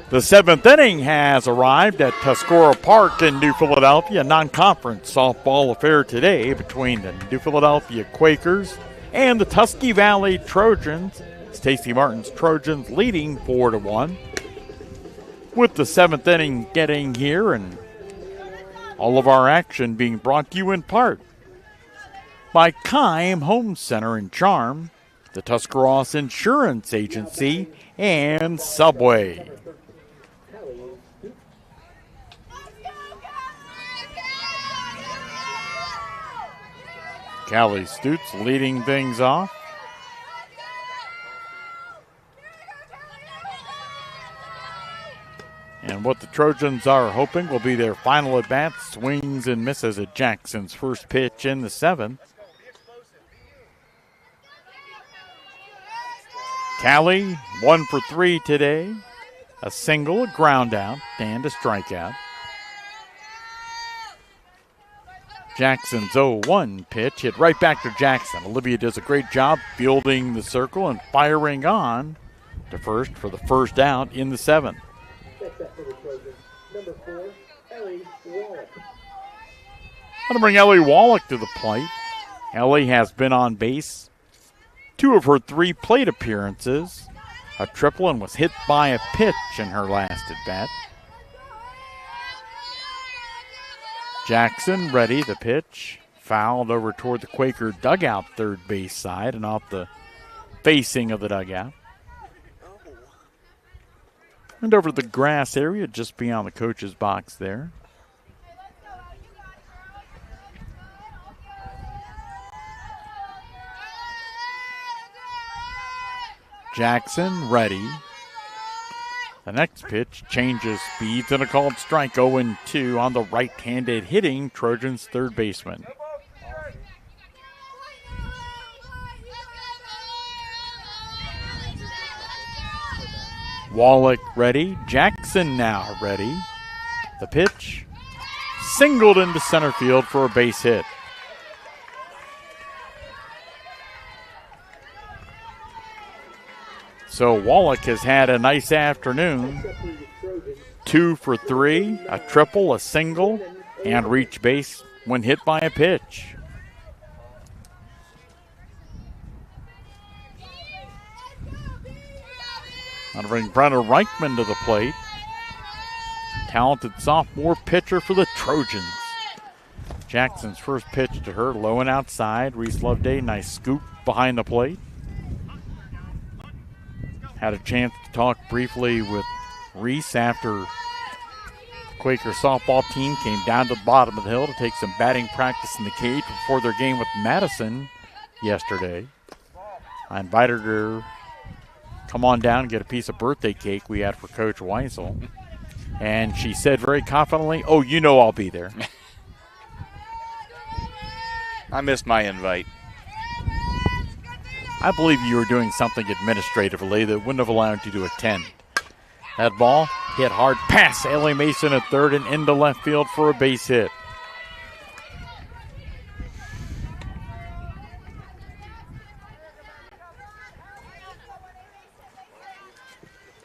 S2: The 7th inning has arrived at Tuscarora Park in New Philadelphia. Non-conference softball affair today between the New Philadelphia Quakers and the Tusky Valley Trojans. Stacey Martin's Trojans leading 4-1. With the 7th inning getting here, and all of our action being brought to you in part by Keim Home Center and Charm. the Tuscarawas Insurance Agency, and Subway. Callie Stutz leading things off. And what the Trojans are hoping will be their final at bat. Swings and misses at Jackson's first pitch in the 7th. Callie, 1 for 3 today. A single, a ground out, and a strikeout. Jackson's 0-1 pitch hit right back to Jackson. Olivia does a great job fielding the circle and firing on to first for the first out in the 7th.
S15: Number 4, Ellie Wallach.
S2: I'm going to bring Ellie Wallach to the plate. Ellie has been on base 2 of her 3 plate appearances. A triple and was hit by a pitch in her last at bat. Jackson ready, the pitch. Fouled over toward the Quaker dugout third base side and off the facing of the dugout. And over to the grass area just beyond the coach's box there. Jackson ready. The next pitch changes speeds and a called strike. 0-2 on the right-handed hitting Trojans third baseman. Wallach ready. Jackson now ready. The pitch singled into center field for a base hit. So Wallach has had a nice afternoon. 2 for 3, a triple, a single, and reached base when hit by a pitch. I'll bring Brenna Reichman to the plate. Talented sophomore pitcher for the Trojans. Jackson's first pitch to her, low and outside. Reese Loveday, nice scoop behind the plate. Had a chance to talk briefly with Reese after the Quaker softball team came down to the bottom of the hill to take some batting practice in the cage before their game with Madison yesterday. I invited her to come on down and get a piece of birthday cake we had for Coach Weisel. And she said very confidently, "Oh, you know I'll be there."
S3: I missed my invite.
S2: I believe you were doing something administratively that wouldn't have allowed you to attend. That ball hit hard past Ellie Mason at third and into left field for a base hit.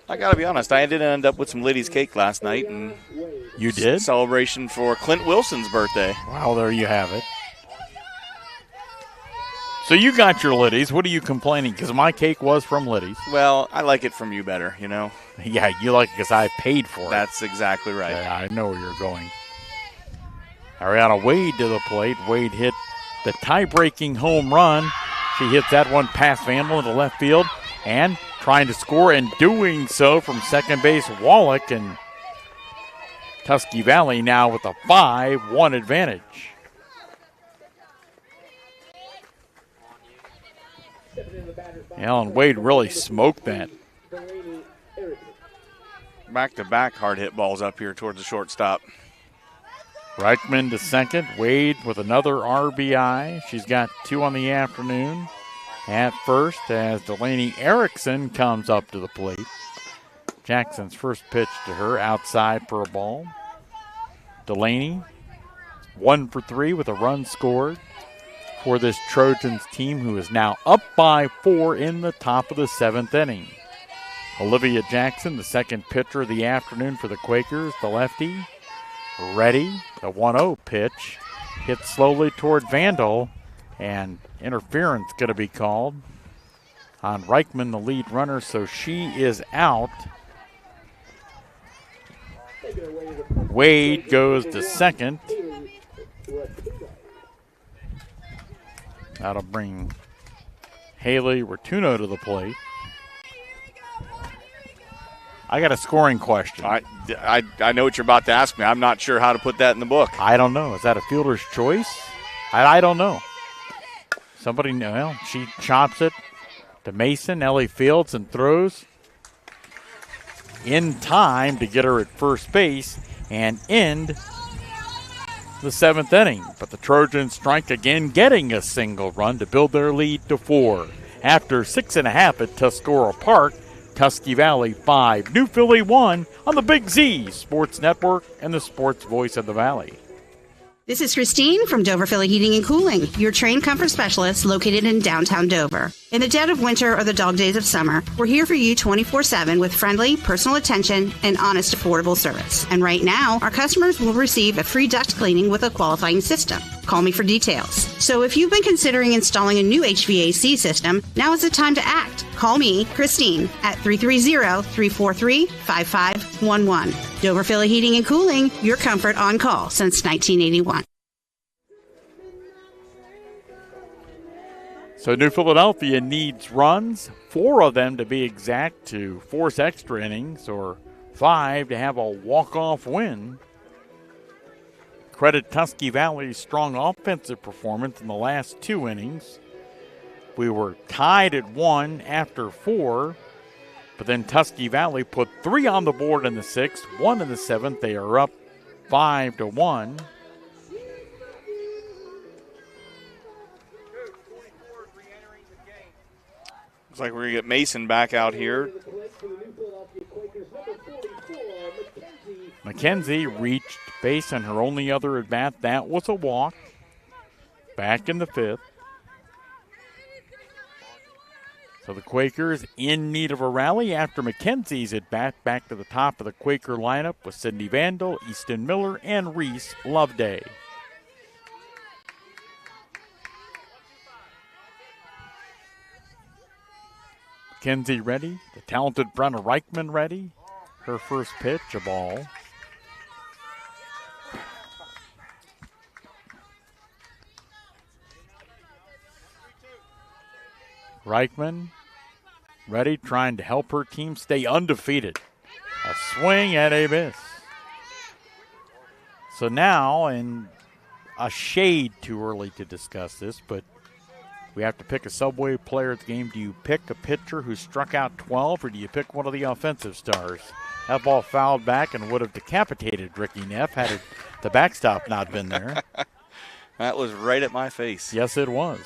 S3: I got to be honest, I did end up with some Liddy's cake last night. And
S2: you did?
S3: Celebration for Clint Wilson's birthday.
S2: Wow, there you have it. So you got your Liddy's. What are you complaining? Because my cake was from Liddy's.
S3: Well, I like it from you better, you know?
S2: Yeah, you like it because I paid for it.
S3: That's exactly right.
S2: Yeah, I know where you're going. Ariana Wade to the plate. Wade hit the tie-breaking home run. She hits that one past Vandal into left field and trying to score and doing so from second base Wallach, and Tusky Valley now with a 5-1 advantage. Alan Wade really smoked that.
S3: Back-to-back hard hit balls up here towards the shortstop.
S2: Reichman to second. Wade with another RBI. She's got 2 on the afternoon. At first, as Delaney Erickson comes up to the plate. Jackson's first pitch to her, outside for a ball. Delaney, 1 for 3 with a run scored for this Trojans team, who is now up by 4 in the top of the 7th inning. Olivia Jackson, the second pitcher of the afternoon for the Quakers, the lefty, ready. The 1-0 pitch hit slowly toward Vandal, and interference going to be called on Reichman, the lead runner, so she is out. Wade goes to second. That'll bring Haley Rotuno to the plate. I got a scoring question.
S3: I know what you're about to ask me. I'm not sure how to put that in the book.
S2: I don't know. Is that a fielder's choice? I don't know. Somebody, well, she chops it to Mason. Ellie fields and throws in time to get her at first base and end the 7th inning. But the Trojans strike again, getting a single run to build their lead to 4. After 6.5 at Tuscarora Park, Tusky Valley 5, New Philly 1 on the Big Z Sports Network and the sports voice of the Valley.
S4: This is Christine from Dover Philly Heating and Cooling, your trained comfort specialist located in downtown Dover. In the dead of winter or the dog days of summer, we're here for you 24/7 with friendly, personal attention and honest, affordable service. And right now, our customers will receive a free duct cleaning with a qualifying system. Call me for details. So if you've been considering installing a new HVAC system, now is the time to act. Call me, Christine, at 330-343-5511. Dover Philly Heating and Cooling, your comfort on call since 1981.
S2: So New Philadelphia needs runs, 4 of them to be exact, to force extra innings, or 5 to have a walk-off win. Credit Tusky Valley's strong offensive performance in the last 2 innings. We were tied at 1 after 4, but then Tusky Valley put 3 on the board in the 6th, 1 in the 7th. They are up 5-1.
S3: Looks like we're going to get Mason back out here.
S2: Mackenzie reached base on her only other at bat. That was a walk. Back in the 5th. So the Quakers in need of a rally after Mackenzie's at bat. Back to the top of the Quaker lineup with Sydney Vandal, Easton Miller, and Reese Loveday. Mackenzie ready. The talented Brenna Reichman ready. Her first pitch, a ball. Reichman ready, trying to help her team stay undefeated. A swing and a miss. So now, and a shade too early to discuss this, but we have to pick a Subway player at the game. Do you pick a pitcher who struck out 12, or do you pick one of the offensive stars? That ball fouled back and would have decapitated Ricky Neff had the backstop not been there.
S3: That was right at my face.
S2: Yes, it was.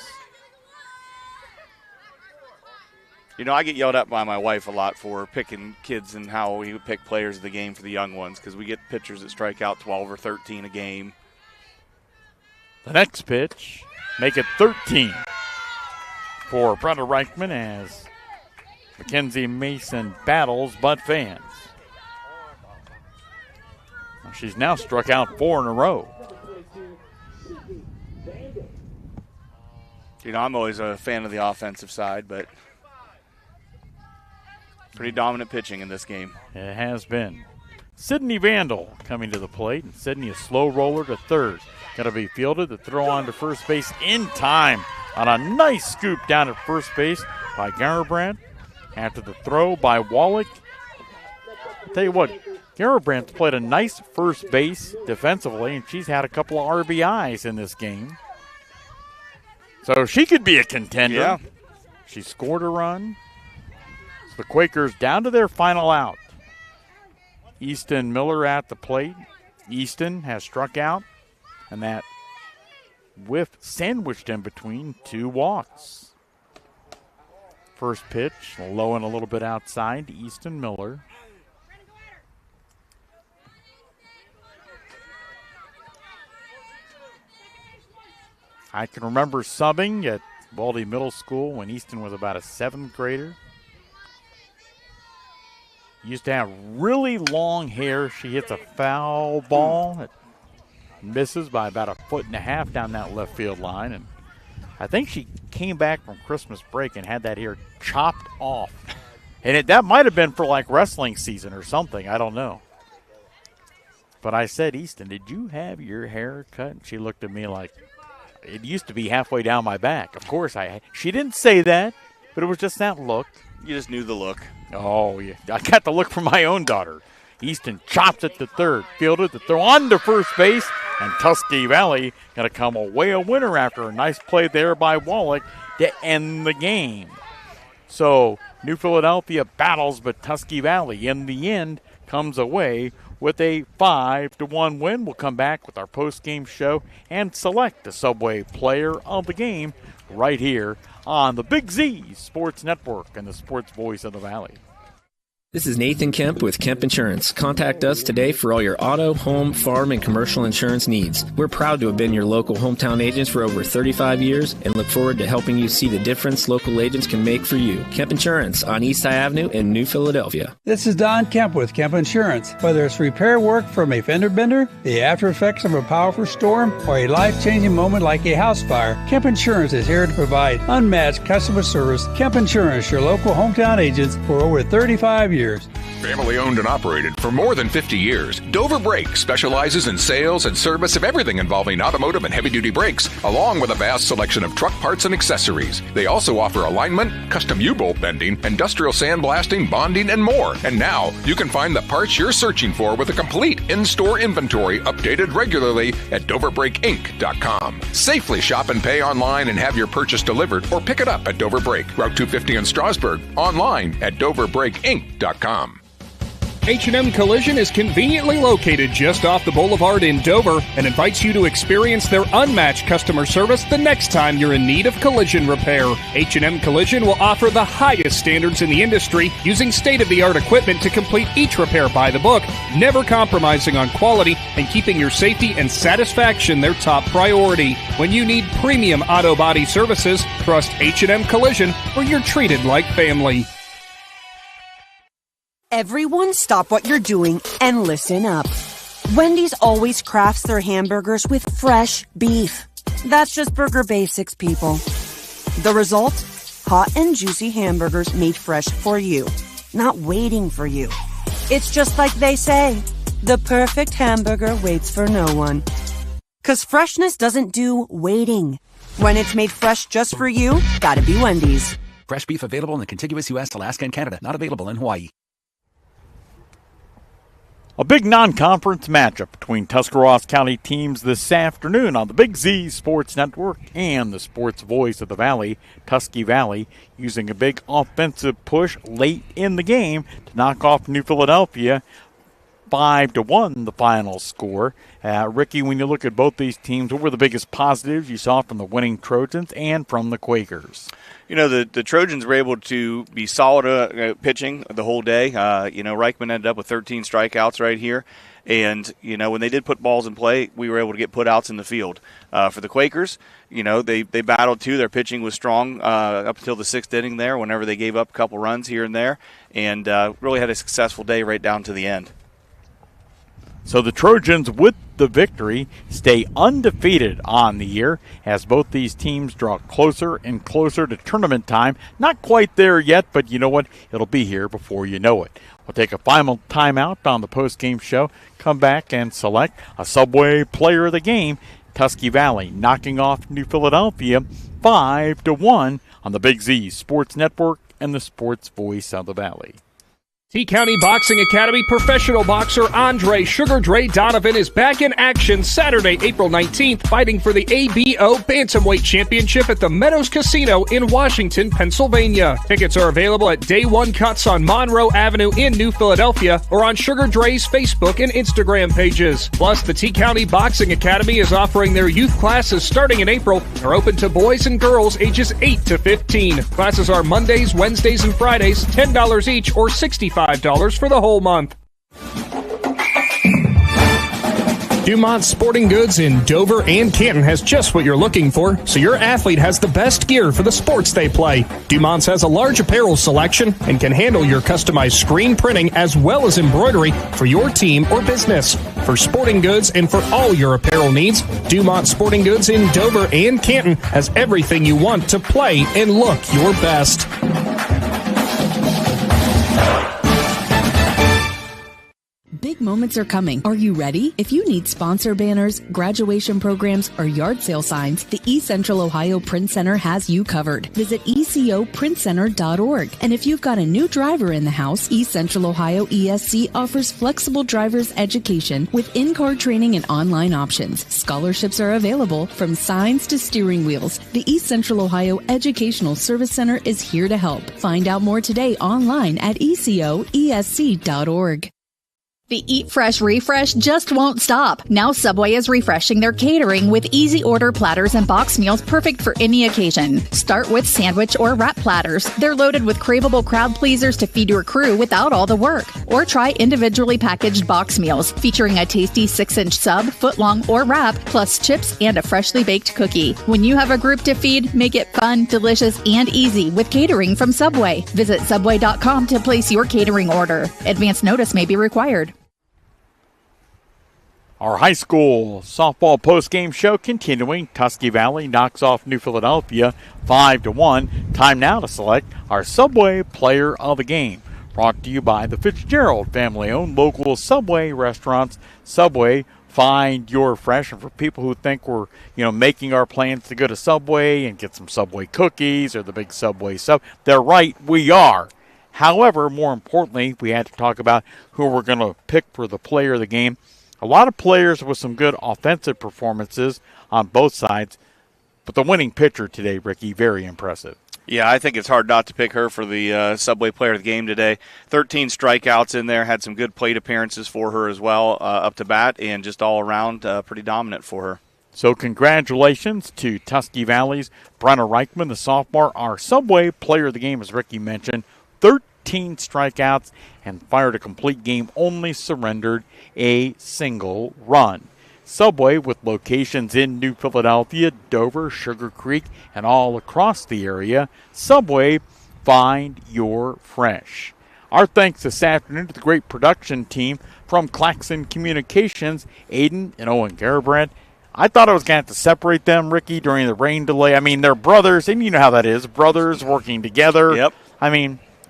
S3: You know, I get yelled at by my wife a lot for picking kids and how we pick players of the game for the young ones, because we get pitchers that strike out 12 or 13 a game.
S2: The next pitch, make it 13 for Brenda Reichman as Mackenzie Mason battles Bud Fans. She's now struck out 4 in a row.
S3: You know, I'm always a fan of the offensive side, but pretty dominant pitching in this game.
S2: It has been. Sydney Vandal coming to the plate, and Sydney a slow roller to third. Going to be fielded to throw on to first base in time on a nice scoop down at first base by Garabrandt. After the throw by Wallach. Tell you what, Garabrandt's played a nice first base defensively, and she's had a couple of RBIs in this game. So she could be a contender.
S3: Yeah.
S2: She scored a run. The Quakers down to their final out. Easton Miller at the plate. Easton has struck out, and that whiff sandwiched in between 2 walks. First pitch, low and a little bit outside to Easton Miller. I can remember subbing at Baldy Middle School when Easton was about a 7th grader. Used to have really long hair. She hits a foul ball. It misses by about 1.5 feet down that left field line. And I think she came back from Christmas break and had that hair chopped off. And that might have been for like wrestling season or something. I don't know. But I said, Easton, did you have your hair cut? And she looked at me like, it used to be halfway down my back. Of course, she didn't say that. but it was just that look.
S3: You just knew the look.
S2: Oh, yeah. I got the look from my own daughter. Easton chops it to third, fielded the throw on to first base, and Tusky Valley going to come away a winner after a nice play there by Wallach to end the game. So New Philadelphia battles, but Tusky Valley in the end comes away with a 5-1 win. We'll come back with our post-game show and select the Subway Player of the Game right here on the Big Z Sports Network and the Sports Voice of the Valley.
S5: This is Nathan Kemp with Kemp Insurance. Contact us today for all your auto, home, farm, and commercial insurance needs. We're proud to have been your local hometown agents for over 35 years and look forward to helping you see the difference local agents can make for you. Kemp Insurance on East High Avenue in New Philadelphia.
S6: This is Don Kemp with Kemp Insurance. Whether it's repair work from a fender bender, the after effects of a powerful storm, or a life-changing moment like a house fire, Kemp Insurance is here to provide unmatched customer service. Kemp Insurance, your local hometown agents for over 35 years.
S7: Family owned and operated for more than 50 years, Dover Brake specializes in sales and service of everything involving automotive and heavy-duty brakes, along with a vast selection of truck parts and accessories. They also offer alignment, custom U-bolt bending, industrial sandblasting, bonding, and more. And now, you can find the parts you're searching for with a complete in-store inventory updated regularly at DoverBrakeInc.com. Safely shop and pay online and have your purchase delivered, or pick it up at Dover Brake, Route 250 in Strasburg, online at DoverBrakeInc.com.
S8: H&M Collision is conveniently located just off the boulevard in Dover and invites you to experience their unmatched customer service the next time you're in need of collision repair. H&M Collision will offer the highest standards in the industry, using state-of-the-art equipment to complete each repair by the book, never compromising on quality and keeping your safety and satisfaction their top priority. When you need premium auto body services, trust H&M Collision, where you're treated like family.
S9: Everyone stop what you're doing and listen up. Wendy's always crafts their hamburgers with fresh beef. That's just burger basics, people. The result? Hot and juicy hamburgers made fresh for you, not waiting for you. It's just like they say, the perfect hamburger waits for no one. 'Cause freshness doesn't do waiting. When it's made fresh just for you, gotta be Wendy's.
S14: Fresh beef available in the contiguous U.S., Alaska, and Canada. Not available in Hawaii.
S2: A big non-conference matchup between Tuscarawas County teams this afternoon on the Big Z Sports Network and the Sports Voice of the Valley. Tusky Valley using a big offensive push late in the game to knock off New Philadelphia. 5-1 the final score. Ricky, when you look at both these teams, what were the biggest positives you saw from the winning Trojans and from the Quakers?
S3: You know, the Trojans were able to be solid pitching the whole day. Reichman ended up with 13 strikeouts right here. And, when they did put balls in play, we were able to get putouts in the field. For the Quakers, they battled too. Their pitching was strong up until the sixth inning there, whenever they gave up a couple runs here and there. And really had a successful day right down to the end.
S2: So the Trojans, with the victory, stay undefeated on the year as both these teams draw closer and closer to tournament time. Not quite there yet, but you know what? It'll be here before you know it. We'll take a final timeout on the post-game show, come back and select a Subway Player of the Game. Tusky Valley knocking off New Philadelphia 5-1 on the Big Z Sports Network and the Sports Voice of the Valley.
S8: T-County Boxing Academy professional boxer Andre Sugar Dre Donovan is back in action Saturday, April 19th, fighting for the ABO Bantamweight Championship at the Meadows Casino in Washington, Pennsylvania. Tickets are available at Day One Cuts on Monroe Avenue in New Philadelphia or on Sugar Dre's Facebook and Instagram pages. Plus, the T-County Boxing Academy is offering their youth classes starting in April and are open to boys and girls ages 8 to 15. Classes are Mondays, Wednesdays, and Fridays, $10 each or $65 for the whole month. Dumont Sporting Goods in Dover and Canton has just what you're looking for, so your athlete has the best gear for the sports they play. Dumont's has a large apparel selection and can handle your customized screen printing as well as embroidery for your team or business. For sporting goods and for all your apparel needs, Dumont Sporting Goods in Dover and Canton has everything you want to play and look your best.
S11: Big moments are coming. Are you ready? If you need sponsor banners, graduation programs, or yard sale signs, the East Central Ohio Print Center has you covered. Visit ecoprintcenter.org. And if you've got a new driver in the house, East Central Ohio ESC offers flexible driver's education with in-car training and online options. Scholarships are available from signs to steering wheels. The East Central Ohio Educational Service Center is here to help. Find out more today online at ecoesc.org.
S1: The Eat Fresh Refresh just won't stop. Now Subway is refreshing their catering with easy order platters and box meals perfect for any occasion. Start with sandwich or wrap platters. They're loaded with craveable crowd pleasers to feed your crew without all the work. Or try individually packaged box meals featuring a tasty 6-inch sub, footlong, or wrap, plus chips and a freshly baked cookie. When you have a group to feed, make it fun, delicious, and easy with catering from Subway. Visit Subway.com to place your catering order. Advance notice may be required.
S2: Our high school softball postgame show continuing. Tusky Valley knocks off New Philadelphia 5-1. Time now to select our Subway Player of the Game. Brought to you by the Fitzgerald family-owned local Subway restaurants. Subway, find your fresh. And for people who think we're, making our plans to go to Subway and get some Subway cookies or the big Subway stuff, they're right, we are. However, more importantly, we had to talk about who we're going to pick for the player of the game. A lot of players with some good offensive performances on both sides, but the winning pitcher today, Ricky, very impressive.
S3: Yeah, I think it's hard not to pick her for the Subway Player of the Game today. 13 strikeouts in there, had some good plate appearances for her as well up to bat, and just all around pretty dominant for her.
S2: So congratulations to Tusky Valley's Brenna Reichman, the sophomore, our Subway Player of the Game, as Ricky mentioned. 13 strikeouts and fired a complete game, only surrendered a single run. Subway, with locations in New Philadelphia, Dover, Sugar Creek, and all across the area. Subway, find your fresh. Our thanks this afternoon to the great production team from Claxon Communications, Aidan and Owen Garabrandt. I thought I was going to have to separate them, Ricky, during the rain delay. I mean, they're brothers, and you know how that is. Brothers working together.
S3: Yep.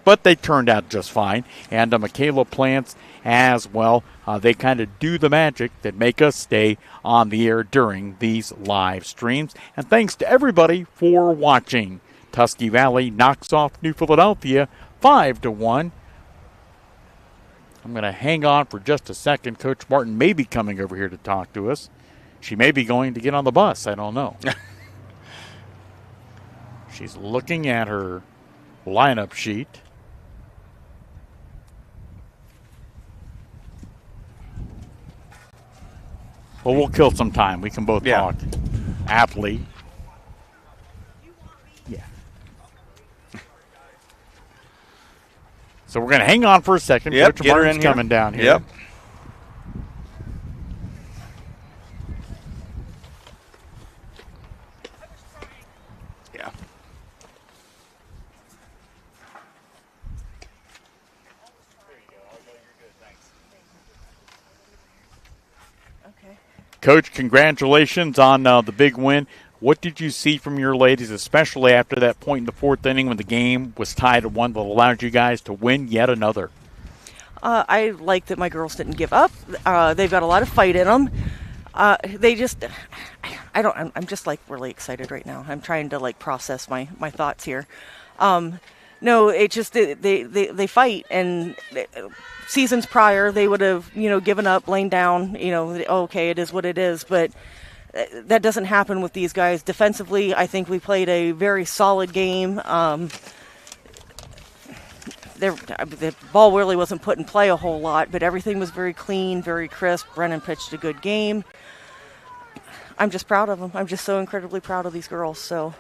S2: But they turned out just fine. And Micayela Plants as well. They kind of do the magic that make us stay on the air during these live streams. And thanks to everybody for watching. Tusky Valley knocks off New Philadelphia 5-1. I'm going to hang on for just a second. Coach Martin may be coming over here to talk to us. She may be going to get on the bus. I don't know. She's looking at her lineup sheet. Well, we'll kill some time. We can both talk aptly. Yeah. So we're going to hang on for a second.
S3: Yep,
S2: Coach Martin's coming down here.
S3: Yep. Yeah.
S2: Coach, congratulations on the big win. What did you see from your ladies, especially after that point in the fourth inning when the game was tied at 1 that allowed you guys to win yet another?
S16: I like that my girls didn't give up. They've got a lot of fight in them. I'm just really excited right now. I'm trying to process my thoughts here. No, it just they fight, and seasons prior they would have given up, laying down. Okay, it is what it is, but that doesn't happen with these guys. Defensively, I think we played a very solid game. The ball really wasn't put in play a whole lot, but everything was very clean, very crisp. Brennan pitched a good game. I'm just proud of them. I'm just so incredibly proud of these girls. So.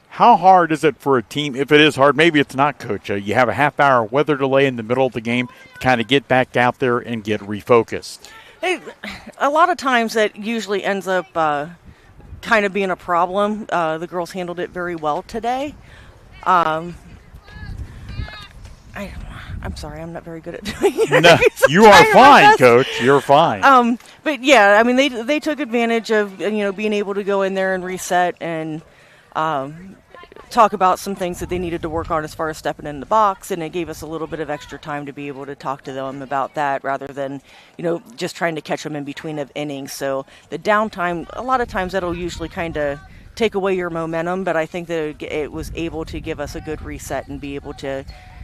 S2: How hard is it for a team, if it is hard, maybe it's not, Coach, you have a half-hour weather delay in the middle of the game to kind of get back out there and get refocused?
S16: A lot of times that usually ends up kind of being a problem. The girls handled it very well today. I'm sorry, I'm not very good at doing it.
S2: No, you are fine, Coach. You're fine.
S16: But yeah, they took advantage of being able to go in there and reset and talk about some things that they needed to work on as far as stepping in the box, and it gave us a little bit of extra time to be able to talk to them about that rather than just trying to catch them in between of innings. So the downtime, a lot of times that'll usually kind of take away your momentum, but I think that it was able to give us a good reset and be able to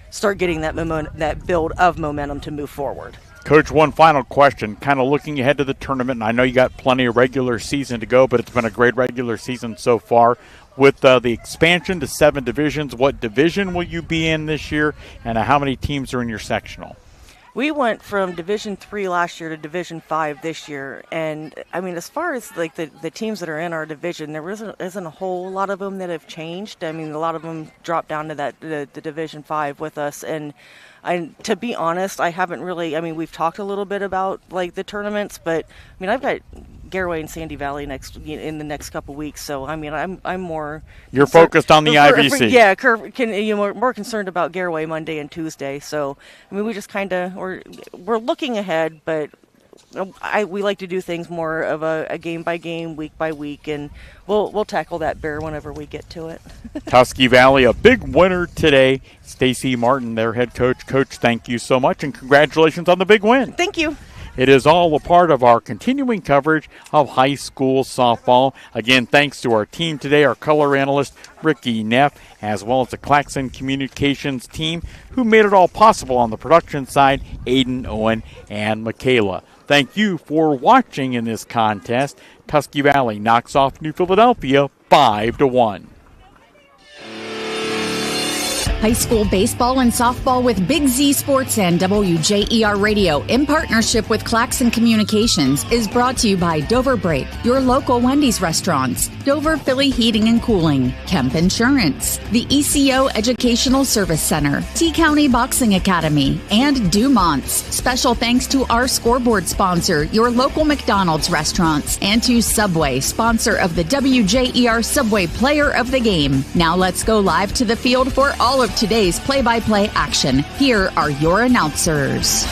S16: start getting that build of momentum to move forward.
S2: Coach, one final question, kind of looking ahead to the tournament, and I know you got plenty of regular season to go, but it's been a great regular season so far. With the expansion to 7 divisions, what division will you be in this year, and how many teams are in your sectional?
S16: We went from Division 3 last year to Division 5 this year, and I mean, as far as like the teams that are in our division, there isn't a whole lot of them that have changed. I mean, a lot of them dropped down to the Division 5 with us, and to be honest, I haven't really. I mean, we've talked a little bit about like the tournaments, but I mean, I've got Garaway and Sandy Valley in the next couple weeks, so I mean, I'm more.
S2: You're focused on the IVC.
S16: Yeah, more concerned about Garaway Monday and Tuesday. So I mean, we just kind of we're looking ahead, but we like to do things more of a game by game, week by week, and we'll tackle that bear whenever we get to it.
S2: Tusky Valley, a big winner today. Stacy Martin, their head coach. Coach, thank you so much, and congratulations on the big win.
S16: Thank you.
S2: It is all a part of our continuing coverage of high school softball. Again, thanks to our team today, our color analyst, Ricky Neff, as well as the Claxon Communications team, who made it all possible on the production side, Aidan, Owen, and Micayela. Thank you for watching in this contest. Tusky Valley knocks off New Philadelphia 5-1.
S1: High school baseball and softball with Big Z Sports and WJER Radio in partnership with Claxon Communications is brought to you by Dover Break, your local Wendy's restaurants, Dover Philly Heating and Cooling, Kemp Insurance, the ECO Educational Service Center, T-County Boxing Academy, and Dumont's. Special thanks to our scoreboard sponsor, your local McDonald's restaurants, and to Subway, sponsor of the WJER Subway Player of the Game. Now let's go live to the field for all of today's play-by-play action. Here are your announcers.